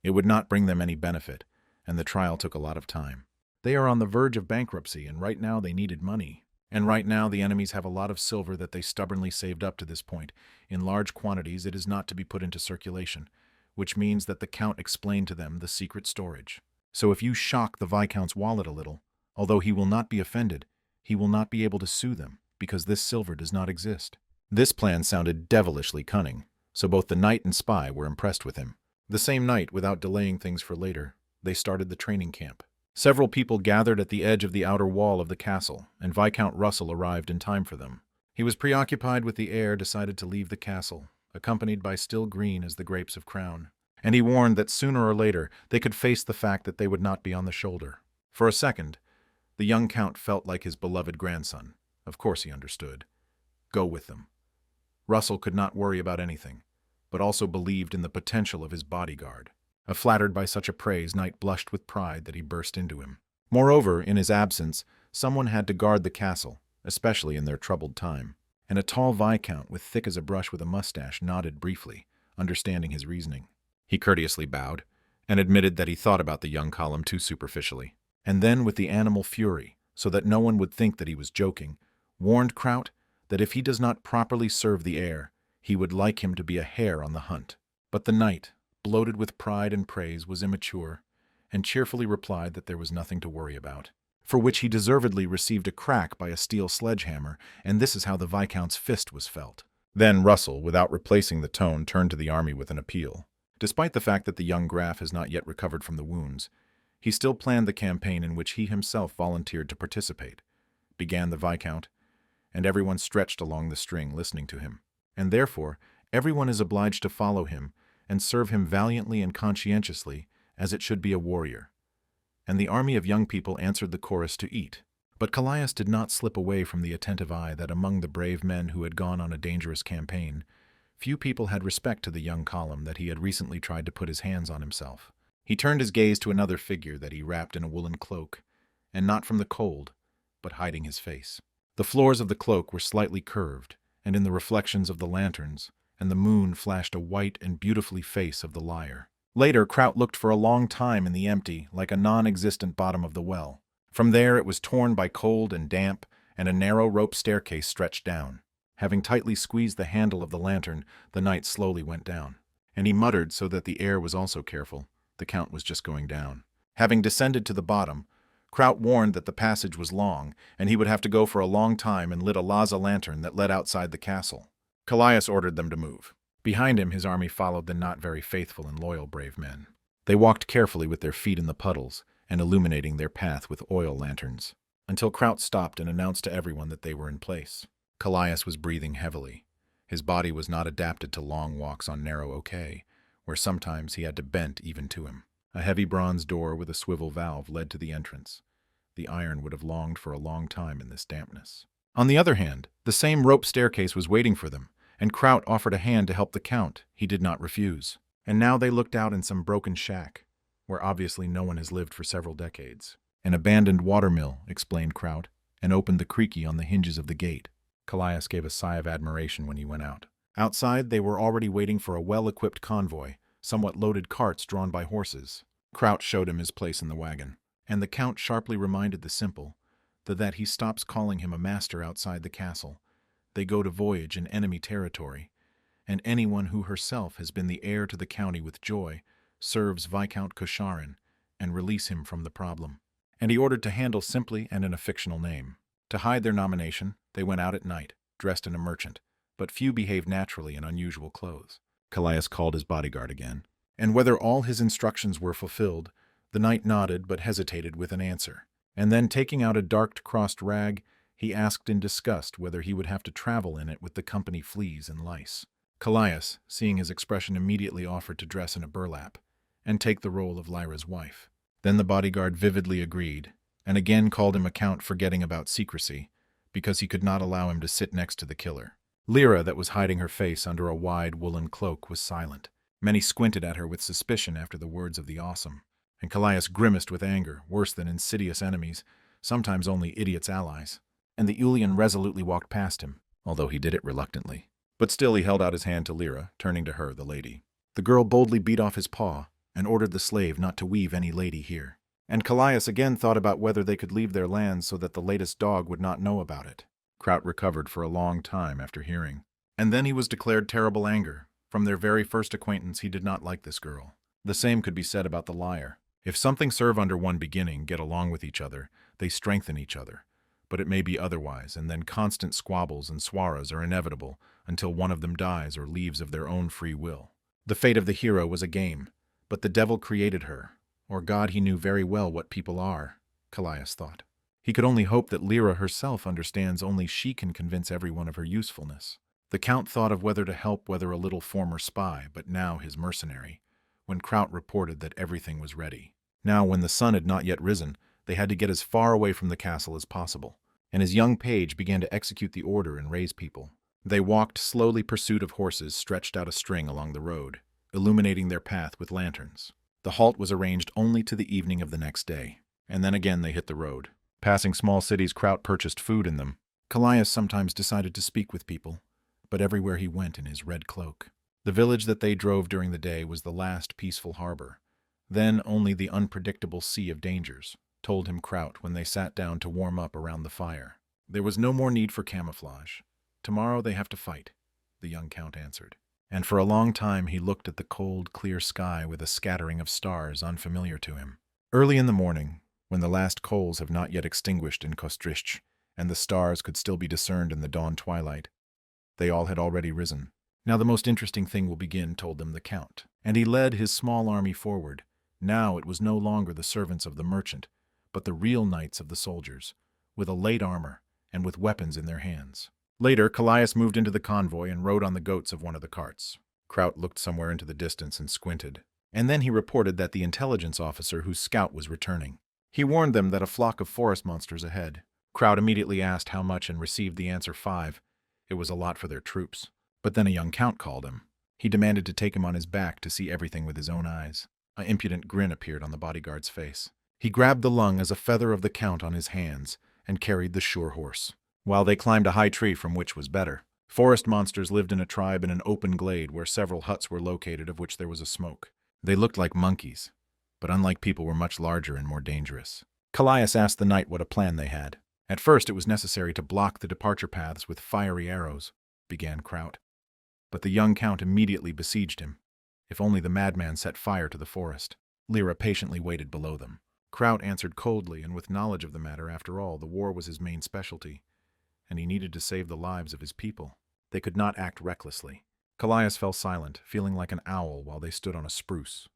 It would not bring them any benefit, and the trial took a lot of time. They are on the verge of bankruptcy, and right now they needed money. And right now the enemies have a lot of silver that they stubbornly saved up to this point. In large quantities it is not to be put into circulation, which means that the Count explained to them the secret storage. So if you shock the Viscount's wallet a little, although he will not be offended, he will not be able to sue them, because this silver does not exist. This plan sounded devilishly cunning, so both the knight and spy were impressed with him. The same night, without delaying things for later, they started the training camp. Several people gathered at the edge of the outer wall of the castle, and Viscount Russell arrived in time for them. He was preoccupied with the heir, decided to leave the castle, accompanied by still green as the grapes of crown. And he warned that sooner or later they could face the fact that they would not be on the shoulder. For a second, the young count felt like his beloved grandson. Of course he understood. Go with them. Russell could not worry about anything, but also believed in the potential of his bodyguard. Flattered by such a praise, Knight blushed with pride that he burst into him. Moreover, in his absence, someone had to guard the castle, especially in their troubled time. And a tall viscount, with thick as a brush with a mustache, nodded briefly, understanding his reasoning. He courteously bowed, and admitted that he thought about the young column too superficially. And then, with the animal fury, so that no one would think that he was joking, warned Kraut that if he does not properly serve the heir, he would like him to be a hare on the hunt. But the knight, bloated with pride and praise, was immature, and cheerfully replied that there was nothing to worry about, for which he deservedly received a crack by a steel sledgehammer, and this is how the Viscount's fist was felt. Then Russell, without replacing the tone, turned to the army with an appeal. Despite the fact that the young Graf has not yet recovered from the wounds, he still planned the campaign in which he himself volunteered to participate, began the Viscount, and everyone stretched along the string listening to him. And therefore, everyone is obliged to follow him and serve him valiantly and conscientiously, as it should be a warrior. And the army of young people answered the chorus to eat. But Callias did not slip away from the attentive eye that among the brave men who had gone on a dangerous campaign, few people had respect to the young column that he had recently tried to put his hands on himself. He turned his gaze to another figure that he wrapped in a woolen cloak, and not from the cold, but hiding his face. The floors of the cloak were slightly curved, and in the reflections of the lanterns, and the moon flashed a white and beautifully face of the liar. Later, Kraut looked for a long time in the empty, like a non-existent bottom of the well. From there it was torn by cold and damp, and a narrow rope staircase stretched down. Having tightly squeezed the handle of the lantern, the knight slowly went down. And he muttered so that the air was also careful. The count was just going down. Having descended to the bottom, Kraut warned that the passage was long, and he would have to go for a long time, and lit a laza lantern that led outside the castle. Callias ordered them to move. Behind him, his army followed the not very faithful and loyal brave men. They walked carefully with their feet in the puddles, and illuminating their path with oil lanterns, until Kraut stopped and announced to everyone that they were in place. Callias was breathing heavily. His body was not adapted to long walks on narrow oak, where sometimes he had to bend even to him. A heavy bronze door with a swivel valve led to the entrance. The iron would have longed for a long time in this dampness. On the other hand, the same rope staircase was waiting for them, and Kraut offered a hand to help the count. He did not refuse. And now they looked out in some broken shack, where obviously no one has lived for several decades. An abandoned watermill, explained Kraut, and opened the creaky on the hinges of the gate. Callias gave a sigh of admiration when he went out. Outside, they were already waiting for a well-equipped convoy, somewhat loaded carts drawn by horses. Kraut showed him his place in the wagon, and the count sharply reminded the simple that he stops calling him a master outside the castle. They go to voyage in enemy territory, and anyone who herself has been the heir to the county with joy serves Viscount Kosharin and release him from the problem. And he ordered to handle simply and in a fictional name. To hide their nomination, they went out at night, dressed in a merchant, but few behaved naturally in unusual clothes. Callias called his bodyguard again, and whether all his instructions were fulfilled, the knight nodded but hesitated with an answer. And then, taking out a dark crossed rag, he asked in disgust whether he would have to travel in it with the company fleas and lice. Callias, seeing his expression, immediately offered to dress in a burlap and take the role of Lyra's wife. Then the bodyguard vividly agreed, and again called him a count, forgetting about secrecy, because he could not allow him to sit next to the killer. Lyra, that was hiding her face under a wide woolen cloak, was silent. Many squinted at her with suspicion after the words of the awesome, and Callias grimaced with anger, worse than insidious enemies, sometimes only idiots' allies. And the Ulian resolutely walked past him, although he did it reluctantly. But still he held out his hand to Lyra, turning to her, the lady. The girl boldly beat off his paw, and ordered the slave not to weave any lady here. And Callias again thought about whether they could leave their lands so that the latest dog would not know about it. Kraut recovered for a long time after hearing. And then he was declared terrible anger. From their very first acquaintance he did not like this girl. The same could be said about the liar. If something serve under one beginning, get along with each other, they strengthen each other. But it may be otherwise, and then constant squabbles and swaras are inevitable until one of them dies or leaves of their own free will. The fate of the hero was a game, But the devil created her, or God, he knew very well what people are, Callias thought. He could only hope that Lyra herself understands only she can convince everyone of her usefulness. The Count thought of whether to help whether a little former spy, but now his mercenary, when Kraut reported that everything was ready. Now, when the sun had not yet risen, they had to get as far away from the castle as possible, and his young page began to execute the order and raise people. They walked slowly pursuit of horses stretched out a string along the road, illuminating their path with lanterns. The halt was arranged only to the evening of the next day, and then again they hit the road. Passing small cities, Kraut purchased food in them. Callias sometimes decided to speak with people, but everywhere he went in his red cloak. The village that they drove during the day was the last peaceful harbor. Then only the unpredictable sea of dangers told him Kraut when they sat down to warm up around the fire. There was no more need for camouflage. Tomorrow they have to fight, the young Count answered. And for a long time he looked at the cold, clear sky with a scattering of stars unfamiliar to him. Early in the morning, when the last coals have not yet extinguished in Kostrich, and the stars could still be discerned in the dawn twilight, they all had already risen. Now the most interesting thing will begin, told them the Count. And he led his small army forward. Now it was no longer the servants of the merchant, but the real knights of the soldiers, with a light armor and with weapons in their hands. Later, Callias moved into the convoy and rode on the goats of one of the carts. Kraut looked somewhere into the distance and squinted. And then he reported that the intelligence officer whose scout was returning. He warned them that a flock of forest monsters ahead. Kraut immediately asked how much and received the answer 5. It was a lot for their troops. But then a young Count called him. He demanded to take him on his back to see everything with his own eyes. An impudent grin appeared on the bodyguard's face. He grabbed the lung as a feather of the Count on his hands and carried the sure horse, while they climbed a high tree from which was better. Forest monsters lived in a tribe in an open glade where several huts were located of which there was a smoke. They looked like monkeys, but unlike people were much larger and more dangerous. Callias asked the knight what a plan they had. At first it was necessary to block the departure paths with fiery arrows, began Kraut. But the young Count immediately besieged him. If only the madman set fire to the forest. Lyra patiently waited below them. Kraut answered coldly and with knowledge of the matter. After all, the war was his main specialty, and he needed to save the lives of his people. They could not act recklessly. Callias fell silent, feeling like an owl while they stood on a spruce.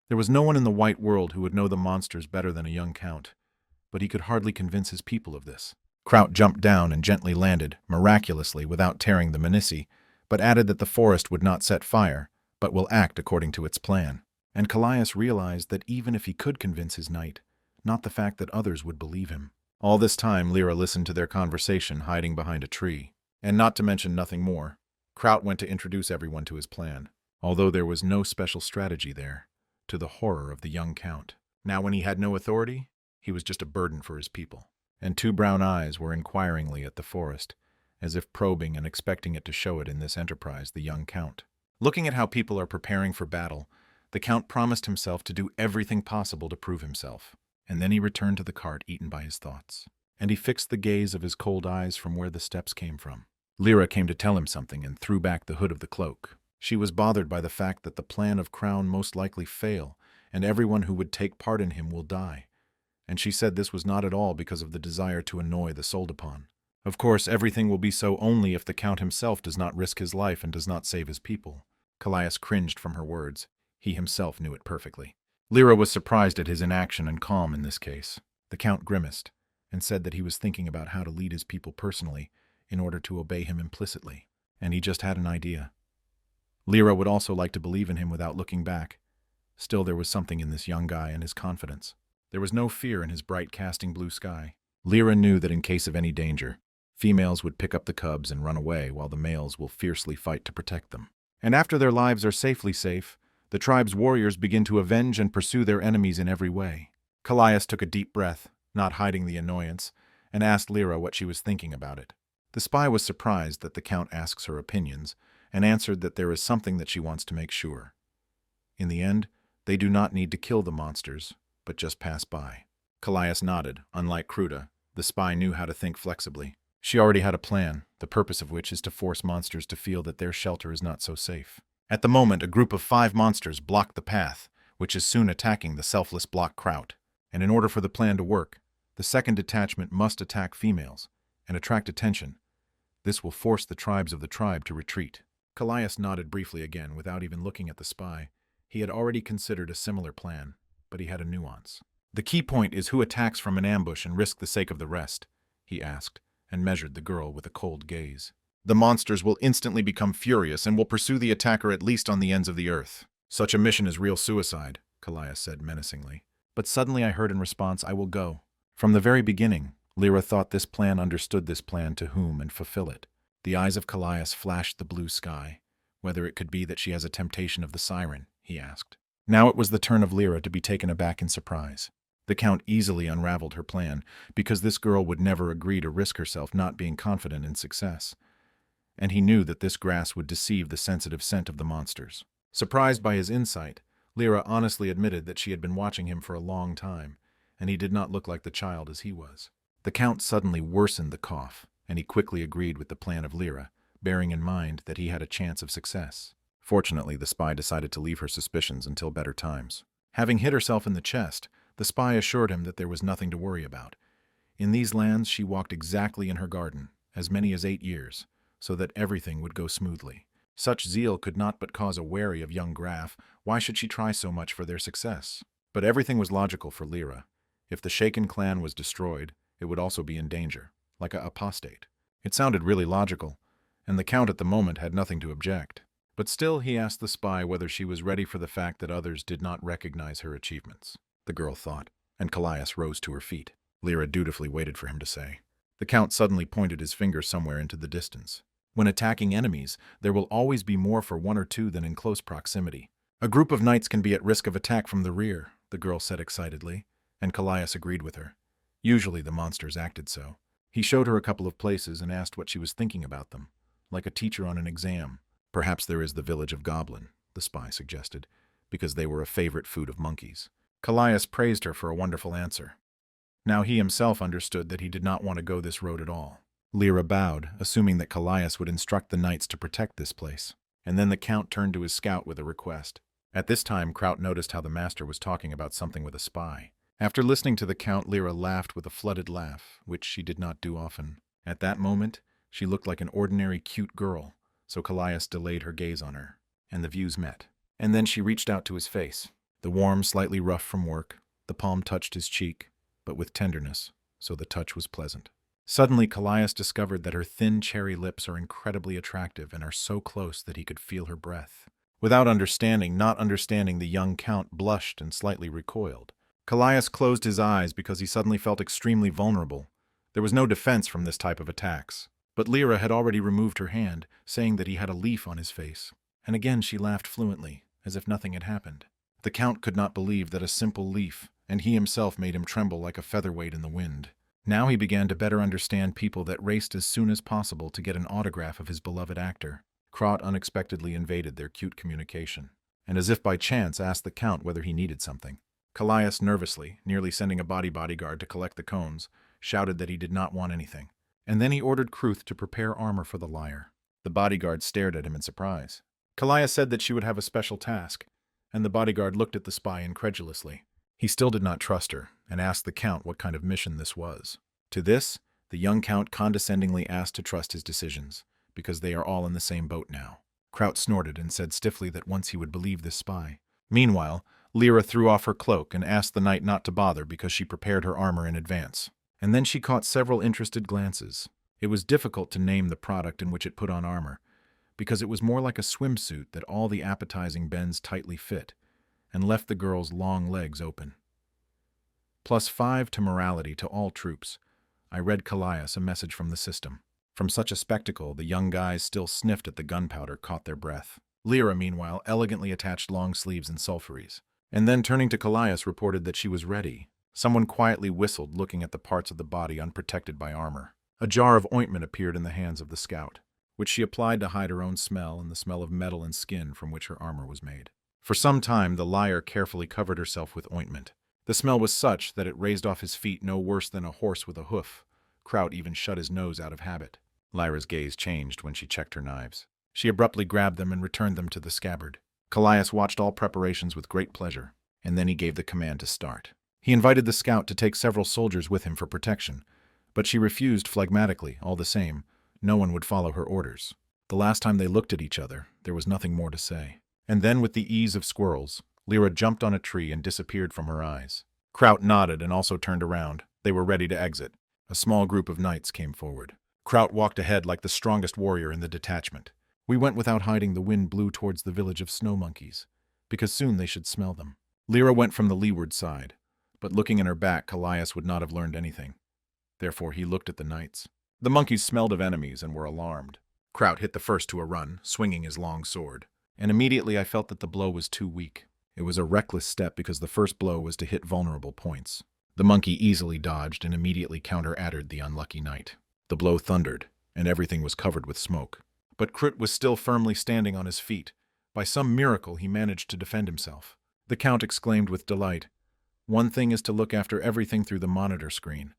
There was no one in the white world who would know the monsters better than a young Count, but he could hardly convince his people of this. Kraut jumped down and gently landed, miraculously, without tearing the Menisci, but added that the forest would not set fire, but will act according to its plan. And Callias realized that even if he could convince his knight, not the fact that others would believe him. All this time Lyra listened to their conversation hiding behind a tree. And not to mention nothing more, Kraut went to introduce everyone to his plan, although there was no special strategy there, to the horror of the young Count. Now when he had no authority, he was just a burden for his people. And 2 brown eyes were inquiringly at the forest, as if probing and expecting it to show it in this enterprise, the young Count. Looking at how people are preparing for battle, the Count promised himself to do everything possible to prove himself. And then he returned to the cart, eaten by his thoughts. And he fixed the gaze of his cold eyes from where the steps came from. Lyra came to tell him something and threw back the hood of the cloak. She was bothered by the fact that the plan of Crown most likely fail, and everyone who would take part in him will die. And she said this was not at all because of the desire to annoy the Soldapan. Of course, everything will be so only if the Count himself does not risk his life and does not save his people. Callias cringed from her words. He himself knew it perfectly. Lyra was surprised at his inaction and calm in this case. The Count grimaced and said that he was thinking about how to lead his people personally in order to obey him implicitly, and he just had an idea. Lyra would also like to believe in him without looking back. Still, there was something in this young guy and his confidence. There was no fear in his bright casting blue sky. Lyra knew that in case of any danger, females would pick up the cubs and run away while the males will fiercely fight to protect them. And after their lives are safely safe, the tribe's warriors begin to avenge and pursue their enemies in every way. Callias took a deep breath, not hiding the annoyance, and asked Lyra what she was thinking about it. The spy was surprised that the Count asks her opinions, and answered that there is something that she wants to make sure. In the end, they do not need to kill the monsters, but just pass by. Callias nodded. Unlike Kruta, the spy knew how to think flexibly. She already had a plan, the purpose of which is to force monsters to feel that their shelter is not so safe. At the moment, a group of 5 monsters blocked the path, which is soon attacking the selfless block Kraut. And in order for the plan to work, the second detachment must attack females and attract attention. This will force the tribes of the tribe to retreat. Callias nodded briefly again without even looking at the spy, He had already considered a similar plan, but he had a nuance. "The key point is who attacks from an ambush and risk the sake of the rest," he asked, and measured the girl with a cold gaze. "The monsters will instantly become furious and will pursue the attacker at least on the ends of the earth. Such a mission is real suicide," Kallias said menacingly. But suddenly I heard in response, "I will go." From the very beginning, Lyra thought this plan understood this plan to whom and fulfill it. The eyes of Kallias flashed the blue sky. "Whether it could be that she has a temptation of the siren," he asked. Now it was the turn of Lyra to be taken aback in surprise. The Count easily unraveled her plan, because this girl would never agree to risk herself not being confident in success. And he knew that this grass would deceive the sensitive scent of the monsters. Surprised by his insight, Lyra honestly admitted that she had been watching him for a long time, and he did not look like the child as he was. The Count suddenly worsened the cough, and he quickly agreed with the plan of Lyra, bearing in mind that he had a chance of success. Fortunately, the spy decided to leave her suspicions until better times. Having hit herself in the chest, the spy assured him that there was nothing to worry about. In these lands, she walked exactly in her garden, as many as 8 years, so that everything would go smoothly. Such zeal could not but cause a wary of young Graf. Why should she try so much for their success? But everything was logical for Lyra. If the Shaken clan was destroyed, it would also be in danger, like a apostate. It sounded really logical, and the Count at the moment had nothing to object. But still he asked the spy whether she was ready for the fact that others did not recognize her achievements. The girl thought, and Kallias rose to her feet. Lyra dutifully waited for him to say. The Count suddenly pointed his finger somewhere into the distance. When attacking enemies, there will always be more for one or two than in close proximity. "A group of knights can be at risk of attack from the rear," the girl said excitedly, and Kallias agreed with her. Usually the monsters acted so. He showed her a couple of places and asked what she was thinking about them, like a teacher on an exam. "Perhaps there is the village of Goblin," the spy suggested, because they were a favorite food of monkeys. Kallias praised her for a wonderful answer. Now he himself understood that he did not want to go this road at all. Lyra bowed, assuming that Kallias would instruct the knights to protect this place, and then the Count turned to his scout with a request. At this time, Kraut noticed how the master was talking about something with a spy. After listening to the Count, Lyra laughed with a flooded laugh, which she did not do often. At that moment, she looked like an ordinary cute girl, so Kallias delayed her gaze on her, and the views met. And then she reached out to his face. The warm, slightly rough from work, the palm touched his cheek, but with tenderness, so the touch was pleasant. Suddenly, Kallias discovered that her thin cherry lips are incredibly attractive and are so close that he could feel her breath. Without not understanding, the young Count blushed and slightly recoiled. Kallias closed his eyes because he suddenly felt extremely vulnerable. There was no defense from this type of attacks. But Lyra had already removed her hand, saying that he had a leaf on his face. And again she laughed fluently, as if nothing had happened. The Count could not believe that a simple leaf, and he himself made him tremble like a featherweight in the wind. Now he began to better understand people that raced as soon as possible to get an autograph of his beloved actor. Kraut unexpectedly invaded their cute communication, and as if by chance asked the Count whether he needed something. Kallias nervously, nearly sending a bodyguard to collect the cones, shouted that he did not want anything. And then he ordered Kruth to prepare armor for the liar. The bodyguard stared at him in surprise. Kallias said that she would have a special task, and the bodyguard looked at the spy incredulously. He still did not trust her, and asked the Count what kind of mission this was. To this, the young Count condescendingly asked to trust his decisions, because they are all in the same boat now. Kraut snorted and said stiffly that once he would believe this spy. Meanwhile, Lyra threw off her cloak and asked the knight not to bother because she prepared her armor in advance. And then she caught several interested glances. It was difficult to name the product in which it put on armor, because it was more like a swimsuit that all the appetizing bends tightly fit, and left the girl's long legs open. +5 to morality to all troops. I read Kallias a message from the system. From such a spectacle, the young guys still sniffed at the gunpowder, caught their breath. Lyra, meanwhile, elegantly attached long sleeves and sulfuries, and then turning to Kallias reported that she was ready. Someone quietly whistled, looking at the parts of the body unprotected by armor. A jar of ointment appeared in the hands of the scout, which she applied to hide her own smell and the smell of metal and skin from which her armor was made. For some time, the liar carefully covered herself with ointment. The smell was such that it raised off his feet no worse than a horse with a hoof. Kraut even shut his nose out of habit. Lyra's gaze changed when she checked her knives. She abruptly grabbed them and returned them to the scabbard. Kallias watched all preparations with great pleasure, and then he gave the command to start. He invited the scout to take several soldiers with him for protection, but she refused phlegmatically. All the same, no one would follow her orders. The last time they looked at each other, there was nothing more to say. And then, with the ease of squirrels, Lyra jumped on a tree and disappeared from her eyes. Kraut nodded and also turned around. They were ready to exit. A small group of knights came forward. Kraut walked ahead like the strongest warrior in the detachment. We went without hiding. The wind blew towards the village of snow monkeys, because soon they should smell them. Lyra went from the leeward side, but looking in her back, Callias would not have learned anything. Therefore he looked at the knights. The monkeys smelled of enemies and were alarmed. Kraut hit the first to a run, swinging his long sword, and immediately I felt that the blow was too weak. It was a reckless step because the first blow was to hit vulnerable points. The monkey easily dodged and immediately counter-addered the unlucky knight. The blow thundered, and everything was covered with smoke. But Krut was still firmly standing on his feet. By some miracle he managed to defend himself. The Count exclaimed with delight, "One thing is to look after everything through the monitor screen,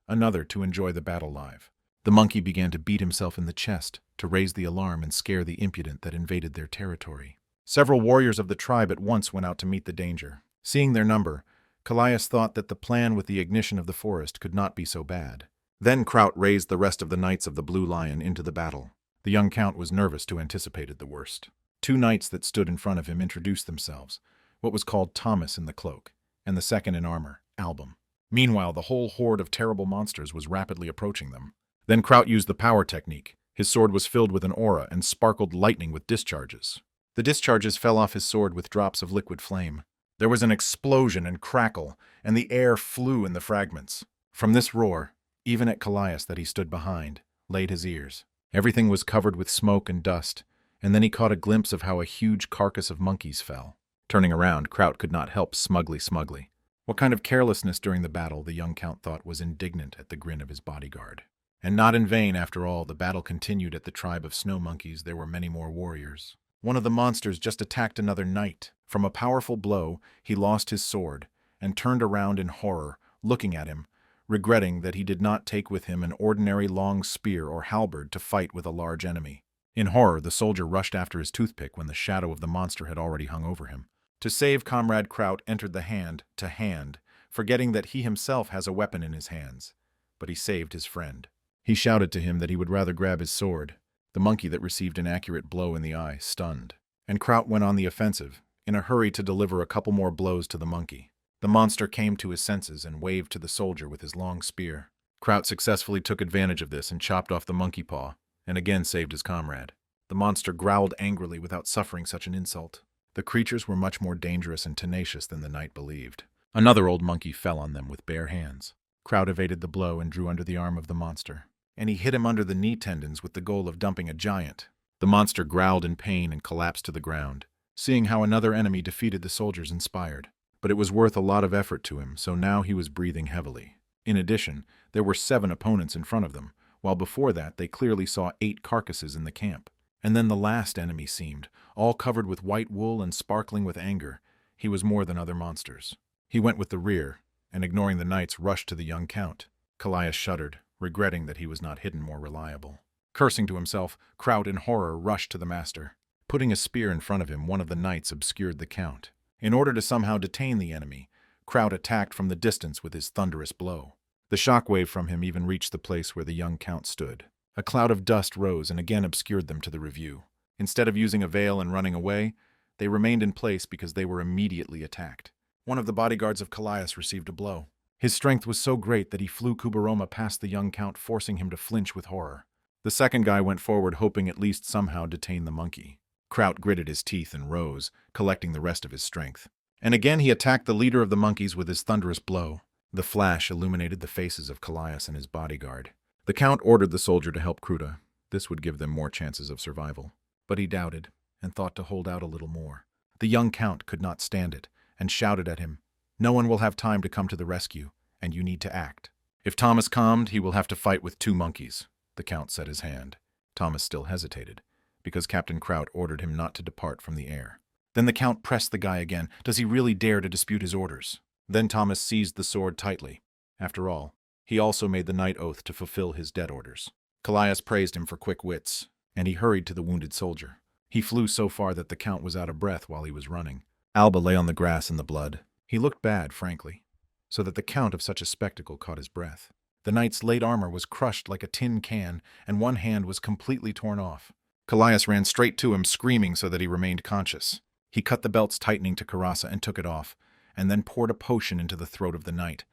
another to enjoy the battle live." The monkey began to beat himself in the chest, to raise the alarm and scare the impudent that invaded their territory. Several warriors of the tribe at once went out to meet the danger. Seeing their number, Callias thought that the plan with the ignition of the forest could not be so bad. Then Kraut raised the rest of the knights of the Blue Lion into the battle. The young count was nervous to anticipated the worst. 2 knights that stood in front of him introduced themselves, what was called Thomas in the cloak, and the second in armor, Album. Meanwhile, the whole horde of terrible monsters was rapidly approaching them. Then Kraut used the power technique. His sword was filled with an aura and sparkled lightning with discharges. The discharges fell off his sword with drops of liquid flame. There was an explosion and crackle, and the air flew in the fragments. From this roar, even at Callias that he stood behind, laid his ears. Everything was covered with smoke and dust, and then he caught a glimpse of how a huge carcass of monkeys fell. Turning around, Kraut could not help smugly. What kind of carelessness during the battle, the young count thought was indignant at the grin of his bodyguard. And not in vain, after all, the battle continued at the tribe of snow monkeys. There were many more warriors. One of the monsters just attacked another knight. From a powerful blow, he lost his sword, and turned around in horror, looking at him, regretting that he did not take with him an ordinary long spear or halberd to fight with a large enemy. In horror, the soldier rushed after his toothpick when the shadow of the monster had already hung over him. To save Comrade Kraut entered the hand-to-hand, forgetting that he himself has a weapon in his hands. But he saved his friend. He shouted to him that he would rather grab his sword. The monkey that received an accurate blow in the eye stunned, and Kraut went on the offensive, in a hurry to deliver a couple more blows to the monkey. The monster came to his senses and waved to the soldier with his long spear. Kraut successfully took advantage of this and chopped off the monkey paw, and again saved his comrade. The monster growled angrily without suffering such an insult. The creatures were much more dangerous and tenacious than the knight believed. Another old monkey fell on them with bare hands. Kraut evaded the blow and drew under the arm of the monster, and he hit him under the knee tendons with the goal of dumping a giant. The monster growled in pain and collapsed to the ground. Seeing how another enemy defeated the soldiers inspired. But it was worth a lot of effort to him, so now he was breathing heavily. In addition, there were 7 opponents in front of them, while before that they clearly saw 8 carcasses in the camp. And then the last enemy seemed, all covered with white wool and sparkling with anger. He was more than other monsters. He went with the rear, and ignoring the knights rushed to the young count. Callias shuddered, regretting that he was not hidden more reliable. Cursing to himself, Kraut in horror rushed to the master. Putting a spear in front of him, one of the knights obscured the count. In order to somehow detain the enemy, Kraut attacked from the distance with his thunderous blow. The shockwave from him even reached the place where the young count stood. A cloud of dust rose and again obscured them to the review. Instead of using a veil and running away, they remained in place because they were immediately attacked. One of the bodyguards of Callias received a blow. His strength was so great that he flew Kubaroma past the young count, forcing him to flinch with horror. The second guy went forward, hoping at least somehow detain the monkey. Kraut gritted his teeth and rose, collecting the rest of his strength. And again he attacked the leader of the monkeys with his thunderous blow. The flash illuminated the faces of Callias and his bodyguard. The count ordered the soldier to help Kruta. This would give them more chances of survival. But he doubted, and thought to hold out a little more. The young count could not stand it, and shouted at him, "No one will have time to come to the rescue, and you need to act. If Thomas calmed, he will have to fight with 2 monkeys." The count set his hand. Thomas still hesitated, because Captain Kraut ordered him not to depart from the air. Then the count pressed the guy again. Does he really dare to dispute his orders? Then Thomas seized the sword tightly. After all, he also made the knight oath to fulfill his dead orders. Callias praised him for quick wits, and he hurried to the wounded soldier. He flew so far that the count was out of breath while he was running. Alba lay on the grass in the blood. He looked bad, frankly, so that the count of such a spectacle caught his breath. The knight's late armor was crushed like a tin can, and one hand was completely torn off. Callias ran straight to him, screaming so that he remained conscious. He cut the belt's tightening to Karasa and took it off, and then poured a potion into the throat of the knight.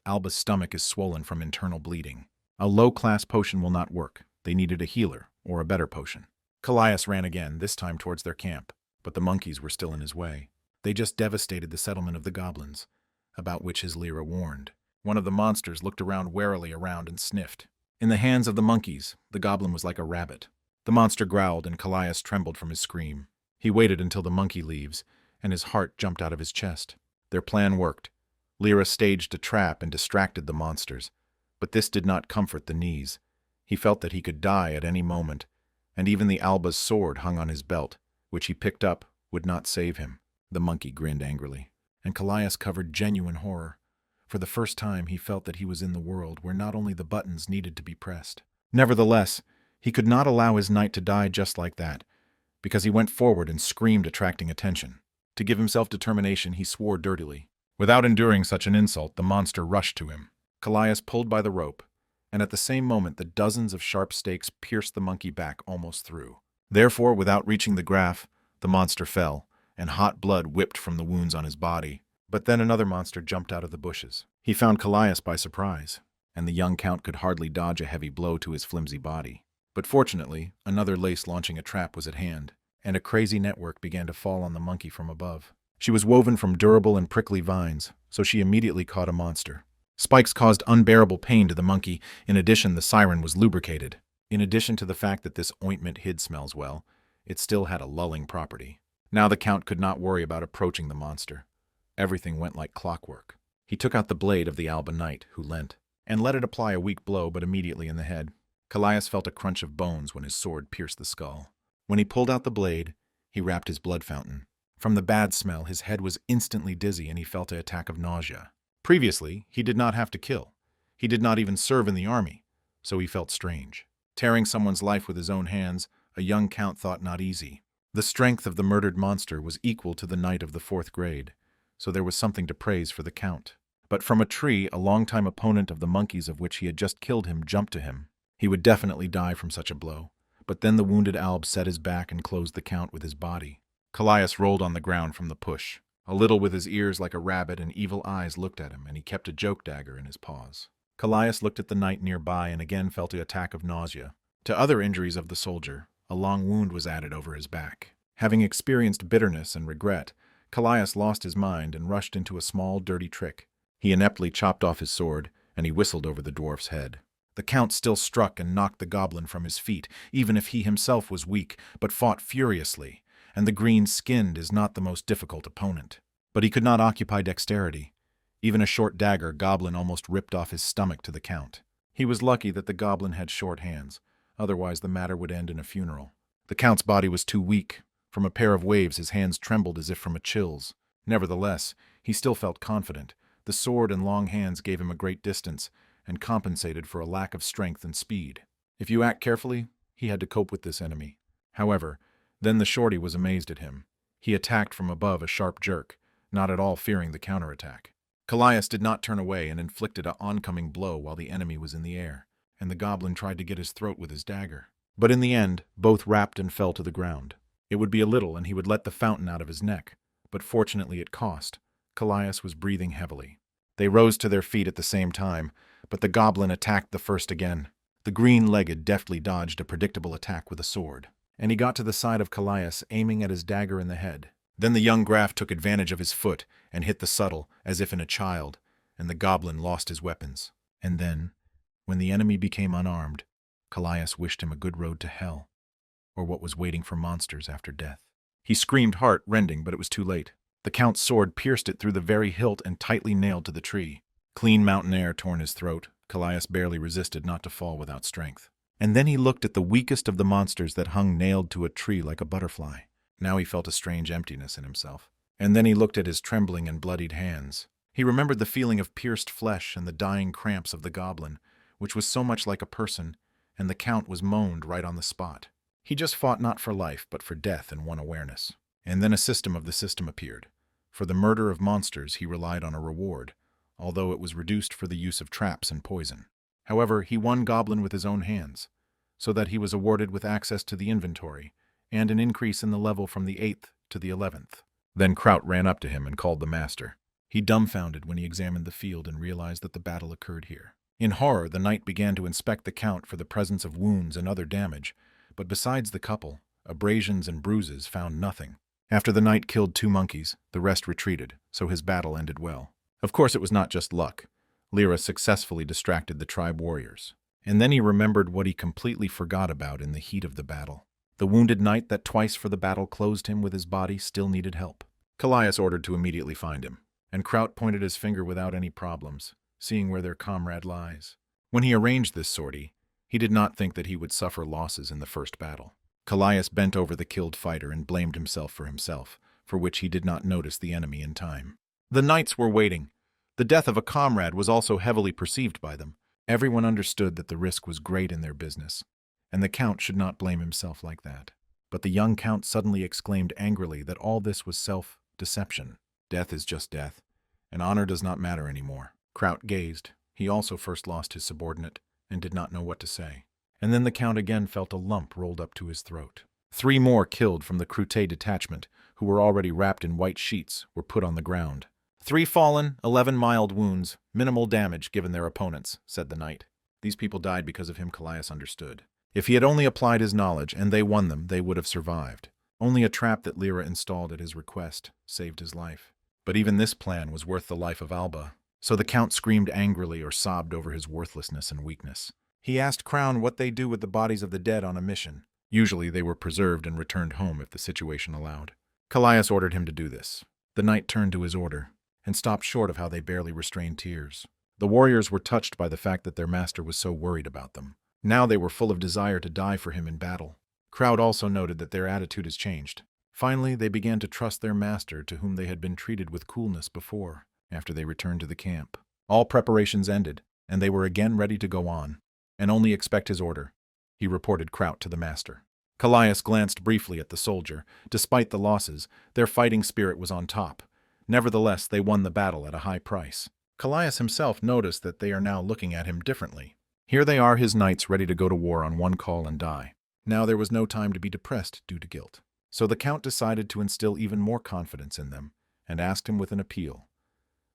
Alba's stomach is swollen from internal bleeding. A low-class potion will not work. They needed a healer, or a better potion. Callias ran again, this time towards their camp, but the monkeys were still in his way. They just devastated the settlement of the goblins, about which his Lyra warned. One of the monsters looked warily around and sniffed. In the hands of the monkeys, the goblin was like a rabbit. The monster growled, and Callias trembled from his scream. He waited until the monkey leaves, and his heart jumped out of his chest. Their plan worked. Lyra staged a trap and distracted the monsters, but this did not comfort the knees. He felt that he could die at any moment, and even the Alba's sword hung on his belt, which he picked up, would not save him. The monkey grinned angrily, and Callias covered genuine horror. For the first time he felt that he was in the world where not only the buttons needed to be pressed. Nevertheless, he could not allow his knight to die just like that, because he went forward and screamed, attracting attention. To give himself determination, he swore dirtily. Without enduring such an insult, the monster rushed to him. Callias pulled by the rope, and at the same moment the dozens of sharp stakes pierced the monkey back almost through. Therefore, without reaching the graph, the monster fell, and hot blood whipped from the wounds on his body. But then another monster jumped out of the bushes. He found Callias by surprise, and the young count could hardly dodge a heavy blow to his flimsy body. But fortunately, another lace launching a trap was at hand, and a crazy network began to fall on the monkey from above. She was woven from durable and prickly vines, so she immediately caught a monster. Spikes caused unbearable pain to the monkey. In addition, the siren was lubricated. In addition to the fact that this ointment hid smells well, it still had a lulling property. Now the count could not worry about approaching the monster. Everything went like clockwork. He took out the blade of the Alba knight, who leant, and let it apply a weak blow, but immediately in the head. Callias felt a crunch of bones when his sword pierced the skull. When he pulled out the blade, he rapped his blood fountain. From the bad smell, his head was instantly dizzy and he felt an attack of nausea. Previously, he did not have to kill. He did not even serve in the army, so he felt strange. Tearing someone's life with his own hands, a young count thought not easy. The strength of the murdered monster was equal to the knight of the 4th grade, so there was something to praise for the count. But from a tree, a longtime opponent of the monkeys of which he had just killed him jumped to him. He would definitely die from such a blow. But then the wounded Alb set his back and closed the count with his body. Callias rolled on the ground from the push. A little with his ears like a rabbit and evil eyes looked at him, and he kept a joke dagger in his paws. Callias looked at the knight nearby and again felt an attack of nausea. To other injuries of the soldier, a long wound was added over his back. Having experienced bitterness and regret, Callias lost his mind and rushed into a small, dirty trick. He ineptly chopped off his sword, and he whistled over the dwarf's head. The count still struck and knocked the goblin from his feet, even if he himself was weak, but fought furiously, and the green-skinned is not the most difficult opponent. But he could not occupy dexterity. Even a short dagger goblin almost ripped off his stomach to the count. He was lucky that the goblin had short hands, otherwise the matter would end in a funeral. The count's body was too weak. From a pair of waves his hands trembled as if from a chills. Nevertheless, he still felt confident. The sword and long hands gave him a great distance, and compensated for a lack of strength and speed. If you act carefully, he had to cope with this enemy. However, then the shorty was amazed at him. He attacked from above a sharp jerk, not at all fearing the counterattack. Callias did not turn away and inflicted an oncoming blow while the enemy was in the air, and the goblin tried to get his throat with his dagger. But in the end, both rapped and fell to the ground. It would be a little, and he would let the fountain out of his neck, but fortunately it cost. Callias was breathing heavily. They rose to their feet at the same time, but the goblin attacked the first again. The green-legged deftly dodged a predictable attack with a sword, and he got to the side of Callias, aiming at his dagger in the head. Then the young Graf took advantage of his foot and hit the subtle, as if in a child, and the goblin lost his weapons. And then, when the enemy became unarmed, Callias wished him a good road to hell, or what was waiting for monsters after death. He screamed heart-rending, but it was too late. The count's sword pierced it through the very hilt and tightly nailed to the tree. Clean mountain air torn his throat. Callias barely resisted not to fall without strength. And then he looked at the weakest of the monsters that hung nailed to a tree like a butterfly. Now he felt a strange emptiness in himself. And then he looked at his trembling and bloodied hands. He remembered the feeling of pierced flesh and the dying cramps of the goblin, which was so much like a person, and the count was moaned right on the spot. He just fought not for life, but for death in one awareness. And then a system of the system appeared. For the murder of monsters he relied on a reward, although it was reduced for the use of traps and poison. However, he won Goblin with his own hands, so that he was awarded with access to the inventory, and an increase in the level from the 8th to the 11th. Then Kraut ran up to him and called the master. He dumbfounded when he examined the field and realized that the battle occurred here. In horror, the knight began to inspect the count for the presence of wounds and other damage, but besides the couple, abrasions and bruises, found nothing. After the knight killed 2 monkeys, the rest retreated, so his battle ended well. Of course, it was not just luck. Lyra successfully distracted the tribe warriors. And then he remembered what he completely forgot about in the heat of the battle. The wounded knight that twice for the battle closed him with his body still needed help. Callias ordered to immediately find him, and Kraut pointed his finger without any problems, seeing where their comrade lies. When he arranged this sortie, he did not think that he would suffer losses in the first battle. Callias bent over the killed fighter and blamed himself, for which he did not notice the enemy in time. The knights were waiting. The death of a comrade was also heavily perceived by them. Everyone understood that the risk was great in their business, and the count should not blame himself like that. But the young count suddenly exclaimed angrily that all this was self-deception. Death is just death, and honor does not matter anymore. Kraut gazed. He also first lost his subordinate and did not know what to say. And then the count again felt a lump rolled up to his throat. 3 more killed from the Crute detachment, who were already wrapped in white sheets, were put on the ground. 3 fallen, 11 mild wounds, minimal damage given their opponents, said the knight. These people died because of him, Callias understood. If he had only applied his knowledge and they won them, they would have survived. Only a trap that Lyra installed at his request saved his life. But even this plan was worth the life of Alba, so the count screamed angrily or sobbed over his worthlessness and weakness. He asked Crown what they do with the bodies of the dead on a mission. Usually they were preserved and returned home if the situation allowed. Callias ordered him to do this. The knight turned to his order and stopped short of how they barely restrained tears. The warriors were touched by the fact that their master was so worried about them. Now they were full of desire to die for him in battle. Kraut also noted that their attitude has changed. Finally, they began to trust their master, to whom they had been treated with coolness before, after they returned to the camp. All preparations ended, and they were again ready to go on, and only expect his order, he reported Kraut to the master. Callias glanced briefly at the soldier. Despite the losses, their fighting spirit was on top. Nevertheless, they won the battle at a high price. Callias himself noticed that they are now looking at him differently. Here they are, his knights, ready to go to war on one call and die. Now there was no time to be depressed due to guilt. So the count decided to instill even more confidence in them, and asked him with an appeal.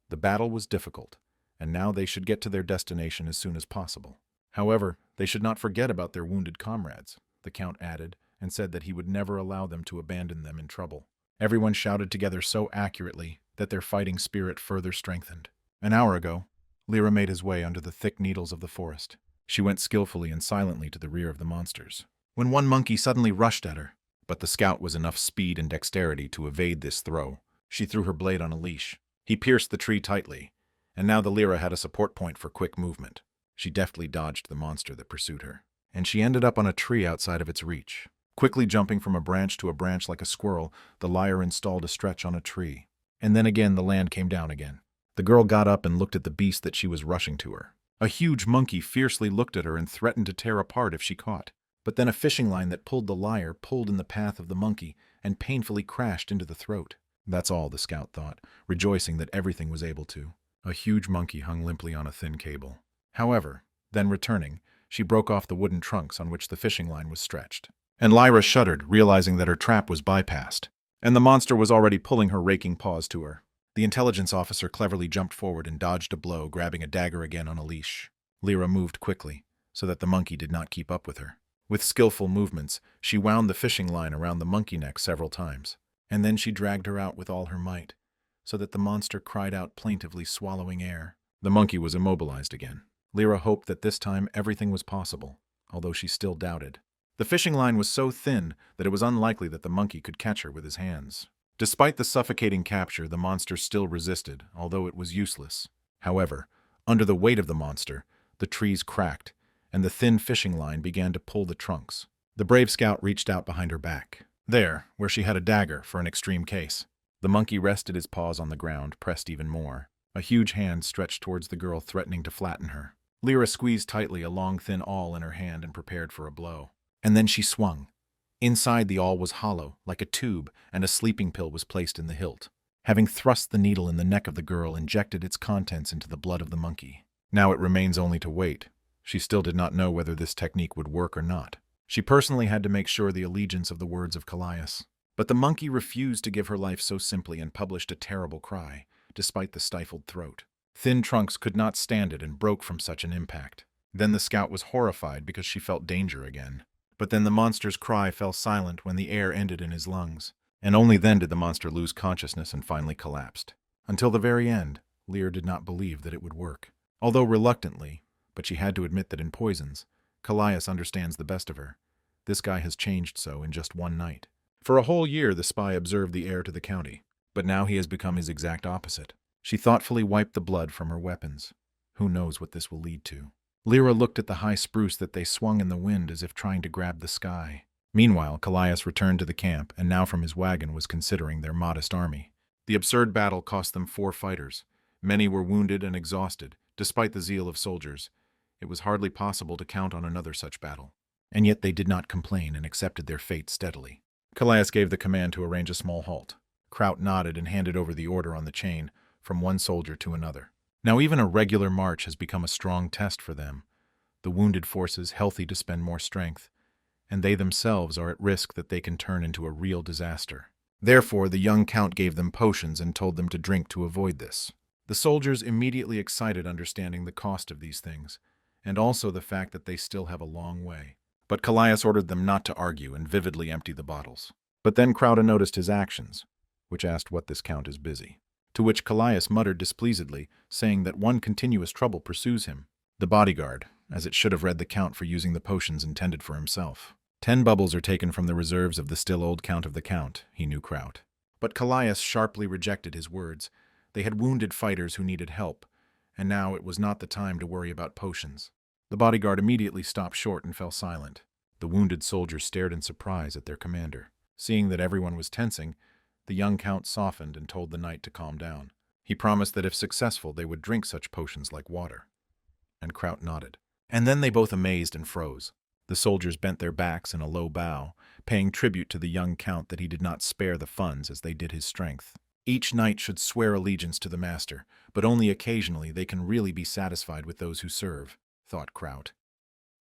The battle was difficult, and now they should get to their destination as soon as possible. However, they should not forget about their wounded comrades, the count added, and said that he would never allow them to abandon them in trouble. Everyone shouted together so accurately that their fighting spirit further strengthened. An hour ago, Lyra made his way under the thick needles of the forest. She went skillfully and silently to the rear of the monsters, when one monkey suddenly rushed at her. But the scout was enough speed and dexterity to evade this throw. She threw her blade on a leash. He pierced the tree tightly, and now the Lyra had a support point for quick movement. She deftly dodged the monster that pursued her, and she ended up on a tree outside of its reach. Quickly jumping from a branch to a branch like a squirrel, the lyre installed a stretch on a tree. And then again the land came down again. The girl got up and looked at the beast that she was rushing to her. A huge monkey fiercely looked at her and threatened to tear apart if she caught. But then a fishing line that pulled the lyre pulled in the path of the monkey and painfully crashed into the throat. That's all, the scout thought, rejoicing that everything was able to. A huge monkey hung limply on a thin cable. However, then returning, she broke off the wooden trunks on which the fishing line was stretched. And Lyra shuddered, realizing that her trap was bypassed, and the monster was already pulling her raking paws to her. The intelligence officer cleverly jumped forward and dodged a blow, grabbing a dagger again on a leash. Lyra moved quickly, so that the monkey did not keep up with her. With skillful movements, she wound the fishing line around the monkey neck several times, and then she dragged her out with all her might, so that the monster cried out plaintively, swallowing air. The monkey was immobilized again. Lyra hoped that this time everything was possible, although she still doubted. The fishing line was so thin that it was unlikely that the monkey could catch her with his hands. Despite the suffocating capture, the monster still resisted, although it was useless. However, under the weight of the monster, the trees cracked, and the thin fishing line began to pull the trunks. The brave scout reached out behind her back. There, where she had a dagger for an extreme case. The monkey rested his paws on the ground, pressed even more. A huge hand stretched towards the girl, threatening to flatten her. Lyra squeezed tightly a long, thin awl in her hand and prepared for a blow. And then she swung. Inside the awl was hollow, like a tube, and a sleeping pill was placed in the hilt. Having thrust the needle in the neck of the girl, injected its contents into the blood of the monkey. Now it remains only to wait. She still did not know whether this technique would work or not. She personally had to make sure the allegiance of the words of Callias. But the monkey refused to give her life so simply and published a terrible cry, despite the stifled throat. Thin Trunks could not stand it and broke from such an impact. Then the scout was horrified because she felt danger again. But then the monster's cry fell silent when the air ended in his lungs, and only then did the monster lose consciousness and finally collapsed. Until the very end, Lear did not believe that it would work. Although reluctantly, but she had to admit that in poisons, Callias understands the best of her. This guy has changed so in just one night. For a whole year the spy observed the heir to the county, but now he has become his exact opposite. She thoughtfully wiped the blood from her weapons. Who knows what this will lead to? Lyra looked at the high spruce that they swung in the wind as if trying to grab the sky. Meanwhile, Callias returned to the camp and now from his wagon was considering their modest army. The absurd battle cost them 4 fighters. Many were wounded and exhausted, despite the zeal of soldiers. It was hardly possible to count on another such battle. And yet they did not complain and accepted their fate steadily. Callias gave the command to arrange a small halt. Kraut nodded and handed over the order on the chain from one soldier to another. Now even a regular march has become a strong test for them. The wounded forces healthy to spend more strength, and they themselves are at risk that they can turn into a real disaster. Therefore, the young count gave them potions and told them to drink to avoid this. The soldiers immediately excited understanding the cost of these things, and also the fact that they still have a long way. But Callias ordered them not to argue and vividly empty the bottles. But then Crowda noticed his actions, which asked what this count is busy. To which Callias muttered displeasedly, saying that one continuous trouble pursues him. The bodyguard, as it should have read the count for using the potions intended for himself. 10 bubbles are taken from the reserves of the still old count of the count, he knew Kraut. But Callias sharply rejected his words. They had wounded fighters who needed help, and now it was not the time to worry about potions. The bodyguard immediately stopped short and fell silent. The wounded soldiers stared in surprise at their commander. Seeing that everyone was tensing, the young count softened and told the knight to calm down. He promised that if successful they would drink such potions like water. And Kraut nodded. And then they both amazed and froze. The soldiers bent their backs in a low bow, paying tribute to the young count that he did not spare the funds as they did his strength. Each knight should swear allegiance to the master, but only occasionally they can really be satisfied with those who serve, thought Kraut.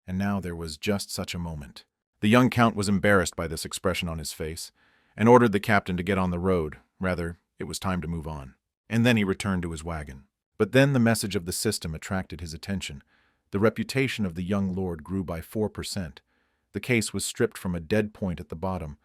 And now there was just such a moment. The young count was embarrassed by this expression on his face, and ordered the captain to get on the road. Rather, it was time to move on. And then he returned to his wagon. But then the message of the system attracted his attention. The reputation of the young lord grew by 4%. The case was stripped from a dead point at the bottom,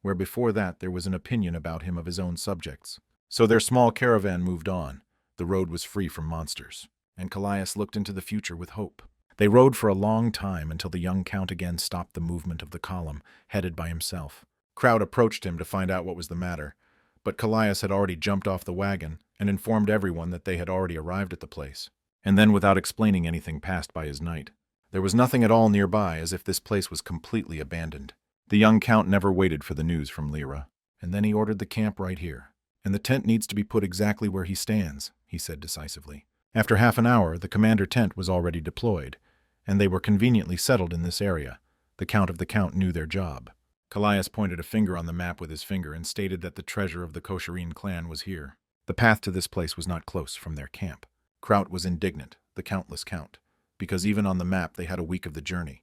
where before that there was an opinion about him of his own subjects. So their small caravan moved on. The road was free from monsters, and Callias looked into the future with hope. They rode for a long time until the young count again stopped the movement of the column, headed by himself. Kraut approached him to find out what was the matter, but Callias had already jumped off the wagon and informed everyone that they had already arrived at the place. And then, without explaining anything, passed by his knight. There was nothing at all nearby, as if this place was completely abandoned. The young count never waited for the news from Lyra, and then he ordered the camp right here. And the tent needs to be put exactly where he stands, he said decisively. After half an hour, the commander tent was already deployed, and they were conveniently settled in this area. The count of the count knew their job. Callias pointed a finger on the map with his finger and stated that the treasure of the Kosharine clan was here. The path to this place was not close from their camp. Kraut was indignant, the countless count, because even on the map they had a week of the journey,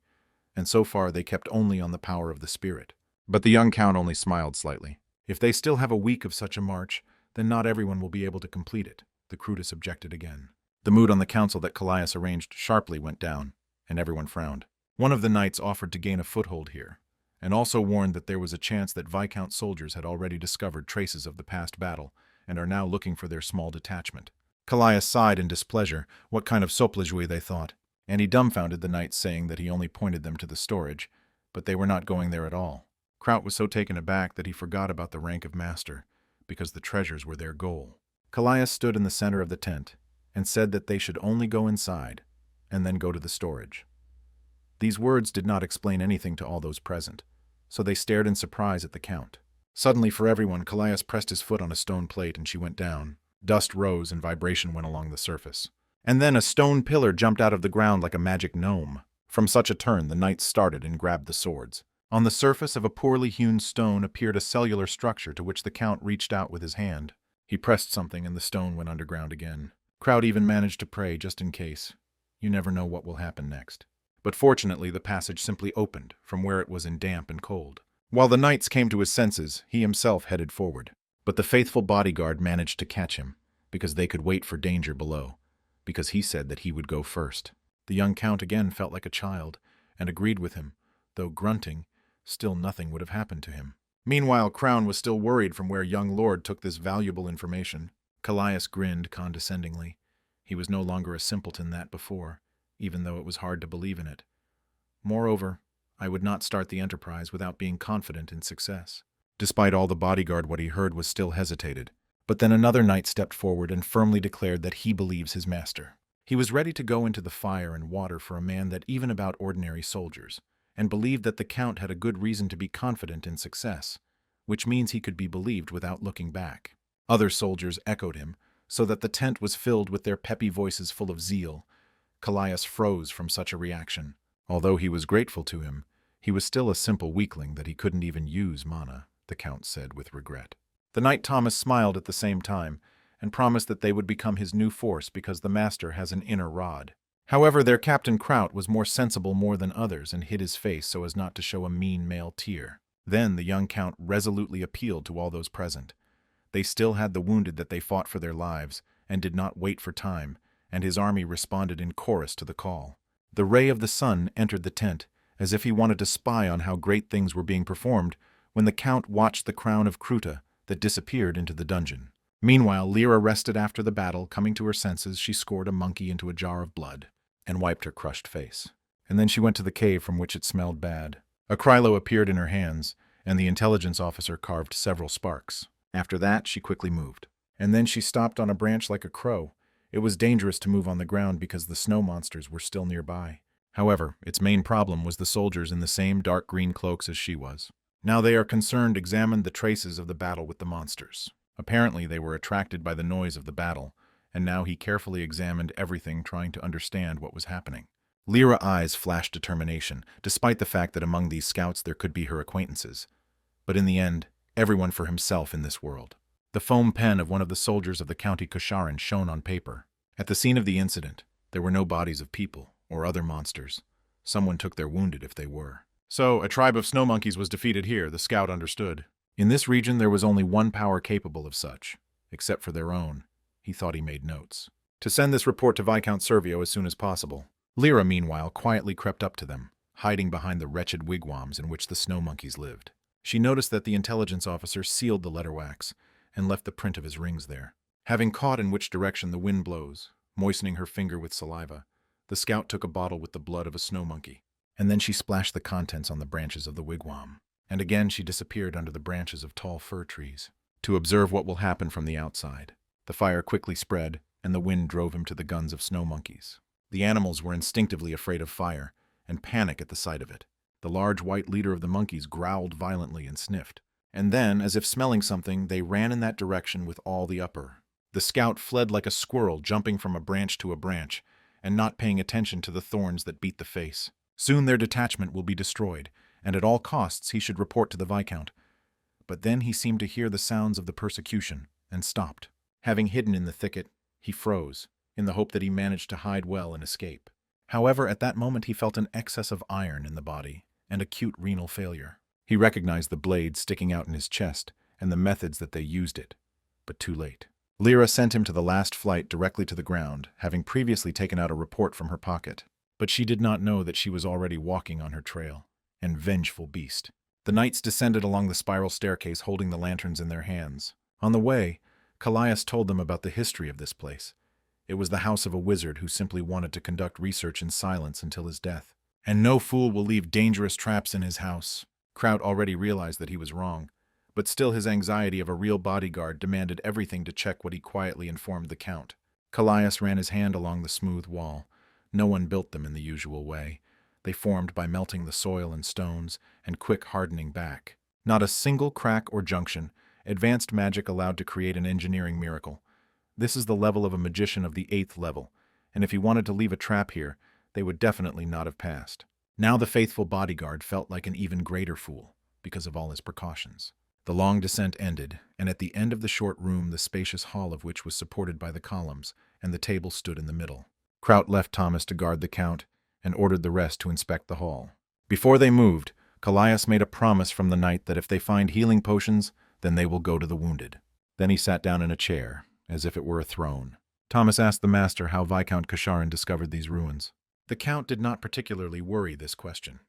and so far they kept only on the power of the spirit. But the young count only smiled slightly. If they still have a week of such a march, then not everyone will be able to complete it, the Crutus objected again. The mood on the council that Callias arranged sharply went down, and everyone frowned. One of the knights offered to gain a foothold here, and also warned that there was a chance that Viscount soldiers had already discovered traces of the past battle and are now looking for their small detachment. Callias sighed in displeasure. What kind of soplejouis they thought, and he dumbfounded the knights, saying that he only pointed them to the storage, but they were not going there at all. Kraut was so taken aback that he forgot about the rank of master, because the treasures were their goal. Callias stood in the center of the tent and said that they should only go inside and then go to the storage. These words did not explain anything to all those present, so they stared in surprise at the count. Suddenly, for everyone, Callias pressed his foot on a stone plate and she went down. Dust rose and vibration went along the surface. And then a stone pillar jumped out of the ground like a magic gnome. From such a turn, the knights started and grabbed the swords. On the surface of a poorly hewn stone appeared a cellular structure to which the count reached out with his hand. He pressed something and the stone went underground again. Kraut even managed to pray just in case. You never know what will happen next. But fortunately, the passage simply opened from where it was in damp and cold. While the knights came to his senses, he himself headed forward. But the faithful bodyguard managed to catch him, because they could wait for danger below, because he said that he would go first. The young count again felt like a child, and agreed with him, though grunting, still nothing would have happened to him. Meanwhile, Crown was still worried from where young Lord took this valuable information. Callias grinned condescendingly. He was no longer a simpleton that before, even though it was hard to believe in it. Moreover, I would not start the enterprise without being confident in success. Despite all the bodyguard, what he heard was still hesitated. But then another knight stepped forward and firmly declared that he believes his master. He was ready to go into the fire and water for a man that even about ordinary soldiers, and believed that the count had a good reason to be confident in success, which means he could be believed without looking back. Other soldiers echoed him, so that the tent was filled with their peppy voices full of zeal. Callias froze from such a reaction. Although he was grateful to him, he was still a simple weakling that he couldn't even use mana, the count said with regret. The knight Thomas smiled at the same time, and promised that they would become his new force because the master has an inner rod. However, their Captain Kraut was more sensible more than others and hid his face so as not to show a mean male tear. Then the young count resolutely appealed to all those present. They still had the wounded that they fought for their lives, and did not wait for time, and his army responded in chorus to the call. The ray of the sun entered the tent, as if he wanted to spy on how great things were being performed, when the count watched the crown of Kruta that disappeared into the dungeon. Meanwhile, Lyra rested after the battle. Coming to her senses, she scored a monkey into a jar of blood, and wiped her crushed face. And then she went to the cave from which it smelled bad. A krylo appeared in her hands, and the intelligence officer carved several sparks. After that, she quickly moved. And then she stopped on a branch like a crow. It was dangerous to move on the ground because the snow monsters were still nearby. However, its main problem was the soldiers in the same dark green cloaks as she was. Now they are concerned examined the traces of the battle with the monsters. Apparently they were attracted by the noise of the battle, and now he carefully examined everything trying to understand what was happening. Lyra's eyes flashed determination, despite the fact that among these scouts there could be her acquaintances. But in the end, everyone for himself in this world. The foam pen of one of the soldiers of the County Kosharin shone on paper. At the scene of the incident, there were no bodies of people or other monsters. Someone took their wounded if they were. So, a tribe of snow monkeys was defeated here, the scout understood. In this region there was only one power capable of such, except for their own. He thought he made notes. To send this report to Viscount Servio as soon as possible. Lyra, meanwhile, quietly crept up to them, hiding behind the wretched wigwams in which the snow monkeys lived. She noticed that the intelligence officer sealed the letter wax and left the print of his rings there. Having caught in which direction the wind blows, moistening her finger with saliva, the scout took a bottle with the blood of a snow monkey, and then she splashed the contents on the branches of the wigwam. And again she disappeared under the branches of tall fir trees, to observe what will happen from the outside. The fire quickly spread, and the wind drove him to the guns of snow monkeys. The animals were instinctively afraid of fire, and panic at the sight of it. The large white leader of the monkeys growled violently and sniffed. And then, as if smelling something, they ran in that direction with all the upper. The scout fled like a squirrel, jumping from a branch to a branch, and not paying attention to the thorns that beat the face. Soon their detachment will be destroyed, and at all costs he should report to the Viscount. But then he seemed to hear the sounds of the persecution, and stopped. Having hidden in the thicket, he froze, in the hope that he managed to hide well and escape. However, at that moment he felt an excess of iron in the body, and acute renal failure. He recognized the blade sticking out in his chest, and the methods that they used it. But too late. Lyra sent him to the last flight directly to the ground, having previously taken out a report from her pocket. But she did not know that she was already walking on her trail. And vengeful beast. The knights descended along the spiral staircase holding the lanterns in their hands. On the way, Callias told them about the history of this place. It was the house of a wizard who simply wanted to conduct research in silence until his death. And no fool will leave dangerous traps in his house. Kraut already realized that he was wrong, but still his anxiety of a real bodyguard demanded everything to check what he quietly informed the Count. Callias ran his hand along the smooth wall. No one built them in the usual way. They formed by melting the soil and stones and quick hardening back. Not a single crack or junction, advanced magic allowed to create an engineering miracle. This is the level of a magician of the 8th level, and if he wanted to leave a trap here, they would definitely not have passed. Now the faithful bodyguard felt like an even greater fool, because of all his precautions. The long descent ended, and at the end of the short room the spacious hall of which was supported by the columns, and the table stood in the middle. Kraut left Thomas to guard the Count, and ordered the rest to inspect the hall. Before they moved, Callias made a promise from the knight that if they find healing potions, then they will go to the wounded. Then he sat down in a chair, as if it were a throne. Thomas asked the master how Viscount Kasharin discovered these ruins. The count did not particularly worry this question.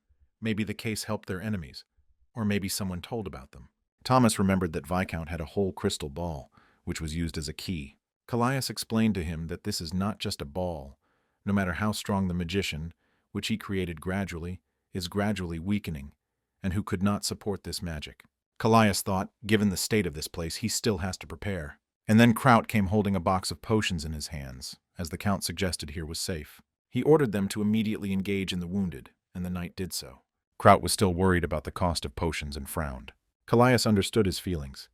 Maybe the case helped their enemies, or maybe someone told about them. Thomas remembered that Viscount had a whole crystal ball, which was used as a key. Callias explained to him that this is not just a ball. No matter how strong the magician, which he created gradually, is gradually weakening, and who could not support this magic. Callias thought, given the state of this place, he still has to prepare. And then Kraut came holding a box of potions in his hands, as the count suggested here was safe. He ordered them to immediately engage in the wounded, and the knight did so. Kraut was still worried about the cost of potions and frowned. Callias understood his feelings,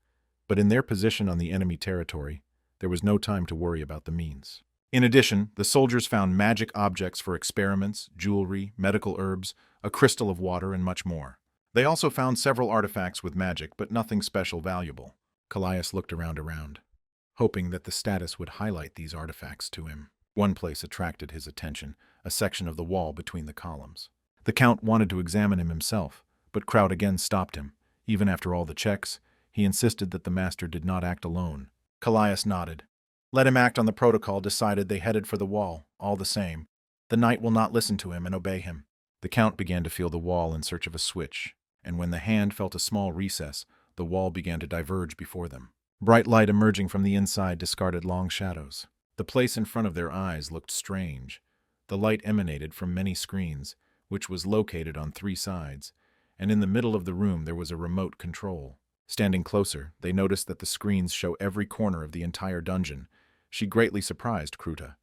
but in their position on the enemy territory, there was no time to worry about the means. In addition, the soldiers found magic objects for experiments, jewelry, medical herbs, a crystal of water, and much more. They also found several artifacts with magic, but nothing special valuable. Callias looked around, hoping that the status would highlight these artifacts to him. One place attracted his attention, a section of the wall between the columns. The count wanted to examine him himself, but Kraut again stopped him. Even after all the checks, he insisted that the master did not act alone. Callias nodded. Let him act on the protocol, decided. They headed for the wall, all the same. The knight will not listen to him and obey him. The count began to feel the wall in search of a switch, and when the hand felt a small recess, the wall began to diverge before them. Bright light emerging from the inside discarded long shadows. The place in front of their eyes looked strange. The light emanated from many screens, which was located on 3 sides, and in the middle of the room there was a remote control. Standing closer, they noticed that the screens show every corner of the entire dungeon. She greatly surprised Kruta,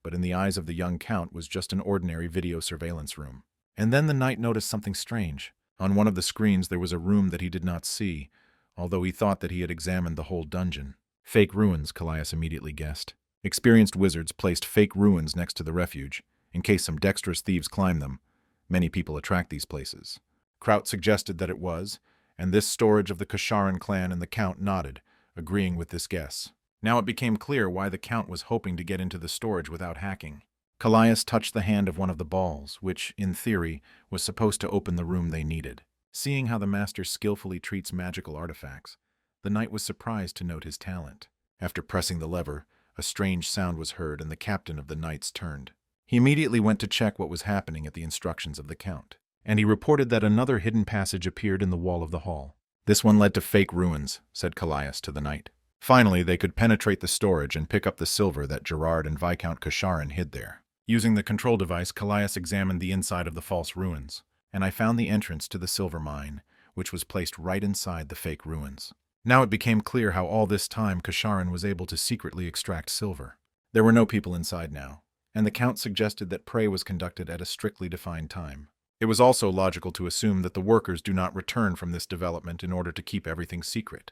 but in the eyes of the young count was just an ordinary video surveillance room. And then the knight noticed something strange. On one of the screens there was a room that he did not see, although he thought that he had examined the whole dungeon. Fake ruins, Callias immediately guessed. Experienced wizards placed fake ruins next to the refuge, in case some dexterous thieves climb them. Many people attract these places. Kraut suggested that it was, and this storage of the Kasharin clan, and the count nodded, agreeing with this guess. Now it became clear why the count was hoping to get into the storage without hacking. Callias touched the hand of one of the balls, which, in theory, was supposed to open the room they needed. Seeing how the master skillfully treats magical artifacts, the knight was surprised to note his talent. After pressing the lever, a strange sound was heard, and the captain of the knights turned. He immediately went to check what was happening at the instructions of the count, and he reported that another hidden passage appeared in the wall of the hall. This one led to fake ruins, said Callias to the knight. Finally, they could penetrate the storage and pick up the silver that Gerard and Viscount Kasharin hid there. Using the control device, Callias examined the inside of the false ruins, and I found the entrance to the silver mine, which was placed right inside the fake ruins. Now it became clear how all this time Kasharin was able to secretly extract silver. There were no people inside now, and the count suggested that prey was conducted at a strictly defined time. It was also logical to assume that the workers do not return from this development in order to keep everything secret.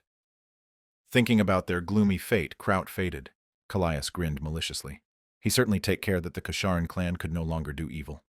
Thinking about their gloomy fate, Kraut faded. Callias grinned maliciously. He certainly take care that the Kasharin clan could no longer do evil.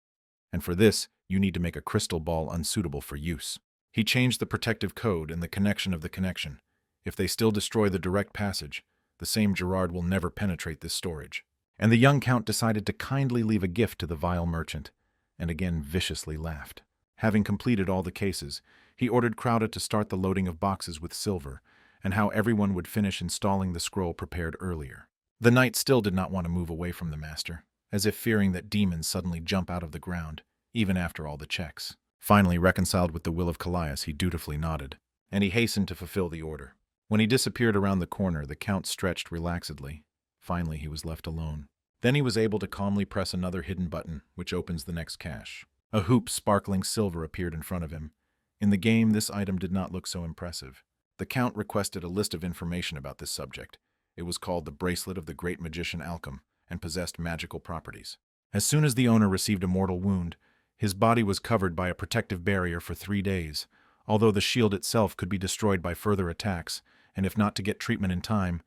And for this, you need to make a crystal ball unsuitable for use. He changed the protective code and the connection of the connection. If they still destroy the direct passage, the same Gerard will never penetrate this storage. And the young count decided to kindly leave a gift to the vile merchant, and again viciously laughed. Having completed all the cases, he ordered Crowda to start the loading of boxes with silver, and how everyone would finish installing the scroll prepared earlier. The knight still did not want to move away from the master, as if fearing that demons suddenly jump out of the ground, even after all the checks. Finally, reconciled with the will of Callias, he dutifully nodded, and he hastened to fulfill the order. When he disappeared around the corner, the count stretched relaxedly. Finally, he was left alone. Then he was able to calmly press another hidden button, which opens the next cache. A hoop sparkling silver appeared in front of him. In the game, this item did not look so impressive. The count requested a list of information about this subject. It was called the Bracelet of the Great Magician Alchem, and possessed magical properties. As soon as the owner received a mortal wound, his body was covered by a protective barrier for 3 days, although the shield itself could be destroyed by further attacks, and if not to get treatment in time,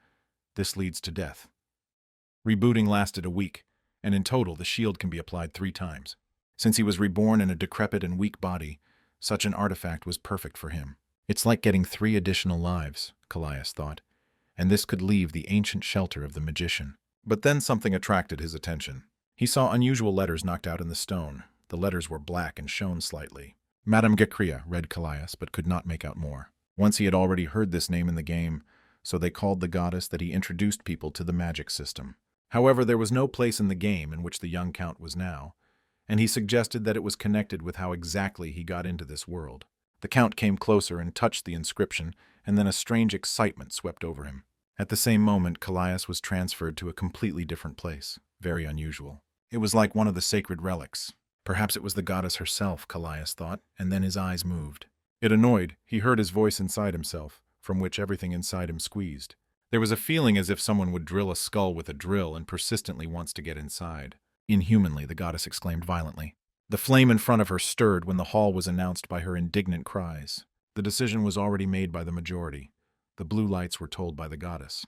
this leads to death. Rebooting lasted a week, and in total the shield can be applied 3 times. Since he was reborn in a decrepit and weak body, such an artifact was perfect for him. It's like getting 3 additional lives, Callias thought, and this could leave the ancient shelter of the magician. But then something attracted his attention. He saw unusual letters knocked out in the stone. The letters were black and shone slightly. Madame Gekria, read Callias, but could not make out more. Once he had already heard this name in the game, so they called the goddess that he introduced people to the magic system. However, there was no place in the game in which the young count was now, and he suggested that it was connected with how exactly he got into this world. The count came closer and touched the inscription, and then a strange excitement swept over him. At the same moment, Callias was transferred to a completely different place, very unusual. It was like one of the sacred relics. Perhaps it was the goddess herself, Callias thought, and then his eyes moved. It annoyed. He heard his voice inside himself, from which everything inside him squeezed. There was a feeling as if someone would drill a skull with a drill and persistently wants to get inside. Inhumanly, the goddess exclaimed violently. The flame in front of her stirred when the hall was announced by her indignant cries. The decision was already made by the majority. The blue lights were told by the goddess.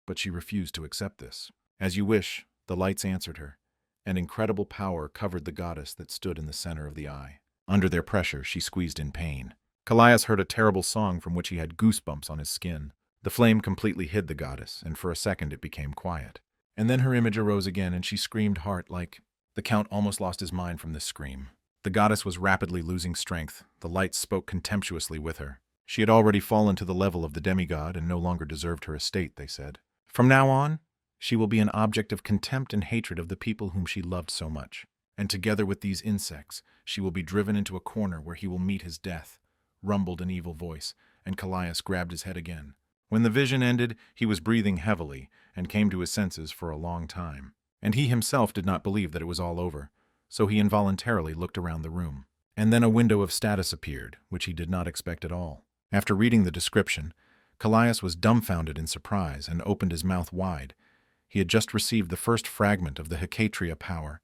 But she refused to accept this. As you wish, the lights answered her. An incredible power covered the goddess that stood in the center of the eye. Under their pressure, she squeezed in pain. Callias heard a terrible song from which he had goosebumps on his skin. The flame completely hid the goddess, and for a second it became quiet. And then her image arose again, and she screamed heart-like. The count almost lost his mind from this scream. The goddess was rapidly losing strength. The lights spoke contemptuously with her. She had already fallen to the level of the demigod and no longer deserved her estate, they said. From now on, she will be an object of contempt and hatred of the people whom she loved so much. And together with these insects, she will be driven into a corner where he will meet his death, rumbled an evil voice, and Callias grabbed his head again. When the vision ended, he was breathing heavily and came to his senses for a long time. And he himself did not believe that it was all over, so he involuntarily looked around the room. And then a window of status appeared, which he did not expect at all. After reading the description, Callias was dumbfounded in surprise and opened his mouth wide. He had just received the first fragment of the Hecatria power,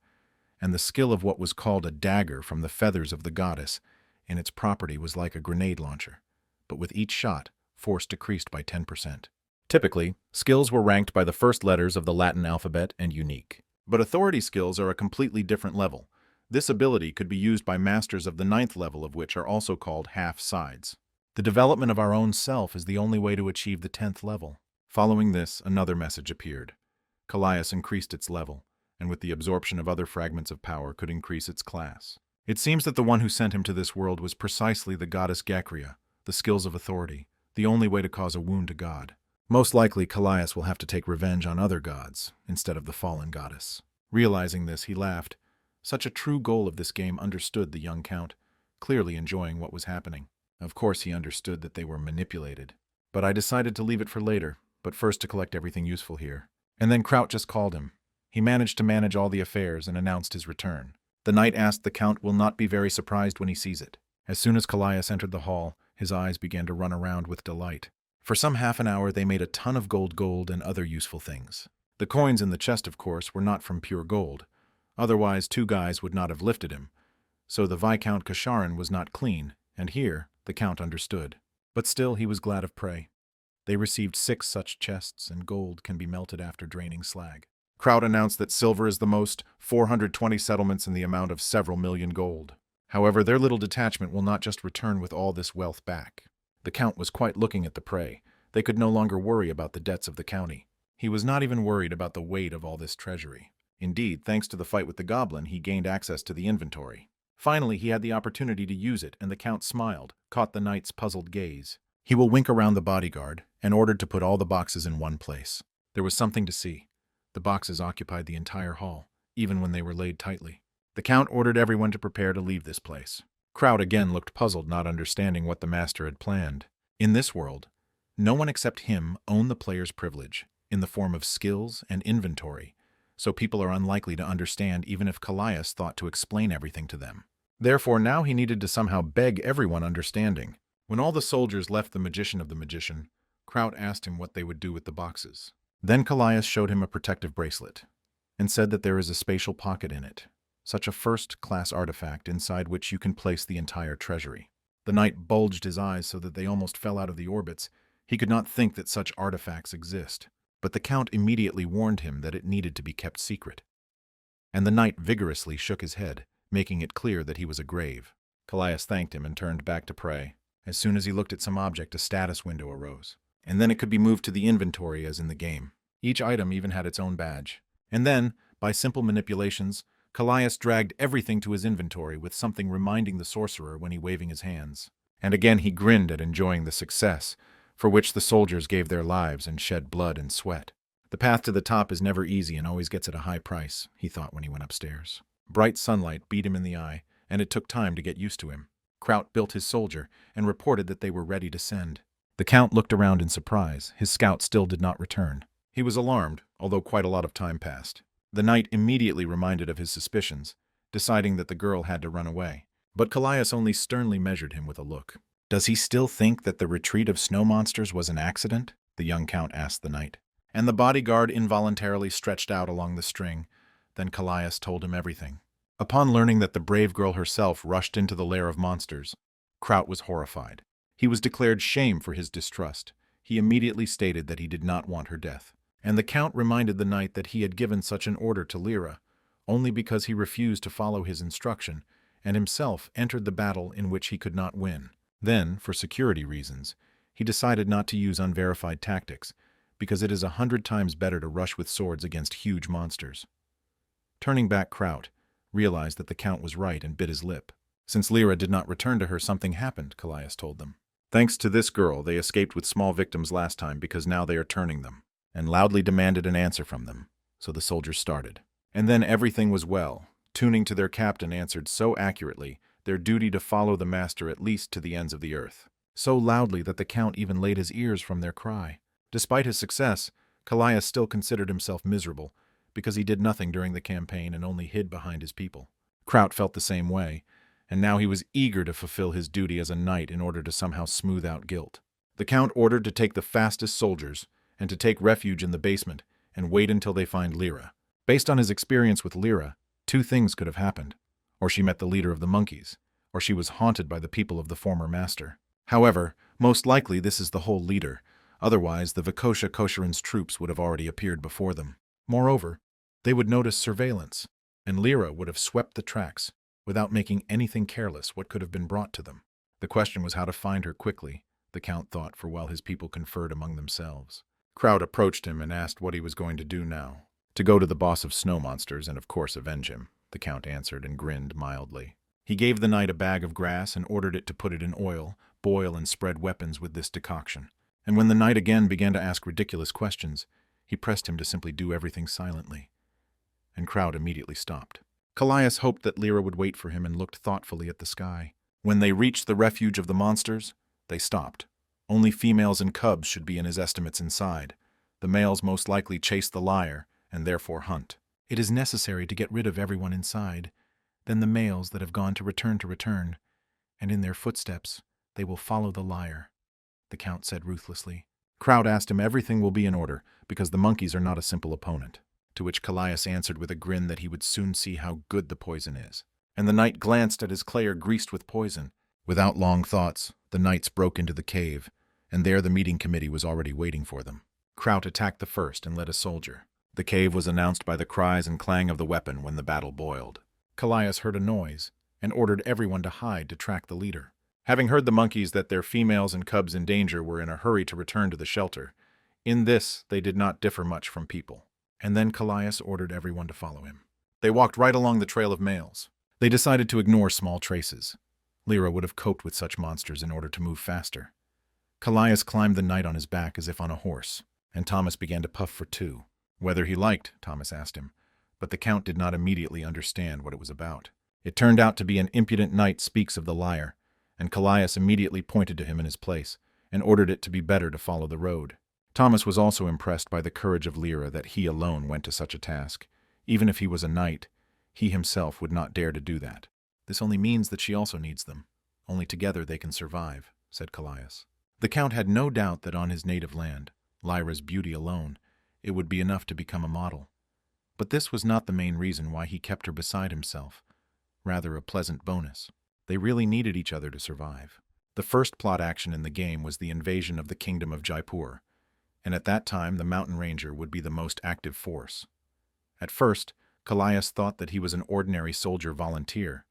and the skill of what was called a dagger from the feathers of the goddess, and its property was like a grenade launcher. But with each shot, force decreased by 10%. Typically, skills were ranked by the first letters of the Latin alphabet and unique. But authority skills are a completely different level. This ability could be used by masters of the 9th level, of which are also called half-sides. The development of our own self is the only way to achieve the 10th level. Following this, another message appeared. Callias increased its level, and with the absorption of other fragments of power could increase its class. It seems that the one who sent him to this world was precisely the goddess Gekria, the skills of authority, the only way to cause a wound to God. Most likely, Callias will have to take revenge on other gods, instead of the fallen goddess. Realizing this, he laughed. Such a true goal of this game understood the young count, clearly enjoying what was happening. Of course he understood that they were manipulated. But I decided to leave it for later, but first to collect everything useful here. And then Kraut just called him. He managed to manage all the affairs and announced his return. The knight asked the count will not be very surprised when he sees it. As soon as Callias entered the hall, his eyes began to run around with delight. For some half an hour they made a ton of gold and other useful things. The coins in the chest, of course, were not from pure gold. Otherwise, 2 guys would not have lifted him. So the Viscount Kasharin was not clean, and here the count understood. But still he was glad of prey. They received 6 such chests, and gold can be melted after draining slag. Kraut announced that silver is the most, 420 settlements in the amount of several million gold. However, their little detachment will not just return with all this wealth back. The count was quite looking at the prey. They could no longer worry about the debts of the county. He was not even worried about the weight of all this treasury. Indeed, thanks to the fight with the goblin, he gained access to the inventory. Finally, he had the opportunity to use it, and the count smiled, caught the knight's puzzled gaze. He will wink around the bodyguard, and ordered to put all the boxes in one place. There was something to see. The boxes occupied the entire hall, even when they were laid tightly. The count ordered everyone to prepare to leave this place. Kraut again looked puzzled, not understanding what the master had planned. In this world, no one except him owned the player's privilege, in the form of skills and inventory, so people are unlikely to understand even if Callias thought to explain everything to them. Therefore, now he needed to somehow beg everyone understanding. When all the soldiers left the magician of the magician, Kraut asked him what they would do with the boxes. Then Callias showed him a protective bracelet, and said that there is a spatial pocket in it, such a first-class artifact inside which you can place the entire treasury. The knight bulged his eyes so that they almost fell out of the orbits. He could not think that such artifacts exist, but the count immediately warned him that it needed to be kept secret. And the knight vigorously shook his head, making it clear that he was a grave. Callias thanked him and turned back to pray. As soon as he looked at some object, a status window arose, and then it could be moved to the inventory as in the game. Each item even had its own badge. And then, by simple manipulations, Callias dragged everything to his inventory with something reminding the sorcerer when he waving his hands. And again he grinned at enjoying the success, for which the soldiers gave their lives and shed blood and sweat. The path to the top is never easy and always gets at a high price, he thought when he went upstairs. Bright sunlight beat him in the eye, and it took time to get used to him. Kraut built his soldier and reported that they were ready to send. The Count looked around in surprise. His scout still did not return. He was alarmed, although quite a lot of time passed. The knight immediately reminded of his suspicions, deciding that the girl had to run away. But Callias only sternly measured him with a look. "Does he still think that the retreat of snow monsters was an accident?" the young count asked the knight. And the bodyguard involuntarily stretched out along the string. Then Callias told him everything. Upon learning that the brave girl herself rushed into the lair of monsters, Kraut was horrified. He was declared shame for his distrust. He immediately stated that he did not want her death. And the count reminded the knight that he had given such an order to Lyra, only because he refused to follow his instruction, and himself entered the battle in which he could not win. Then, for security reasons, he decided not to use unverified tactics, because it is 100 times better to rush with swords against huge monsters. Turning back, Kraut realized that the count was right and bit his lip. Since Lyra did not return to her, something happened, Callias told them. Thanks to this girl, they escaped with small victims last time because now they are turning them, and loudly demanded an answer from them. So the soldiers started. And then everything was well. Tuning to their captain answered so accurately, their duty to follow the master at least to the ends of the earth. So loudly that the count even laid his ears from their cry. Despite his success, Callias still considered himself miserable, because he did nothing during the campaign and only hid behind his people. Kraut felt the same way, and now he was eager to fulfill his duty as a knight in order to somehow smooth out guilt. The count ordered to take the fastest soldiers, and to take refuge in the basement, and wait until they find Lyra. Based on his experience with Lyra, 2 things could have happened. Or she met the leader of the monkeys, or she was haunted by the people of the former master. However, most likely this is the whole leader. Otherwise, the Vikosha Kosharin's troops would have already appeared before them. Moreover, they would notice surveillance, and Lyra would have swept the tracks, without making anything careless what could have been brought to them. The question was how to find her quickly, the count thought, for while his people conferred among themselves. Kraut approached him and asked what he was going to do now. To go to the boss of snow monsters and of course avenge him, the count answered and grinned mildly. He gave the knight a bag of grass and ordered it to put it in oil, boil and spread weapons with this decoction. And when the knight again began to ask ridiculous questions, he pressed him to simply do everything silently. And Kraut immediately stopped. Callias hoped that Lyra would wait for him and looked thoughtfully at the sky. When they reached the refuge of the monsters, they stopped. Only females and cubs should be in his estimates inside. The males most likely chase the lyre, and therefore hunt. It is necessary to get rid of everyone inside. Then the males that have gone to return, and in their footsteps they will follow the lyre, the count said ruthlessly. Kraut asked him everything will be in order, because the monkeys are not a simple opponent. To which Callias answered with a grin that he would soon see how good the poison is. And the knight glanced at his clayer greased with poison. Without long thoughts, the knights broke into the cave, and there the meeting committee was already waiting for them. Kraut attacked the first and led a soldier. The cave was announced by the cries and clang of the weapon when the battle boiled. Callias heard a noise, and ordered everyone to hide to track the leader. Having heard the monkeys that their females and cubs in danger were in a hurry to return to the shelter, in this they did not differ much from people. And then Callias ordered everyone to follow him. They walked right along the trail of males. They decided to ignore small traces. Lyra would have coped with such monsters in order to move faster. Callias climbed the knight on his back as if on a horse, and Thomas began to puff for 2. Whether he liked, Thomas asked him, but the count did not immediately understand what it was about. It turned out to be an impudent knight speaks of the lyre, and Callias immediately pointed to him in his place, and ordered it to be better to follow the road. Thomas was also impressed by the courage of Lyra that he alone went to such a task. Even if he was a knight, he himself would not dare to do that. This only means that she also needs them. Only together they can survive, said Callias. The count had no doubt that on his native land, Lyra's beauty alone, it would be enough to become a model. But this was not the main reason why he kept her beside himself, rather a pleasant bonus. They really needed each other to survive. The first plot action in the game was the invasion of the kingdom of Jaipur, and at that time the mountain ranger would be the most active force. At first, Callias thought that he was an ordinary soldier volunteer,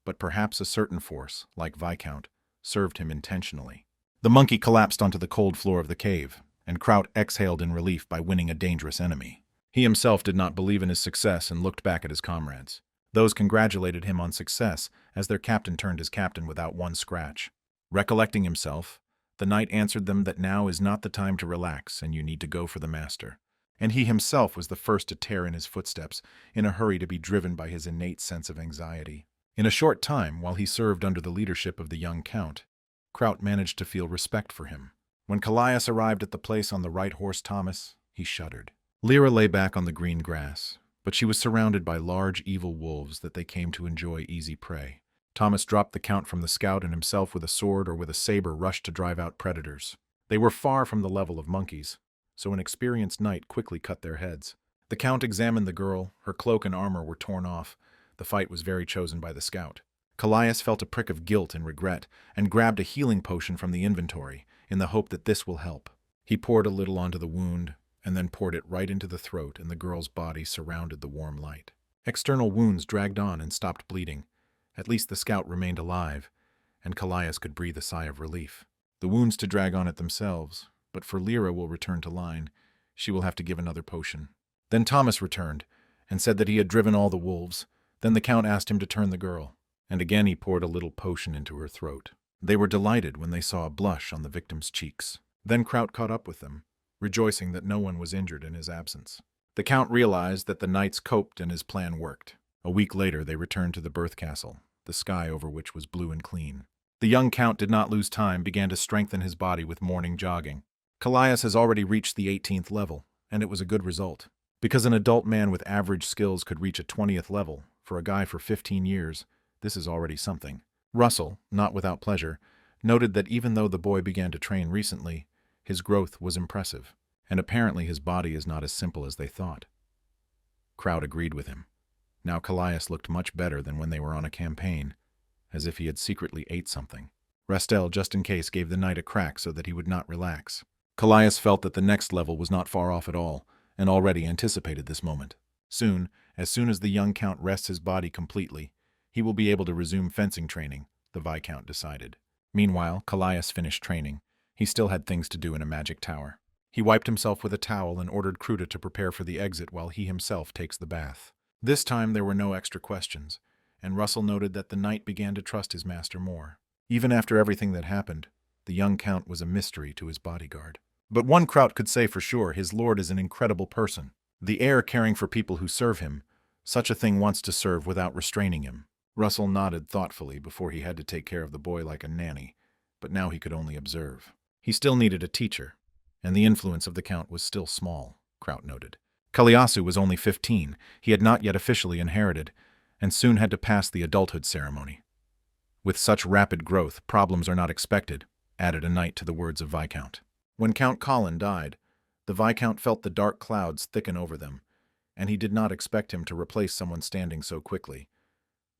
but perhaps a certain force, like Viscount, served him intentionally. The monkey collapsed onto the cold floor of the cave, and Kraut exhaled in relief by winning a dangerous enemy. He himself did not believe in his success and looked back at his comrades. Those congratulated him on success, as their captain turned his captain without one scratch. Recollecting himself, the knight answered them that now is not the time to relax and you need to go for the master. And he himself was the first to tear in his footsteps, in a hurry to be driven by his innate sense of anxiety. In a short time, while he served under the leadership of the young count, Kraut managed to feel respect for him. When Callias arrived at the place on the right horse Thomas, he shuddered. Lyra lay back on the green grass, but she was surrounded by large evil wolves that they came to enjoy easy prey. Thomas dropped the count from the scout and himself with a sword or with a saber rushed to drive out predators. They were far from the level of monkeys, so an experienced knight quickly cut their heads. The count examined the girl, her cloak and armor were torn off. The fight was very chosen by the scout. Callias felt a prick of guilt and regret, and grabbed a healing potion from the inventory, in the hope that this will help. He poured a little onto the wound, and then poured it right into the throat, and the girl's body surrounded the warm light. External wounds dragged on and stopped bleeding. At least the scout remained alive, and Callias could breathe a sigh of relief. The wounds to drag on it themselves, but for Lyra will return to line. She will have to give another potion. Then Thomas returned, and said that he had driven all the wolves. Then the count asked him to turn the girl, and again he poured a little potion into her throat. They were delighted when they saw a blush on the victim's cheeks. Then Kraut caught up with them, rejoicing that no one was injured in his absence. The count realized that the knights coped and his plan worked. A week later they returned to the birth castle, the sky over which was blue and clean. The young count did not lose time, began to strengthen his body with morning jogging. Callias has already reached the 18th level, and it was a good result. Because an adult man with average skills could reach a 20th level, for a guy for 15 years, this is already something. Russell, not without pleasure, noted that even though the boy began to train recently, his growth was impressive, and apparently his body is not as simple as they thought. Kraut agreed with him. Now Callias looked much better than when they were on a campaign, as if he had secretly ate something. Rastel, just in case, gave the knight a crack so that he would not relax. Callias felt that the next level was not far off at all, and already anticipated this moment. Soon, as soon as the young count rests his body completely, he will be able to resume fencing training, the Viscount decided. Meanwhile, Callias finished training. He still had things to do in a magic tower. He wiped himself with a towel and ordered Kruta to prepare for the exit while he himself takes the bath. This time there were no extra questions, and Russell noted that the knight began to trust his master more. Even after everything that happened, the young count was a mystery to his bodyguard. But one Kraut could say for sure, his lord is an incredible person. The heir caring for people who serve him, such a thing wants to serve without restraining him. Russell nodded thoughtfully. Before he had to take care of the boy like a nanny, but now he could only observe. He still needed a teacher, and the influence of the count was still small, Kraut noted. Kalliasu was only 15, he had not yet officially inherited, and soon had to pass the adulthood ceremony. With such rapid growth, problems are not expected, added a knight to the words of Viscount. When Count Colin died, the Viscount felt the dark clouds thicken over them, and he did not expect him to replace someone standing so quickly.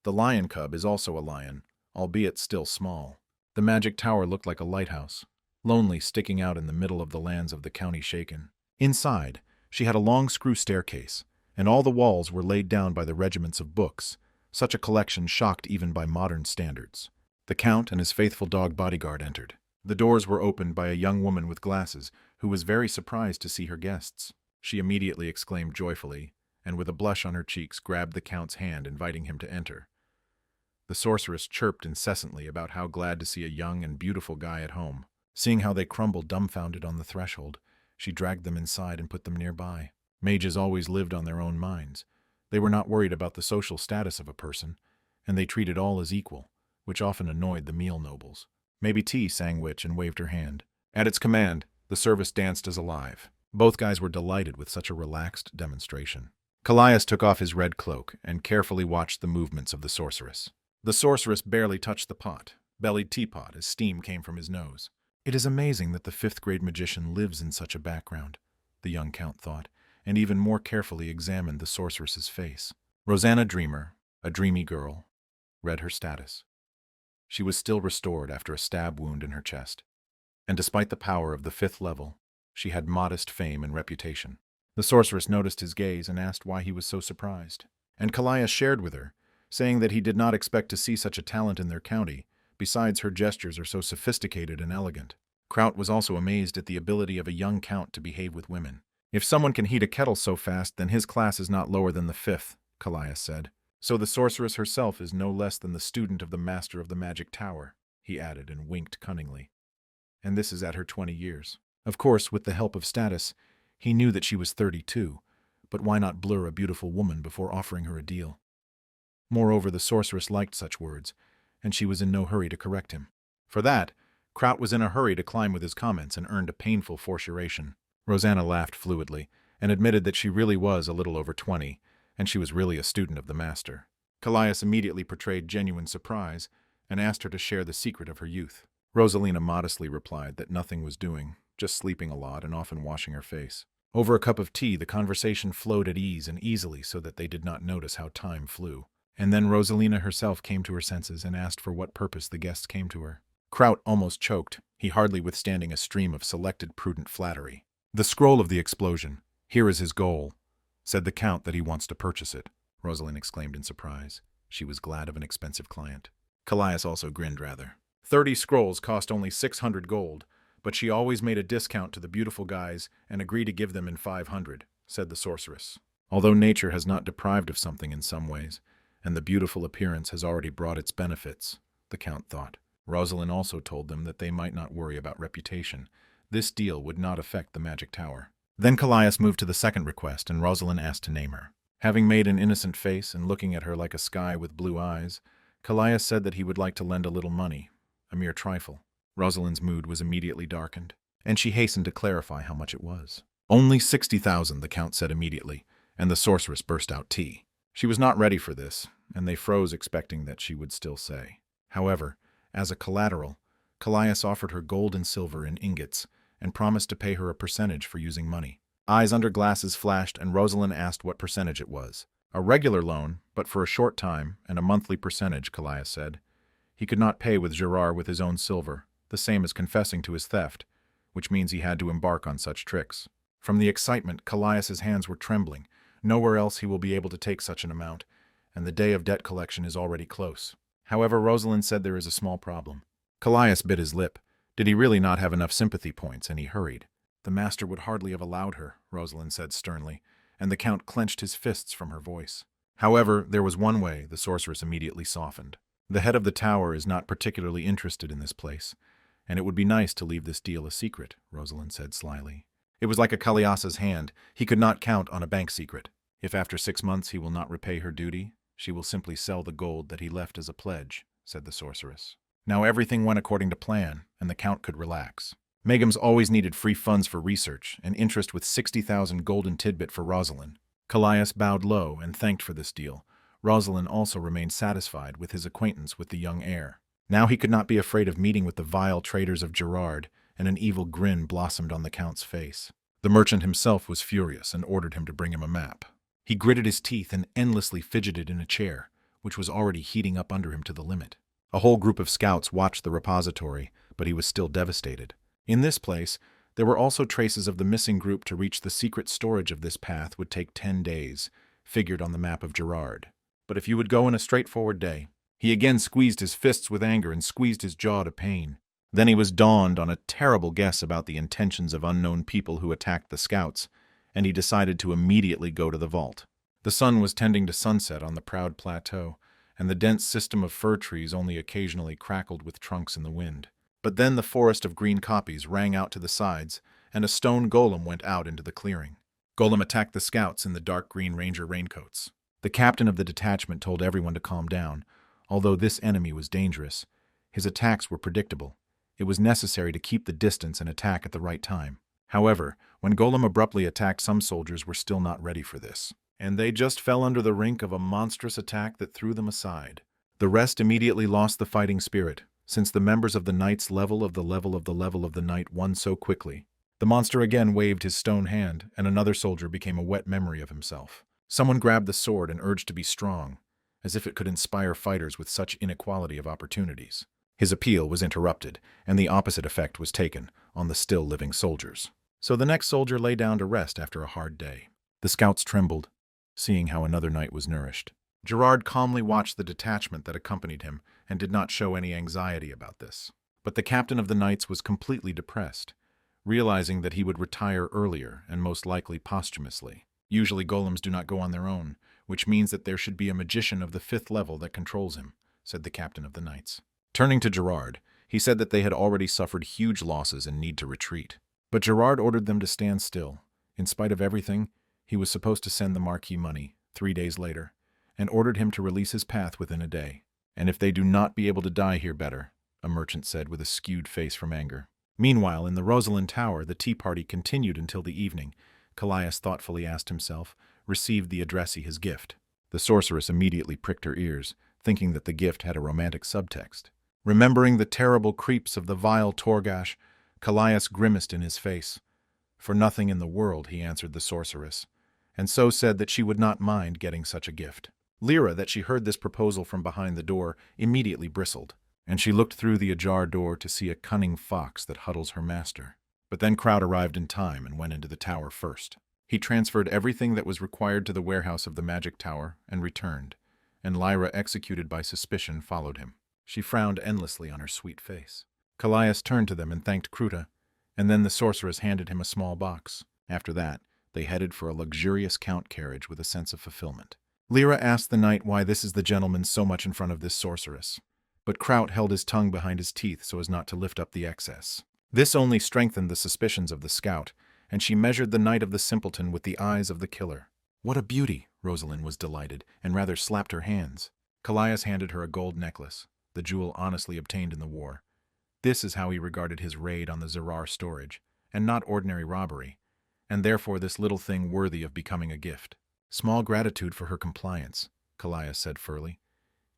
The lion cub is also a lion, albeit still small. The magic tower looked like a lighthouse, lonely, sticking out in the middle of the lands of the county shaken. Inside, she had a long screw staircase, and all the walls were laid down by the regiments of books. Such a collection shocked even by modern standards. The count and his faithful dog bodyguard entered. The doors were opened by a young woman with glasses, who was very surprised to see her guests. She immediately exclaimed joyfully, and with a blush on her cheeks grabbed the count's hand, inviting him to enter. The sorceress chirped incessantly about how glad to see a young and beautiful guy at home. Seeing how they crumbled dumbfounded on the threshold, she dragged them inside and put them nearby. Mages always lived on their own minds. They were not worried about the social status of a person, and they treated all as equal, which often annoyed the meal nobles. "Maybe tea," sang Witch and waved her hand. At its command, the service danced as alive. Both guys were delighted with such a relaxed demonstration. Callias took off his red cloak and carefully watched the movements of the sorceress. The sorceress barely touched the bellied teapot as steam came from his nose. It is amazing that the 5th-grade magician lives in such a background, the young count thought, and even more carefully examined the sorceress's face. Rosanna Dreamer, a dreamy girl, read her status. She was still restored after a stab wound in her chest, and despite the power of the 5th level, she had modest fame and reputation. The sorceress noticed his gaze and asked why he was so surprised, and Callias shared with her, saying that he did not expect to see such a talent in their county. Besides, her gestures are so sophisticated and elegant. Kraut was also amazed at the ability of a young count to behave with women. If someone can heat a kettle so fast, then his class is not lower than the 5th, Callias said. So the sorceress herself is no less than the student of the master of the magic tower, he added and winked cunningly. And this is at her 20 years. Of course, with the help of status, he knew that she was 32, but why not blur a beautiful woman before offering her a deal? Moreover, the sorceress liked such words, and she was in no hurry to correct him. For that, Kraut was in a hurry to climb with his comments and earned a painful fortiation. Rosanna laughed fluidly and admitted that she really was a little over 20, and she was really a student of the master. Callias immediately portrayed genuine surprise and asked her to share the secret of her youth. Rosalina modestly replied that nothing was doing, just sleeping a lot and often washing her face. Over a cup of tea, the conversation flowed at ease and easily so that they did not notice how time flew. And then Rosalina herself came to her senses and asked for what purpose the guests came to her. Kraut almost choked, he hardly withstanding a stream of selected prudent flattery. "The scroll of the explosion. Here is his goal," said the Count that he wants to purchase it. Rosalind exclaimed in surprise. She was glad of an expensive client. Callias also grinned rather. 30 scrolls cost only 600 gold, but she always made a discount to the beautiful guys and agreed to give them in 500, said the sorceress. Although nature has not deprived of something in some ways, and the beautiful appearance has already brought its benefits, the Count thought. Rosalind also told them that they might not worry about reputation. This deal would not affect the magic tower. Then Callias moved to the second request, and Rosalind asked to name her. Having made an innocent face and looking at her like a sky with blue eyes, Callias said that he would like to lend a little money, a mere trifle. Rosalind's mood was immediately darkened, and she hastened to clarify how much it was. "Only 60,000, the Count said immediately, and the sorceress burst out tea. She was not ready for this, and they froze expecting that she would still say. However, as a collateral, Callias offered her gold and silver in ingots and promised to pay her a percentage for using money. Eyes under glasses flashed, and Rosalind asked what percentage it was. A regular loan, but for a short time, and a monthly percentage, Callias said. He could not pay with Gerard with his own silver, the same as confessing to his theft, which means he had to embark on such tricks. From the excitement, Callias's hands were trembling. Nowhere else he will be able to take such an amount, and the day of debt collection is already close. However, Rosalind said there is a small problem. Callias bit his lip. Did he really not have enough sympathy points, and he hurried. The master would hardly have allowed her, Rosalind said sternly, and the Count clenched his fists from her voice. However, there was one way, the sorceress immediately softened. The head of the tower is not particularly interested in this place, and it would be nice to leave this deal a secret, Rosalind said slyly. It was like a Callias's hand. He could not count on a bank secret. If after 6 months he will not repay her duty, she will simply sell the gold that he left as a pledge, said the sorceress. Now everything went according to plan, and the Count could relax. Megham's always needed free funds for research, and interest with 60,000 golden tidbit for Rosalind. Callias bowed low and thanked for this deal. Rosalind also remained satisfied with his acquaintance with the young heir. Now he could not be afraid of meeting with the vile traitors of Gerard, and an evil grin blossomed on the Count's face. The merchant himself was furious and ordered him to bring him a map. He gritted his teeth and endlessly fidgeted in a chair, which was already heating up under him to the limit. A whole group of scouts watched the repository, but he was still devastated. In this place, there were also traces of the missing group. To reach the secret storage of this path would take 10 days, figured on the map of Gerard. But if you would go in a straightforward day, he again squeezed his fists with anger and squeezed his jaw to pain. Then he was dawned on a terrible guess about the intentions of unknown people who attacked the scouts, and he decided to immediately go to the vault. The sun was tending to sunset on the proud plateau, and the dense system of fir trees only occasionally crackled with trunks in the wind. But then the forest of green copies rang out to the sides, and a stone golem went out into the clearing. Golem attacked the scouts in the dark green ranger raincoats. The captain of the detachment told everyone to calm down. Although this enemy was dangerous, his attacks were predictable. It was necessary to keep the distance and attack at the right time. However, when Golem abruptly attacked, some soldiers were still not ready for this, and they just fell under the rink of a monstrous attack that threw them aside. The rest immediately lost the fighting spirit, since the members of the knight's level of the level of the level of the knight won so quickly. The monster again waved his stone hand, and another soldier became a wet memory of himself. Someone grabbed the sword and urged to be strong, as if it could inspire fighters with such inequality of opportunities. His appeal was interrupted, and the opposite effect was taken on the still living soldiers. So the next soldier lay down to rest after a hard day. The scouts trembled, seeing how another knight was nourished. Gerard calmly watched the detachment that accompanied him and did not show any anxiety about this. But the captain of the knights was completely depressed, realizing that he would retire earlier and most likely posthumously. Usually golems do not go on their own. which means that there should be a magician of the 5th level that controls him, said the captain of the knights. Turning to Gerard, he said that they had already suffered huge losses and need to retreat. But Gerard ordered them to stand still. In spite of everything, he was supposed to send the Marquis money 3 days later, and ordered him to release his path within a day. And if they do not be able to die here better, a merchant said with a skewed face from anger. Meanwhile, in the Rosalind Tower, the tea party continued until the evening. Callias thoughtfully asked himself, received the addressee his gift. The sorceress immediately pricked her ears, thinking that the gift had a romantic subtext. Remembering the terrible creeps of the vile Torgash, Callias grimaced in his face. For nothing in the world, he answered the sorceress, and so said that she would not mind getting such a gift. Lyra, that she heard this proposal from behind the door, immediately bristled, and she looked through the ajar door to see a cunning fox that huddles her master. But then Kraut arrived in time and went into the tower first. He transferred everything that was required to the warehouse of the magic tower and returned, and Lyra, executed by suspicion, followed him. She frowned endlessly on her sweet face. Callias turned to them and thanked Kruta, and then the sorceress handed him a small box. After that, they headed for a luxurious count carriage with a sense of fulfillment. Lyra asked the knight why this is the gentleman so much in front of this sorceress, but Kraut held his tongue behind his teeth so as not to lift up the excess. This only strengthened the suspicions of the scout, and she measured the knight of the simpleton with the eyes of the killer. What a beauty! Rosalind was delighted, and rather slapped her hands. Callias handed her a gold necklace, the jewel honestly obtained in the war. This is how he regarded his raid on the Zerar storage, and not ordinary robbery, and therefore this little thing worthy of becoming a gift. Small gratitude for her compliance, Callias said furly.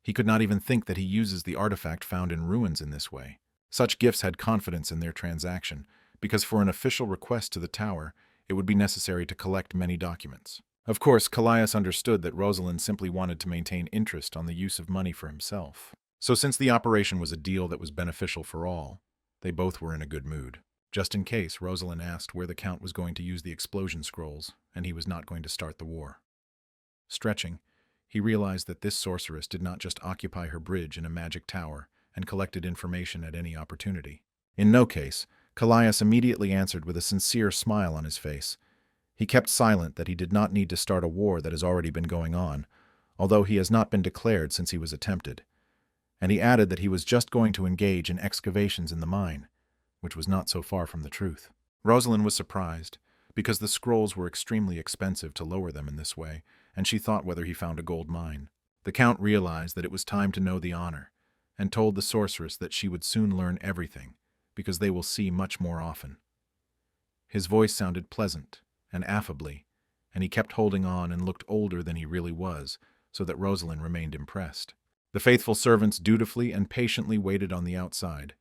He could not even think that he uses the artifact found in ruins in this way. Such gifts had confidence in their transaction, because for an official request to the tower, it would be necessary to collect many documents. Of course, Callias understood that Rosalind simply wanted to maintain interest on the use of money for himself. So since the operation was a deal that was beneficial for all, they both were in a good mood. Just in case, Rosalind asked where the Count was going to use the explosion scrolls, and he was not going to start the war. Stretching, he realized that this sorceress did not just occupy her bridge in a magic tower and collected information at any opportunity. In no case, Callias immediately answered with a sincere smile on his face. He kept silent that he did not need to start a war that has already been going on, although he has not been declared since he was attempted. And he added that he was just going to engage in excavations in the mine, which was not so far from the truth. Rosalind was surprised, because the scrolls were extremely expensive to lower them in this way, and she thought whether he found a gold mine. The Count realized that it was time to know the honor, and told the sorceress that she would soon learn everything, because they will see much more often. His voice sounded pleasant and affably, and he kept holding on and looked older than he really was, so that Rosalind remained impressed. The faithful servants dutifully and patiently waited on the outside.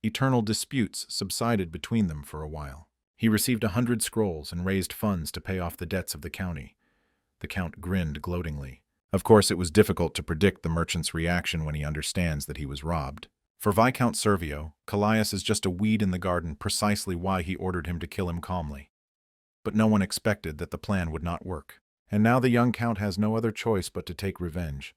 Eternal disputes subsided between them for a while. He received 100 scrolls and raised funds to pay off the debts of the county. The Count grinned gloatingly. Of course, it was difficult to predict the merchant's reaction when he understands that he was robbed. For Viscount Servio, Callias is just a weed in the garden, precisely why he ordered him to kill him calmly. But no one expected that the plan would not work. And now the young Count has no other choice but to take revenge,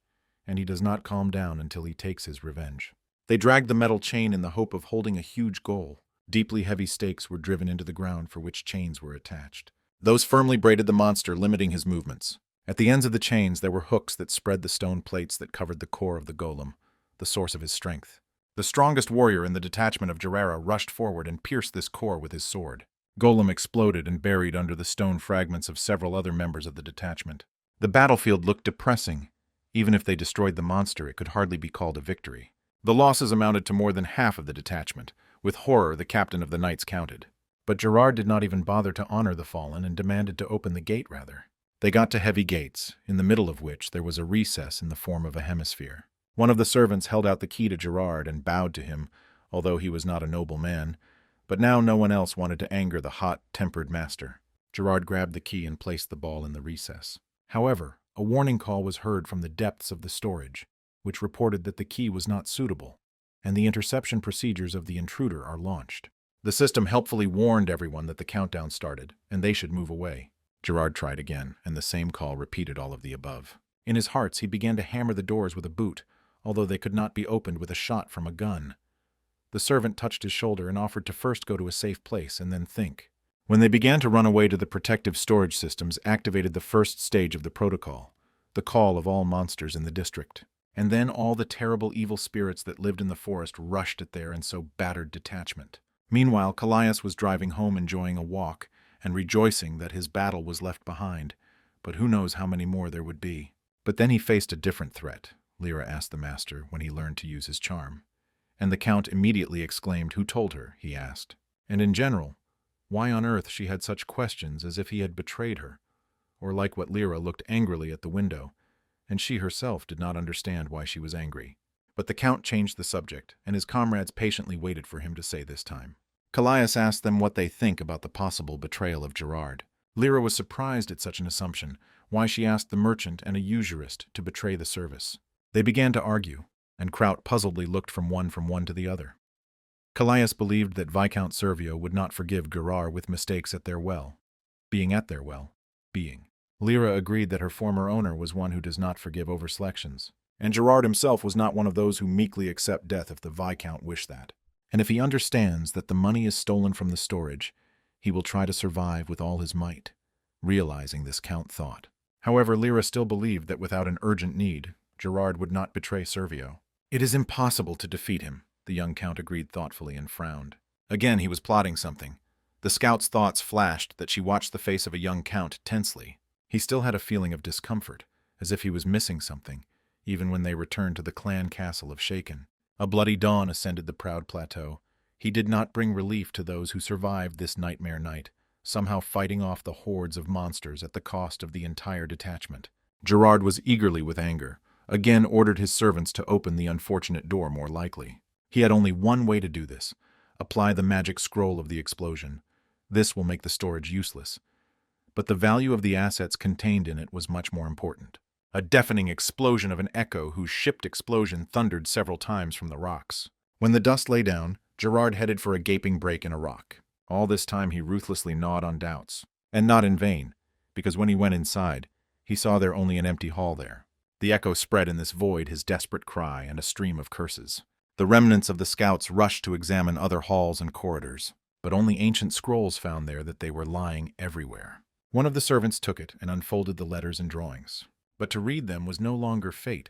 and he does not calm down until he takes his revenge. They dragged the metal chain in the hope of holding a huge goal. Deeply heavy stakes were driven into the ground for which chains were attached. Those firmly braided the monster, limiting his movements. At the ends of the chains there were hooks that spread the stone plates that covered the core of the golem, the source of his strength. The strongest warrior in the detachment of Gerera rushed forward and pierced this core with his sword. Golem exploded and buried under the stone fragments of several other members of the detachment. The battlefield looked depressing. Even if they destroyed the monster, it could hardly be called a victory. The losses amounted to more than half of the detachment. With horror, the captain of the knights counted. But Gerard did not even bother to honor the fallen and demanded to open the gate, rather. They got to heavy gates, in the middle of which there was a recess in the form of a hemisphere. One of the servants held out the key to Gerard and bowed to him, although he was not a noble man. But now no one else wanted to anger the hot-tempered master. Gerard grabbed the key and placed the ball in the recess. However, a warning call was heard from the depths of the storage, which reported that the key was not suitable, and the interception procedures of the intruder are launched. The system helpfully warned everyone that the countdown started, and they should move away. Gerard tried again, and the same call repeated all of the above. In his hearts, he began to hammer the doors with a boot, although they could not be opened with a shot from a gun. The servant touched his shoulder and offered to first go to a safe place and then think. When they began to run away to the protective storage systems, activated the first stage of the protocol. the call of all monsters in the district. And then all the terrible evil spirits that lived in the forest rushed at their and so battered detachment. Meanwhile, Callias was driving home enjoying a walk and rejoicing that his battle was left behind, but who knows how many more there would be. But then he faced a different threat, Lyra asked the master when he learned to use his charm. And the Count immediately exclaimed, "Who told her?" he asked. And in general, why on earth she had such questions, as if he had betrayed her, or like what Lyra looked angrily at the window, and she herself did not understand why she was angry. But the Count changed the subject, and his comrades patiently waited for him to say this time. Callias asked them what they think about the possible betrayal of Gerard. Lyra was surprised at such an assumption, why she asked the merchant and a usurist to betray the service. They began to argue, and Kraut puzzledly looked from one to the other. Callias believed that Viscount Servio would not forgive Gerard with mistakes at their well. Lyra agreed that her former owner was one who does not forgive overselections, and Gerard himself was not one of those who meekly accept death if the Viscount wish that. And if he understands that the money is stolen from the storage, he will try to survive with all his might. Realizing this, Count thought. However, Lyra still believed that without an urgent need, Gerard would not betray Servio. It is impossible to defeat him, the young Count agreed thoughtfully and frowned. Again, he was plotting something. The scout's thoughts flashed that she watched the face of a young Count tensely. He still had a feeling of discomfort, as if he was missing something, even when they returned to the clan castle of Shaken. A bloody dawn ascended the proud plateau. He did not bring relief to those who survived this nightmare night, somehow fighting off the hordes of monsters at the cost of the entire detachment. Gerard was eagerly with anger, again ordered his servants to open the unfortunate door more likely. He had only one way to do this: apply the magic scroll of the explosion. This will make the storage useless. But the value of the assets contained in it was much more important. A deafening explosion of an echo whose shipped explosion thundered several times from the rocks. When the dust lay down, Gerard headed for a gaping break in a rock. All this time he ruthlessly gnawed on doubts. And not in vain, because when he went inside, he saw there only an empty hall there. The echo spread in this void his desperate cry and a stream of curses. The remnants of the scouts rushed to examine other halls and corridors, but only ancient scrolls found there that they were lying everywhere. One of the servants took it and unfolded the letters and drawings. But to read them was no longer fate,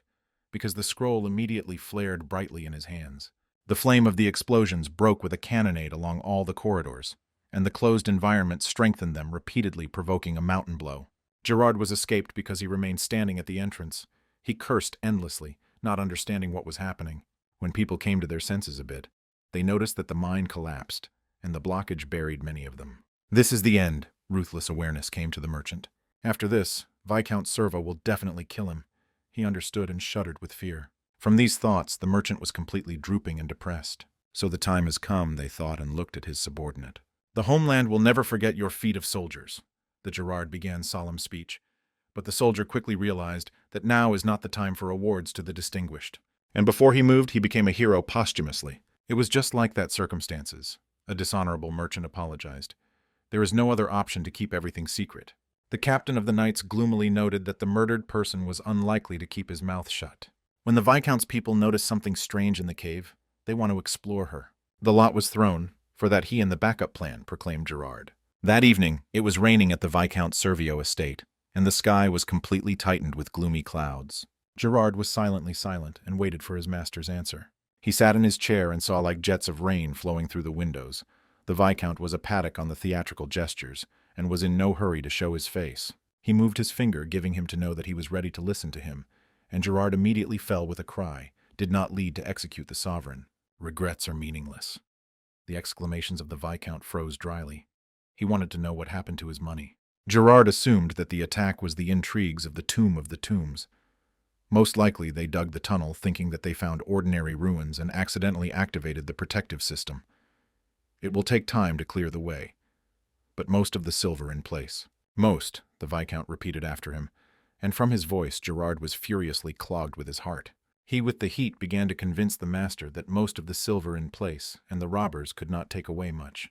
because the scroll immediately flared brightly in his hands. The flame of the explosions broke with a cannonade along all the corridors, and the closed environment strengthened them, repeatedly provoking a mountain blow. Gerard was escaped because he remained standing at the entrance. He cursed endlessly, not understanding what was happening. When people came to their senses a bit, they noticed that the mine collapsed, and the blockage buried many of them. This is the end, ruthless awareness came to the merchant. After this, Viscount Servo will definitely kill him. He understood and shuddered with fear. From these thoughts, the merchant was completely drooping and depressed. So the time has come, they thought, and looked at his subordinate. The homeland will never forget your feat of soldiers, the Gerard began solemn speech. But the soldier quickly realized that now is not the time for awards to the distinguished. And before he moved, he became a hero posthumously. It was just like that circumstances. A dishonorable merchant apologized. There is no other option to keep everything secret. The captain of the knights gloomily noted that the murdered person was unlikely to keep his mouth shut. When the Viscount's people notice something strange in the cave, they want to explore her. The lot was thrown, for that he and the backup plan, proclaimed Gerard. That evening, it was raining at the Viscount Servio estate, and the sky was completely tightened with gloomy clouds. Gerard was silently silent and waited for his master's answer. He sat in his chair and saw like jets of rain flowing through the windows. The Viscount was apathic on the theatrical gestures, and was in no hurry to show his face. He moved his finger, giving him to know that he was ready to listen to him, and Gerard immediately fell with a cry, did not lead to execute the sovereign. Regrets are meaningless. The exclamations of the Viscount froze dryly. He wanted to know what happened to his money. Gerard assumed that the attack was the intrigues of the Tomb of the Tombs. Most likely they dug the tunnel thinking that they found ordinary ruins and accidentally activated the protective system. It will take time to clear the way, but most of the silver in place. Most, the Viscount repeated after him, and from his voice Gerard was furiously clogged with his heart. He with the heat began to convince the master that most of the silver in place, and the robbers could not take away much.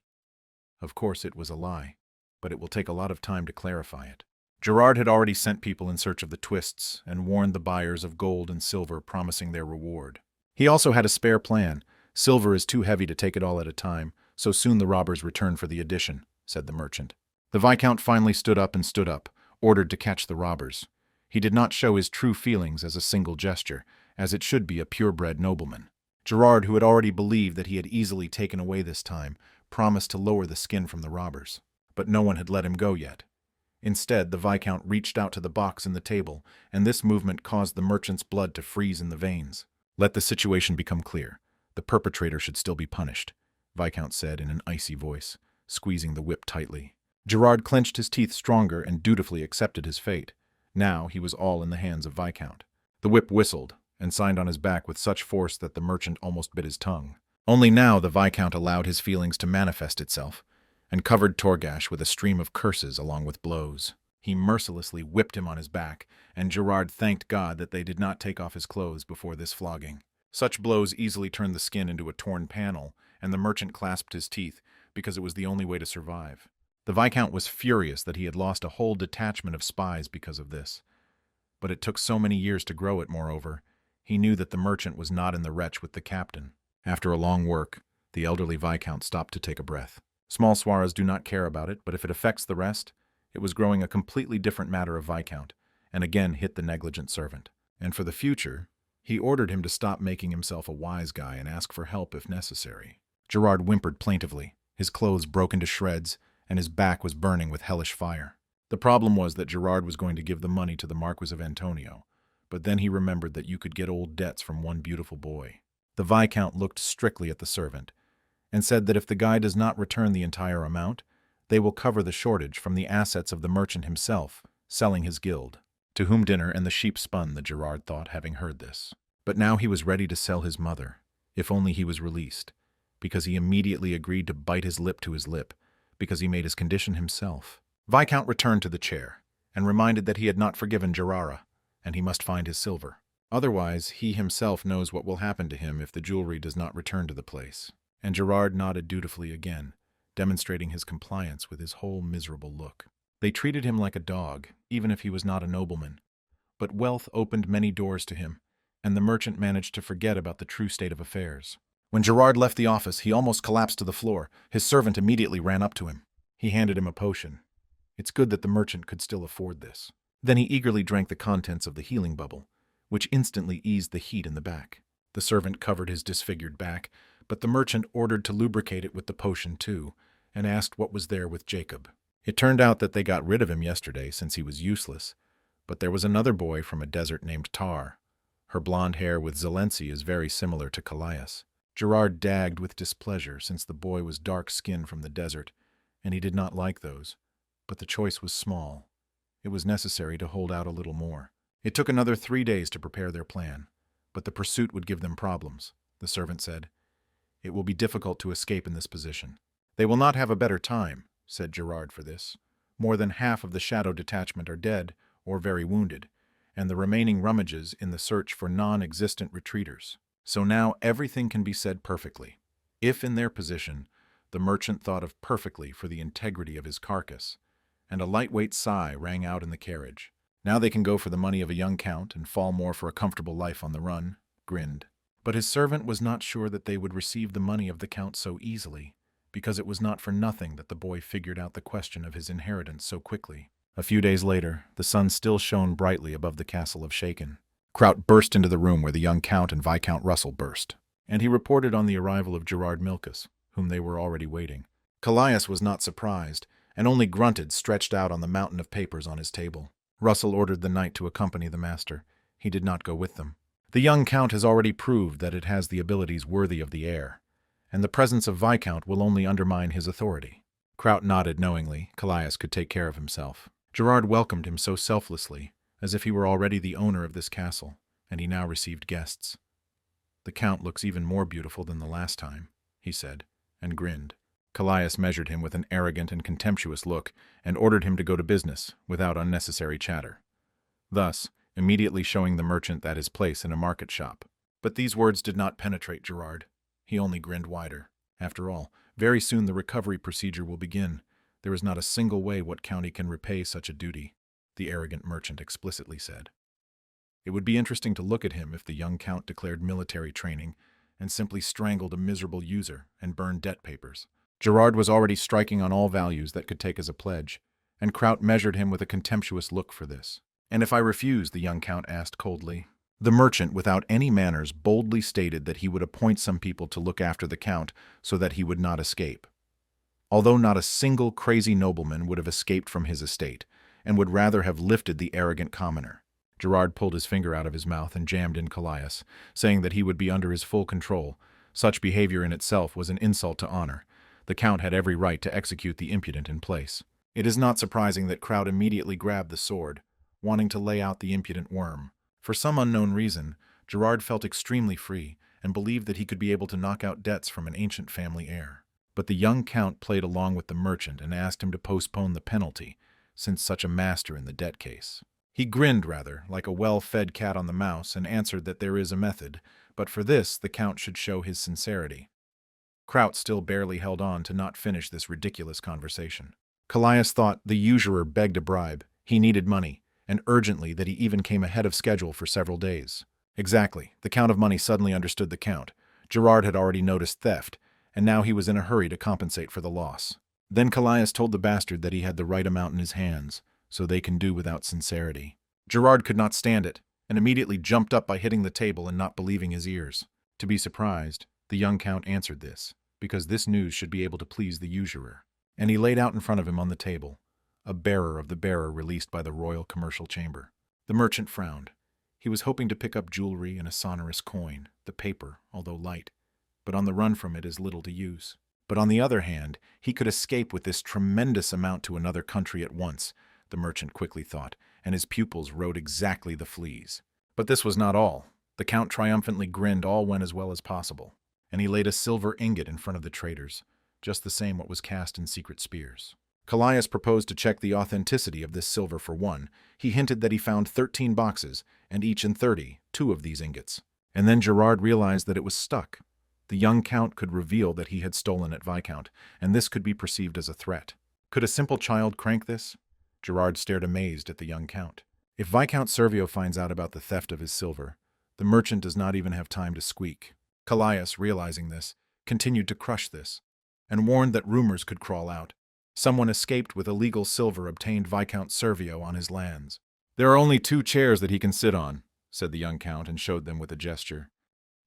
Of course it was a lie, but it will take a lot of time to clarify it. Gerard had already sent people in search of the twists and warned the buyers of gold and silver, promising their reward. He also had a spare plan. Silver is too heavy to take it all at a time, so soon the robbers return for the addition, said the merchant. The Viscount finally stood up, ordered to catch the robbers. He did not show his true feelings as a single gesture, as it should be a purebred nobleman. Gerard, who had already believed that he had easily taken away this time, promised to lower the skin from the robbers. But no one had let him go yet. Instead, the Viscount reached out to the box in the table, and this movement caused the merchant's blood to freeze in the veins. "Let the situation become clear. The perpetrator should still be punished," Viscount said in an icy voice, squeezing the whip tightly. Gerard clenched his teeth stronger and dutifully accepted his fate. Now he was all in the hands of Viscount. The whip whistled and signed on his back with such force that the merchant almost bit his tongue. Only now the Viscount allowed his feelings to manifest itself, and covered Torgash with a stream of curses along with blows. He mercilessly whipped him on his back, and Gerard thanked God that they did not take off his clothes before this flogging. Such blows easily turned the skin into a torn panel, and the merchant clasped his teeth, because it was the only way to survive. The Viscount was furious that he had lost a whole detachment of spies because of this. But it took so many years to grow it, moreover. He knew that the merchant was not in the wretch with the captain. After a long work, the elderly Viscount stopped to take a breath. Small Swaras do not care about it, but if it affects the rest, it was growing a completely different matter of Viscount, and again hit the negligent servant. And for the future, he ordered him to stop making himself a wise guy and ask for help if necessary. Gerard whimpered plaintively, his clothes broke into shreds, and his back was burning with hellish fire. The problem was that Gerard was going to give the money to the Marquis of Antonio, but then he remembered that you could get old debts from one beautiful boy. The Viscount looked strictly at the servant, and said that if the guy does not return the entire amount, they will cover the shortage from the assets of the merchant himself, selling his guild. To whom dinner and the sheep spun, the Gerard thought, having heard this. But now he was ready to sell his mother, if only he was released, because he immediately agreed to bite his lip to his lip, because he made his condition himself. Viscount returned to the chair, and reminded that he had not forgiven Gerara, and he must find his silver. Otherwise, he himself knows what will happen to him if the jewelry does not return to the place. And Gerard nodded dutifully again, demonstrating his compliance with his whole miserable look. They treated him like a dog, even if he was not a nobleman. But wealth opened many doors to him, and the merchant managed to forget about the true state of affairs. When Gerard left the office, he almost collapsed to the floor. His servant immediately ran up to him. He handed him a potion. It's good that the merchant could still afford this. Then he eagerly drank the contents of the healing bubble, which instantly eased the heat in the back. The servant covered his disfigured back, but the merchant ordered to lubricate it with the potion too, and asked what was there with Jacob. It turned out that they got rid of him yesterday since he was useless, but there was another boy from a desert named Tar. Her blonde hair with Zelensi is very similar to Callias. Gerard dagged with displeasure since the boy was dark-skinned from the desert, and he did not like those. But the choice was small. It was necessary to hold out a little more. It took another 3 days to prepare their plan, but the pursuit would give them problems, the servant said. It will be difficult to escape in this position. They will not have a better time, said Gerard for this. More than half of the shadow detachment are dead or very wounded, and the remaining rummages in the search for non-existent retreaters. So now everything can be said perfectly. If in their position, the merchant thought of perfectly for the integrity of his carcass, and a lightweight sigh rang out in the carriage. Now they can go for the money of a young count and fall more for a comfortable life on the run, grinned. But his servant was not sure that they would receive the money of the count so easily, because it was not for nothing that the boy figured out the question of his inheritance so quickly. A few days later, the sun still shone brightly above the castle of Shaken. Kraut burst into the room where the young count and Viscount Russell burst, and he reported on the arrival of Gerard Milkus, whom they were already waiting. Callias was not surprised, and only grunted, stretched out on the mountain of papers on his table. Russell ordered the knight to accompany the master. He did not go with them. The young count has already proved that it has the abilities worthy of the heir, and the presence of Viscount will only undermine his authority. Kraut nodded knowingly. Callias could take care of himself. Gerard welcomed him so selflessly, as if he were already the owner of this castle, and he now received guests. The count looks even more beautiful than the last time, he said, and grinned. Callias measured him with an arrogant and contemptuous look, and ordered him to go to business, without unnecessary chatter, thus immediately showing the merchant that his place in a market shop. But these words did not penetrate Gerard. He only grinned wider. After all, very soon the recovery procedure will begin. There is not a single way what county can repay such a duty, the arrogant merchant explicitly said. It would be interesting to look at him if the young count declared military training and simply strangled a miserable user and burned debt papers. Gerard was already striking on all values that could take as a pledge, and Kraut measured him with a contemptuous look for this. "And if I refuse?" the young count asked coldly. The merchant, without any manners, boldly stated that he would appoint some people to look after the count so that he would not escape. Although not a single crazy nobleman would have escaped from his estate, and would rather have lifted the arrogant commoner. Gerard pulled his finger out of his mouth and jammed in Callias, saying that he would be under his full control. Such behavior in itself was an insult to honor. The count had every right to execute the impudent in place. It is not surprising that Kraut immediately grabbed the sword, wanting to lay out the impudent worm. For some unknown reason, Gerard felt extremely free and believed that he could be able to knock out debts from an ancient family heir. But the young count played along with the merchant and asked him to postpone the penalty, since such a master in the debt case. He grinned rather, like a well-fed cat on the mouse, and answered that there is a method, but for this the count should show his sincerity. Kraut still barely held on to not finish this ridiculous conversation. Callias thought the usurer begged a bribe, he needed money, and urgently that he even came ahead of schedule for several days. Exactly, the Count of Money suddenly understood the Count. Gerard had already noticed theft, and now he was in a hurry to compensate for the loss. Then Callias told the bastard that he had the right amount in his hands, so they can do without sincerity. Gerard could not stand it, and immediately jumped up by hitting the table and not believing his ears. To be surprised, the young count answered this, because this news should be able to please the usurer. And he laid out in front of him on the table a bearer of the bearer released by the Royal Commercial Chamber. The merchant frowned. He was hoping to pick up jewelry and a sonorous coin, the paper, although light, but on the run from it is little to use. But on the other hand, he could escape with this tremendous amount to another country at once, the merchant quickly thought, and his pupils rode exactly the fleas. But this was not all. The count triumphantly grinned all went as well as possible, and he laid a silver ingot in front of the traders, just the same what was cast in secret spears. Callias proposed to check the authenticity of this silver for one. He hinted that he found 13 boxes, and each in 30, 2 of these ingots. And then Gerard realized that it was stuck. The young count could reveal that he had stolen at Viscount, and this could be perceived as a threat. Could a simple child crank this? Gerard stared amazed at the young count. If Viscount Servio finds out about the theft of his silver, the merchant does not even have time to squeak. Callias, realizing this, continued to crush this, and warned that rumors could crawl out. Someone escaped with illegal silver obtained Viscount Servio on his lands. "There are only 2 chairs that he can sit on," said the young count, and showed them with a gesture.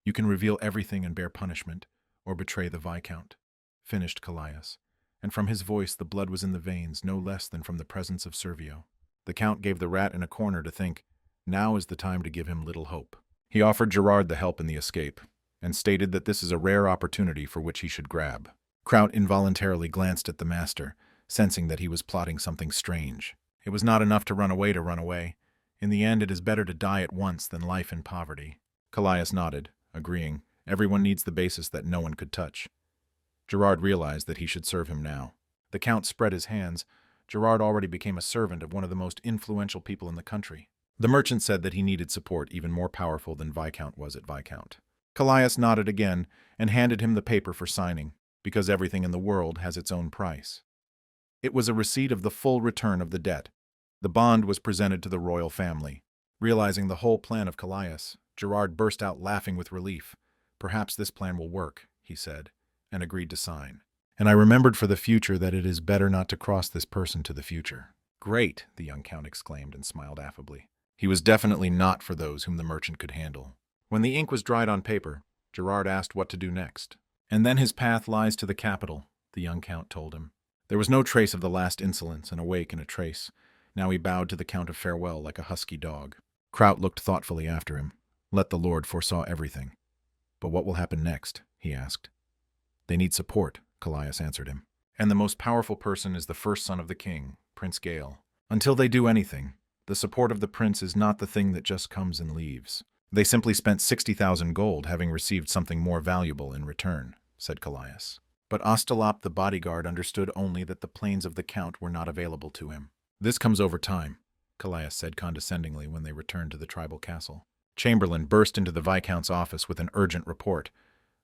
"You can reveal everything and bear punishment, or betray the Viscount," finished Callias, and from his voice the blood was in the veins no less than from the presence of Servio. The count gave the rat in a corner to think, now is the time to give him little hope. He offered Gerard the help in the escape, and stated that this is a rare opportunity for which he should grab. Kraut involuntarily glanced at the master, sensing that he was plotting something strange. It was not enough to run away. In the end, it is better to die at once than life in poverty. Callias nodded, agreeing. Everyone needs the basis that no one could touch. Gerard realized that he should serve him now. The count spread his hands. Gerard already became a servant of one of the most influential people in the country. The merchant said that he needed support even more powerful than Viscount was at Viscount. Callias nodded again and handed him the paper for signing, because everything in the world has its own price. It was a receipt of the full return of the debt. The bond was presented to the royal family. Realizing the whole plan of Callias, Gerard burst out laughing with relief. "Perhaps this plan will work," he said, and agreed to sign. "And I remembered for the future that it is better not to cross this person to the future." "Great," the young count exclaimed and smiled affably. He was definitely not for those whom the merchant could handle. When the ink was dried on paper, Gerard asked what to do next. "And then his path lies to the capital," the young count told him. There was no trace of the last insolence, and awake in a trace. Now he bowed to the Count of Farewell like a husky dog. Kraut looked thoughtfully after him. "Let the Lord foresaw everything." "But what will happen next?" he asked. "They need support," Callias answered him. "And the most powerful person is the first son of the king, Prince Gale. Until they do anything, the support of the prince is not the thing that just comes and leaves. They simply spent 60,000 gold, having received something more valuable in return," said Callias. But Ostalop the bodyguard understood only that the planes of the count were not available to him. "This comes over time," Callias said condescendingly when they returned to the tribal castle. Chamberlain burst into the Viscount's office with an urgent report.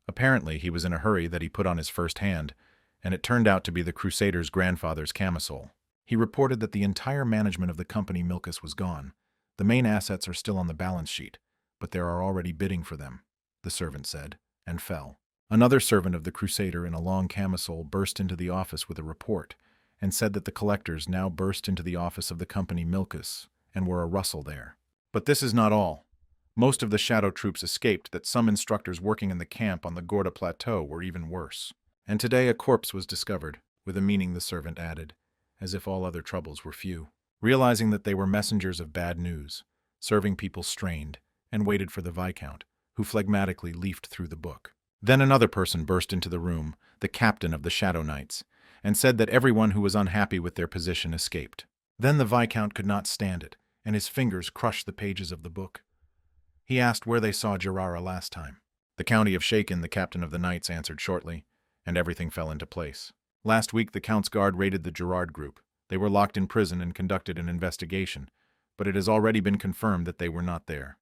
Apparently he was in a hurry that he put on his first hand, and it turned out to be the Crusader's grandfather's camisole. He reported that the entire management of the company Milkus was gone. The main assets are still on the balance sheet, but there are already bidding for them, the servant said, and fell. Another servant of the Crusader in a long camisole burst into the office with a report, and said that the collectors now burst into the office of the company Milkus and were a rustle there. But this is not all. Most of the shadow troops escaped that some instructors working in the camp on the Gorda Plateau were even worse. And today a corpse was discovered, with a meaning the servant added, as if all other troubles were few. Realizing that they were messengers of bad news, serving people strained, and waited for the Viscount, who phlegmatically leafed through the book. Then another person burst into the room, the captain of the Shadow Knights, and said that everyone who was unhappy with their position escaped. Then the Viscount could not stand it, and his fingers crushed the pages of the book. He asked where they saw Jirara last time. The county of Shaken, the captain of the knights, answered shortly, and everything fell into place. Last week the Count's guard raided the Gerard group. They were locked in prison and conducted an investigation, but it has already been confirmed that they were not there.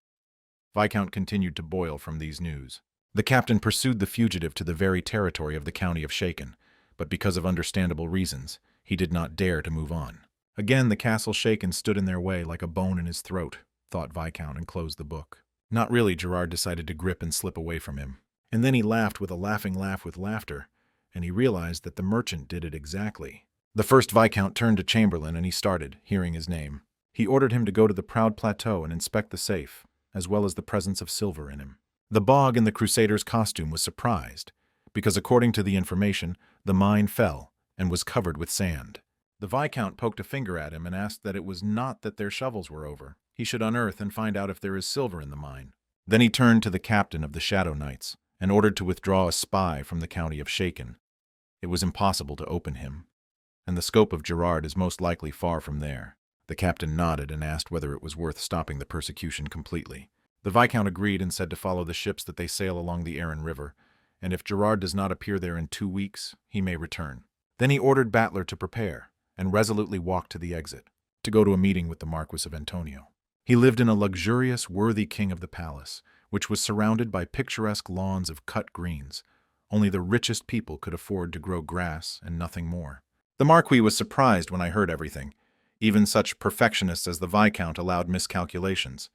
Viscount continued to boil from these news. The captain pursued the fugitive to the very territory of the county of Shaken, but because of understandable reasons, he did not dare to move on. Again the castle Shaken stood in their way like a bone in his throat, thought Viscount, and closed the book. Not really, Gerard decided to grip and slip away from him. And then he laughed with a laughing laugh with laughter, and he realized that the merchant did it exactly. The first Viscount turned to Chamberlain and he started, hearing his name. He ordered him to go to the Proud Plateau and inspect the safe, as well as the presence of silver in him. The Bog in the Crusader's costume was surprised, because according to the information, the mine fell and was covered with sand. The Viscount poked a finger at him and asked that it was not that their shovels were over. He should unearth and find out if there is silver in the mine. Then he turned to the captain of the Shadow Knights and ordered to withdraw a spy from the county of Shaken. It was impossible to open him, and the scope of Gerard is most likely far from there. The captain nodded and asked whether it was worth stopping the persecution completely. The Viscount agreed and said to follow the ships that they sail along the Aran River, and if Gerard does not appear there in 2 weeks, he may return. Then he ordered Battler to prepare, and resolutely walked to the exit, to go to a meeting with the Marquis of Antonio. He lived in a luxurious, worthy king of the palace, which was surrounded by picturesque lawns of cut greens. Only the richest people could afford to grow grass and nothing more. The Marquis was surprised when I heard everything. Even such perfectionists as the Viscount allowed miscalculations.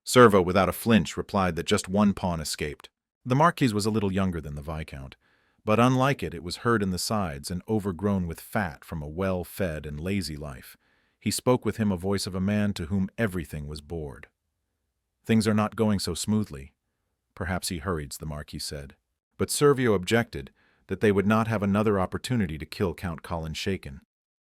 Servo, without a flinch, replied that just one pawn escaped. The Marquis was a little younger than the Viscount, but unlike it was hurt in the sides and overgrown with fat from a well-fed and lazy life. He spoke with him a voice of a man to whom everything was bored. Things are not going so smoothly. Perhaps he hurries, the Marquis said. But Servio objected that they would not have another opportunity to kill Count Colin Shaken.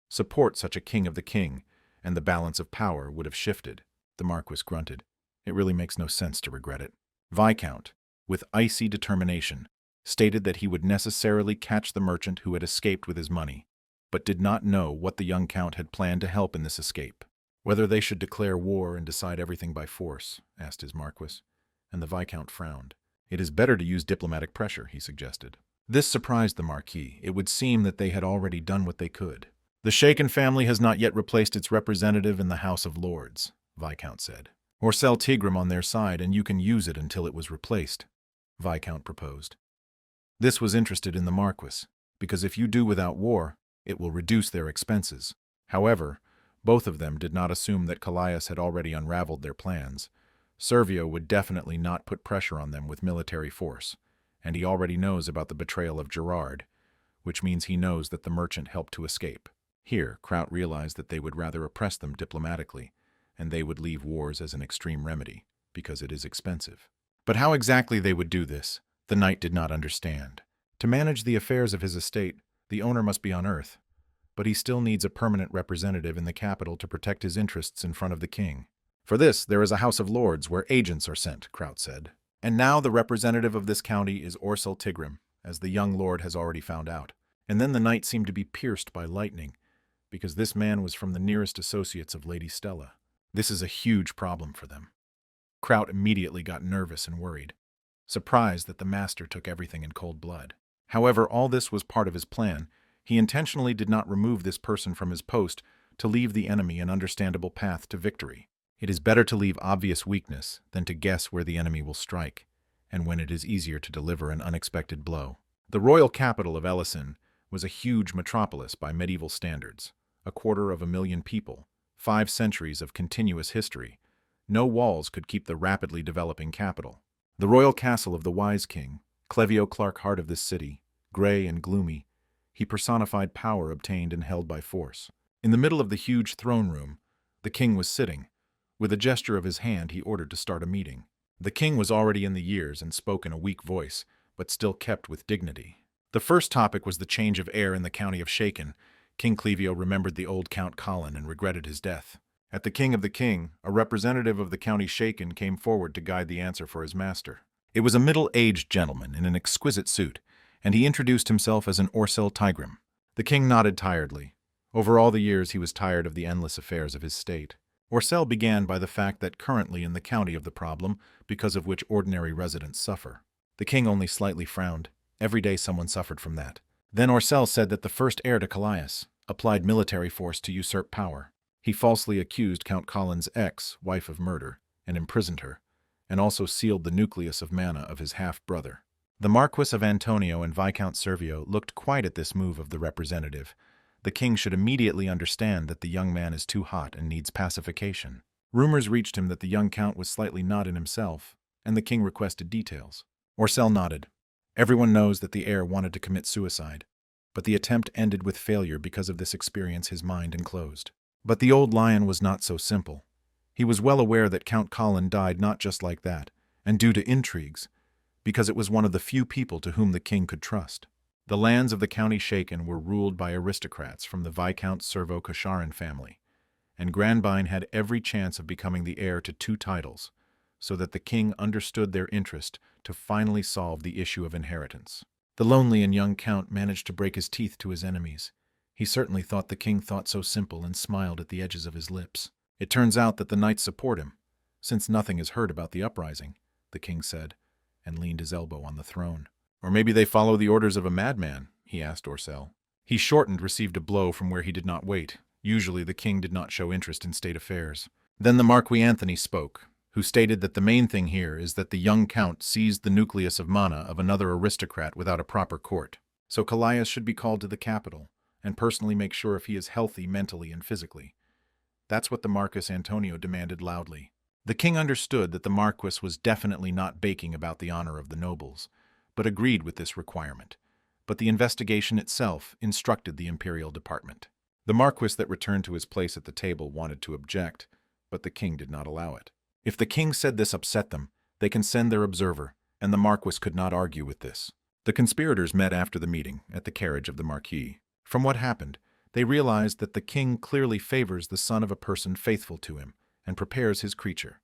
Support such a king of the king, and the balance of power would have shifted. The Marquis grunted. It really makes no sense to regret it. Viscount, with icy determination, stated that he would necessarily catch the merchant who had escaped with his money, but did not know what the young count had planned to help in this escape. Whether they should declare war and decide everything by force, asked his Marquis, and the Viscount frowned. It is better to use diplomatic pressure, he suggested. This surprised the Marquis. It would seem that they had already done what they could. The Shaken family has not yet replaced its representative in the House of Lords, Viscount said. Or sell Tigrum on their side, and you can use it until it was replaced, Viscount proposed. This was interested in the Marquis, because if you do without war, it will reduce their expenses. However, both of them did not assume that Callias had already unraveled their plans. Servio would definitely not put pressure on them with military force, and he already knows about the betrayal of Gerard, which means he knows that the merchant helped to escape. Here, Kraut realized that they would rather oppress them diplomatically, and they would leave wars as an extreme remedy, because it is expensive. But how exactly they would do this, the knight did not understand. To manage the affairs of his estate, the owner must be on Earth, but he still needs a permanent representative in the capital to protect his interests in front of the king. For this, there is a House of Lords where agents are sent, Kraut said. And now the representative of this county is Orsul Tigrum, as the young lord has already found out. And then the knight seemed to be pierced by lightning, because this man was from the nearest associates of Lady Stella. This is a huge problem for them. Kraut immediately got nervous and worried, surprised that the master took everything in cold blood. However, all this was part of his plan. He intentionally did not remove this person from his post to leave the enemy an understandable path to victory. It is better to leave obvious weakness than to guess where the enemy will strike, and when it is easier to deliver an unexpected blow. The royal capital of Ellison was a huge metropolis by medieval standards, 250,000 people, 5 centuries of continuous history. No walls could keep the rapidly developing capital. The royal castle of the wise king, Clevio Clark, heart of this city, gray and gloomy, he personified power obtained and held by force. In the middle of the huge throne room, the king was sitting, With a gesture of his hand, he ordered to start a meeting. The king was already in the years and spoke in a weak voice, but still kept with dignity. The first topic was the change of heir in the county of Shaken. King Clevio remembered the old Count Colin and regretted his death. At the king of the king, a representative of the county Shaken came forward to guide the answer for his master. It was a middle-aged gentleman in an exquisite suit, and he introduced himself as an Orcel Tigrim. The king nodded tiredly. Over all the years he was tired of the endless affairs of his state. Orcel began by the fact that currently in the county of the problem, because of which ordinary residents suffer. The king only slightly frowned. Every day someone suffered from that. Then Orcel said that the first heir to Callias applied military force to usurp power. He falsely accused Count Colin's ex-wife of murder and imprisoned her, and also sealed the nucleus of mana of his half-brother. The Marquis of Antonio and Viscount Servio looked quite at this move of the representative. The king should immediately understand that the young man is too hot and needs pacification. Rumors reached him that the young count was slightly not in himself, and the king requested details. Orcel nodded. Everyone knows that the heir wanted to commit suicide, but the attempt ended with failure because of this experience his mind enclosed. But the old lion was not so simple. He was well aware that Count Colin died not just like that, and due to intrigues, because it was one of the few people to whom the king could trust. The lands of the county Shaken were ruled by aristocrats from the Viscount Servo-Kosharin family, and Granbine had every chance of becoming the heir to 2 titles, so that the king understood their interest to finally solve the issue of inheritance. The lonely and young count managed to break his teeth to his enemies. He certainly thought the king thought so simple and smiled at the edges of his lips. It turns out that the knights support him, since nothing is heard about the uprising, the king said, and leaned his elbow on the throne. Or maybe they follow the orders of a madman, he asked Orcel. He shortened, received a blow from where he did not wait. Usually the king did not show interest in state affairs. Then the Marquis Anthony spoke, who stated that the main thing here is that the young count seized the nucleus of mana of another aristocrat without a proper court. So Callias should be called to the capital, and personally make sure if he is healthy mentally and physically. That's what the Marquis Antonio demanded loudly. The king understood that the Marquis was definitely not baking about the honor of the nobles, but agreed with this requirement. But the investigation itself instructed the imperial department. The Marquis that returned to his place at the table wanted to object, but the king did not allow it. If the king said this upset them, they can send their observer, and the Marquis could not argue with this. The conspirators met after the meeting at the carriage of the Marquis. From what happened, they realized that the king clearly favors the son of a person faithful to him and prepares his creature.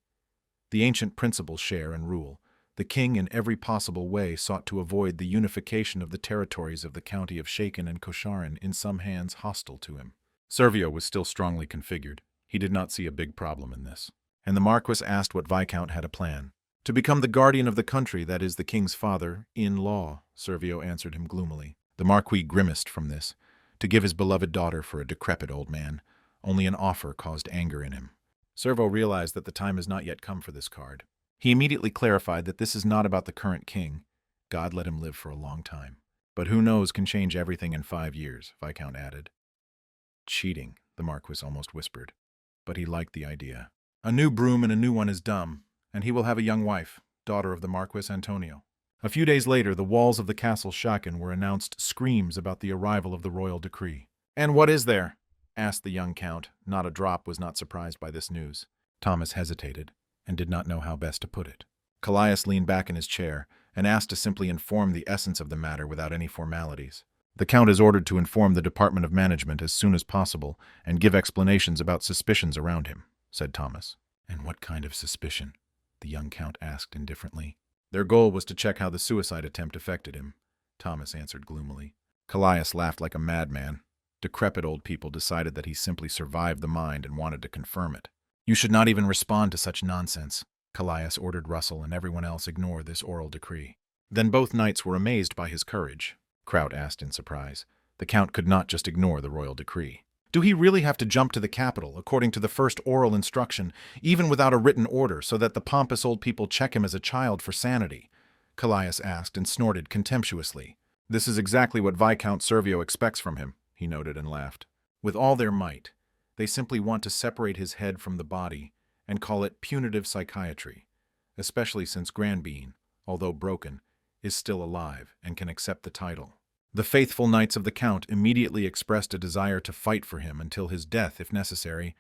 The ancient principles share and rule. The king in every possible way sought to avoid the unification of the territories of the county of Shaken and Kosharin in some hands hostile to him. Servio was still strongly configured. He did not see a big problem in this. And the Marquis asked what Viscount had a plan. To become the guardian of the country, that is the king's father, in law, Servio answered him gloomily. The Marquis grimaced from this. To give his beloved daughter for a decrepit old man, only an offer caused anger in him. Servo realized that the time has not yet come for this card. He immediately clarified that this is not about the current king. God let him live for a long time. But who knows can change everything in 5 years, Viscount added. Cheating, the Marquis almost whispered. But he liked the idea. A new broom and a new one is dumb, and he will have a young wife, daughter of the Marquis Antonio. A few days later, the walls of the castle Shaken were announced screams about the arrival of the royal decree. And what is there? Asked the young count. Not a drop was not surprised by this news. Thomas hesitated and did not know how best to put it. Callias leaned back in his chair and asked to simply inform the essence of the matter without any formalities. The count is ordered to inform the Department of Management as soon as possible and give explanations about suspicions around him, said Thomas. And what kind of suspicion? The young count asked indifferently. Their goal was to check how the suicide attempt affected him, Thomas answered gloomily. Callias laughed like a madman. Decrepit old people decided that he simply survived the mind and wanted to confirm it. You should not even respond to such nonsense, Callias ordered Russell and everyone else ignore this oral decree. Then both knights were amazed by his courage, Kraut asked in surprise. The count could not just ignore the royal decree. Do he really have to jump to the capital, according to the first oral instruction, even without a written order, so that the pompous old people check him as a child for sanity? Callias asked and snorted contemptuously. This is exactly what Viscount Servio expects from him, he noted and laughed. With all their might, they simply want to separate his head from the body and call it punitive psychiatry, especially since Granbine, although broken, is still alive and can accept the title. The faithful knights of the count immediately expressed a desire to fight for him until his death if necessary,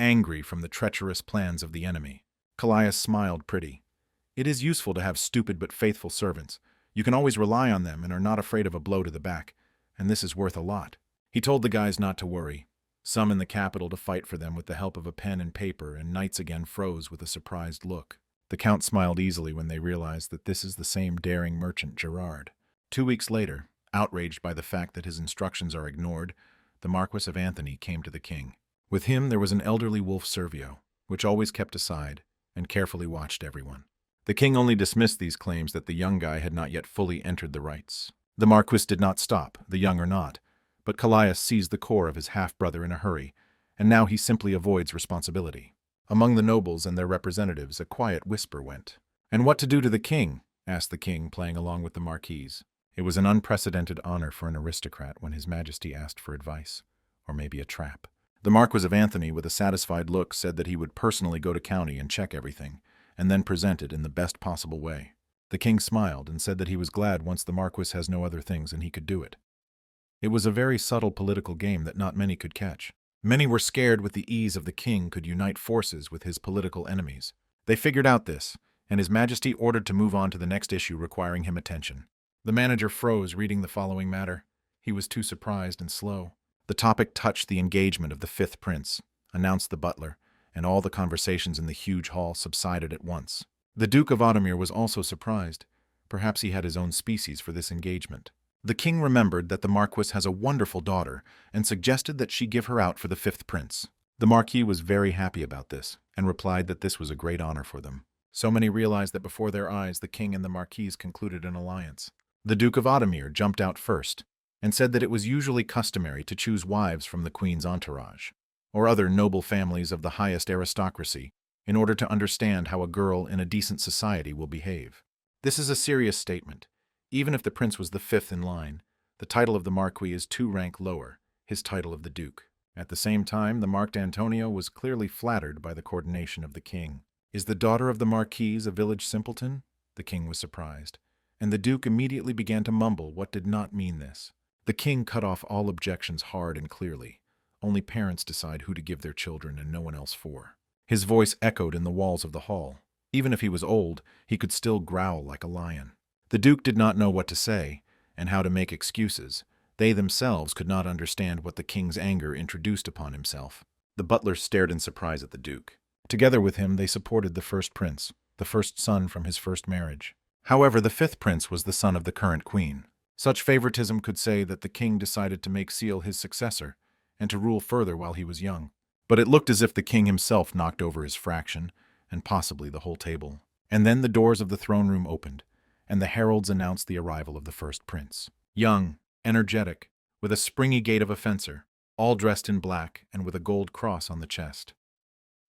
angry from the treacherous plans of the enemy. Callias smiled pretty. It is useful to have stupid but faithful servants. You can always rely on them and are not afraid of a blow to the back, and this is worth a lot. He told the guys not to worry. Some in the capital to fight for them with the help of a pen and paper, and knights again froze with a surprised look. The count smiled easily when they realized that this is the same daring merchant Gerard. 2 weeks later, outraged by the fact that his instructions are ignored, the Marquis of Anthony came to the king. With him there was an elderly wolf Servio, which always kept aside and carefully watched everyone. The king only dismissed these claims that the young guy had not yet fully entered the rites. The Marquis did not stop, the young or not, but Callias seized the core of his half-brother in a hurry, and now he simply avoids responsibility. Among the nobles and their representatives, a quiet whisper went. "And what to do to the king?" asked the king, playing along with the Marquise. It was an unprecedented honor for an aristocrat when His Majesty asked for advice, or maybe a trap. The Marquis of Anthony, with a satisfied look, said that he would personally go to county and check everything, and then present it in the best possible way. The king smiled and said that he was glad once the Marquis has no other things and he could do it. It was a very subtle political game that not many could catch. Many were scared with the ease of the king could unite forces with his political enemies. They figured out this, and His Majesty ordered to move on to the next issue requiring him attention. The manager froze reading the following matter. He was too surprised and slow. The topic touched the engagement of the fifth prince, announced the butler, and all the conversations in the huge hall subsided at once. The Duke of Automir was also surprised. Perhaps he had his own species for this engagement. The king remembered that the Marquis has a wonderful daughter and suggested that she give her out for the fifth prince. The Marquis was very happy about this and replied that this was a great honor for them. So many realized that before their eyes the king and the Marquise concluded an alliance. The Duke of Automir jumped out first and said that it was usually customary to choose wives from the queen's entourage, or other noble families of the highest aristocracy, in order to understand how a girl in a decent society will behave. This is a serious statement. Even if the prince was the fifth in line, the title of the Marquis is 2 rank lower, his title of the Duke. At the same time, the Marquis Antonio was clearly flattered by the coordination of the king. Is the daughter of the Marquise a village simpleton? The king was surprised, and the Duke immediately began to mumble what did not mean this. The king cut off all objections hard and clearly. Only parents decide who to give their children and no one else for. His voice echoed in the walls of the hall. Even if he was old, he could still growl like a lion. The Duke did not know what to say and how to make excuses. They themselves could not understand what the king's anger introduced upon himself. The butler stared in surprise at the Duke. Together with him, they supported the first prince, the first son from his first marriage. However, the fifth prince was the son of the current queen. Such favoritism could say that the king decided to make Seal his successor and to rule further while he was young. But it looked as if the king himself knocked over his fraction, and possibly the whole table. And then the doors of the throne room opened, and the heralds announced the arrival of the first prince. Young, energetic, with a springy gait of a fencer, all dressed in black and with a gold cross on the chest.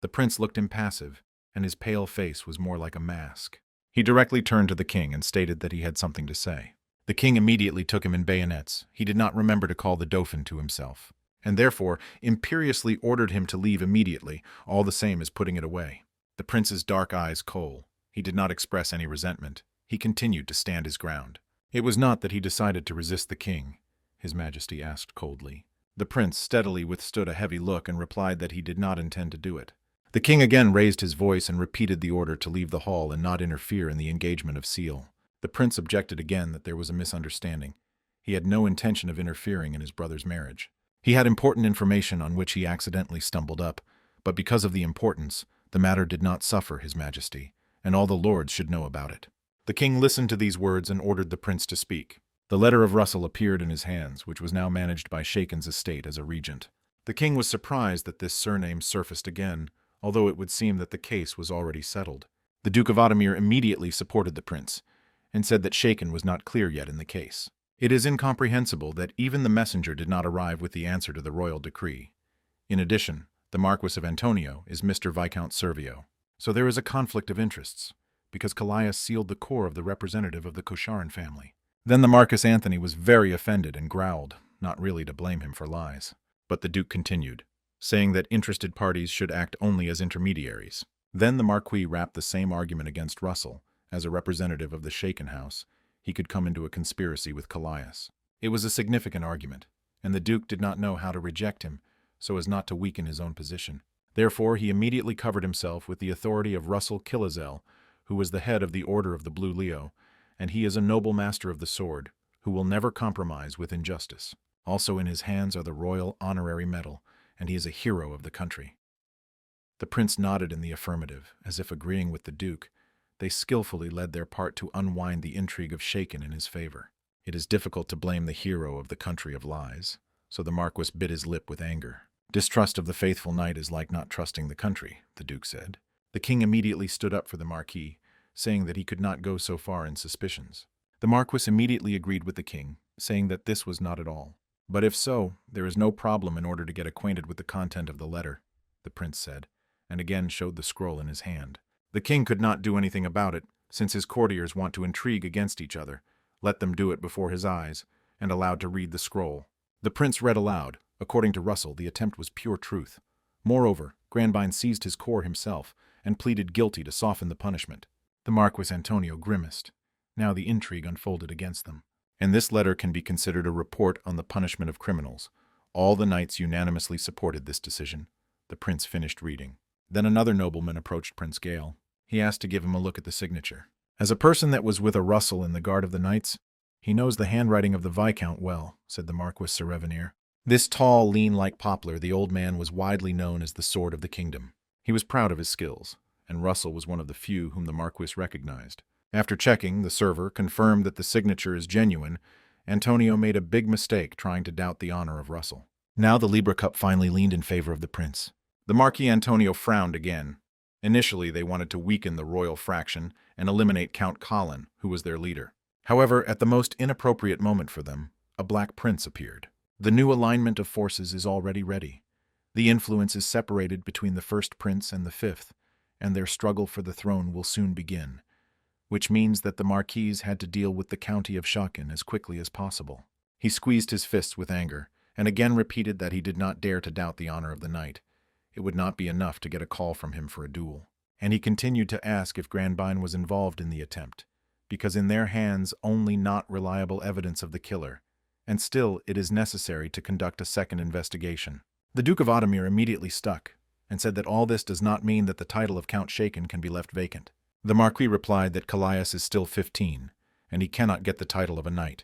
The prince looked impassive, and his pale face was more like a mask. He directly turned to the king and stated that he had something to say. The king immediately took him in bayonets. He did not remember to call the Dauphin to himself, and therefore imperiously ordered him to leave immediately, all the same as putting it away. The prince's dark eyes kohl. He did not express any resentment. He continued to stand his ground. It was not that he decided to resist the king, His Majesty asked coldly. The prince steadily withstood a heavy look and replied that he did not intend to do it. The king again raised his voice and repeated the order to leave the hall and not interfere in the engagement of Seal. The prince objected again that there was a misunderstanding. He had no intention of interfering in his brother's marriage. He had important information on which he accidentally stumbled up, but because of the importance, the matter did not suffer His Majesty, and all the lords should know about it. The king listened to these words and ordered the prince to speak. The letter of Russell appeared in his hands, which was now managed by Shaken's estate as a regent. The king was surprised that this surname surfaced again, although it would seem that the case was already settled. The Duke of Automir immediately supported the prince, and said that Shaken was not clear yet in the case. It is incomprehensible that even the messenger did not arrive with the answer to the royal decree. In addition, the Marquis of Antonio is Mr. Viscount Servio. So there is a conflict of interests, because Callias sealed the core of the representative of the Kosharin family. Then the Marquis Anthony was very offended and growled, not really to blame him for lies. But the Duke continued, saying that interested parties should act only as intermediaries. Then the Marquis wrapped the same argument against Russell. As a representative of the Shaken house, he could come into a conspiracy with Callias. It was a significant argument, and the Duke did not know how to reject him so as not to weaken his own position. Therefore, he immediately covered himself with the authority of Russell Killizel, who was the head of the Order of the Blue Leo, and he is a noble master of the sword, who will never compromise with injustice. Also in his hands are the Royal Honorary Medal, and he is a hero of the country. The prince nodded in the affirmative, as if agreeing with the duke. They skillfully led their part to unwind the intrigue of Shaken in his favor. It is difficult to blame the hero of the country of lies, so the Marquis bit his lip with anger. Distrust of the faithful knight is like not trusting the country, the duke said. The king immediately stood up for the Marquis, saying that he could not go so far in suspicions. The Marquis immediately agreed with the king, saying that this was not at all. But if so, there is no problem in order to get acquainted with the content of the letter, the prince said, and again showed the scroll in his hand. The king could not do anything about it, since his courtiers want to intrigue against each other. Let them do it before his eyes, and allowed to read the scroll. The prince read aloud. According to Russell, the attempt was pure truth. Moreover, Grandbyne seized his core himself and pleaded guilty to soften the punishment. The Marquis Antonio grimaced. Now the intrigue unfolded against them. And this letter can be considered a report on the punishment of criminals. All the knights unanimously supported this decision. The prince finished reading. Then another nobleman approached Prince Gale. He asked to give him a look at the signature. As a person that was with a Russell in the guard of the knights, he knows the handwriting of the Viscount well, said the Marquis Serevenir. This tall, lean like poplar, the old man was widely known as the Sword of the Kingdom. He was proud of his skills, and Russell was one of the few whom the Marquis recognized. After checking, the server confirmed that the signature is genuine. Antonio made a big mistake trying to doubt the honor of Russell. Now the Libra Cup finally leaned in favor of the prince. The Marquis Antonio frowned again. Initially, they wanted to weaken the royal fraction and eliminate Count Colin, who was their leader. However, at the most inappropriate moment for them, a black prince appeared. The new alignment of forces is already ready. The influence is separated between the first prince and the fifth, and their struggle for the throne will soon begin, which means that the Marquis had to deal with the county of Shaken as quickly as possible. He squeezed his fists with anger, and again repeated that he did not dare to doubt the honor of the knight. It would not be enough to get a call from him for a duel. And he continued to ask if Grandbyne was involved in the attempt, because in their hands only not reliable evidence of the killer, and still it is necessary to conduct a second investigation. The Duke of Otomir immediately stuck, and said that all this does not mean that the title of Count Shaken can be left vacant. The Marquis replied that Callias is still 15, and he cannot get the title of a knight,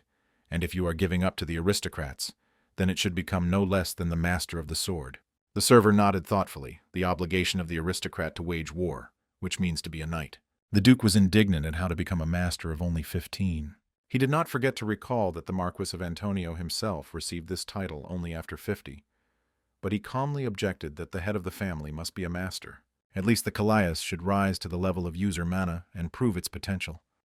and if you are giving up to the aristocrats, then it should become no less than the Master of the Sword. The server nodded thoughtfully, the obligation of the aristocrat to wage war, which means to be a knight. The Duke was indignant at how to become a master of only 15. He did not forget to recall that the Marquis of Antonio himself received this title only after 50, but he calmly objected that the head of the family must be a master. At least the Callias should rise to the level of user mana and prove its potential.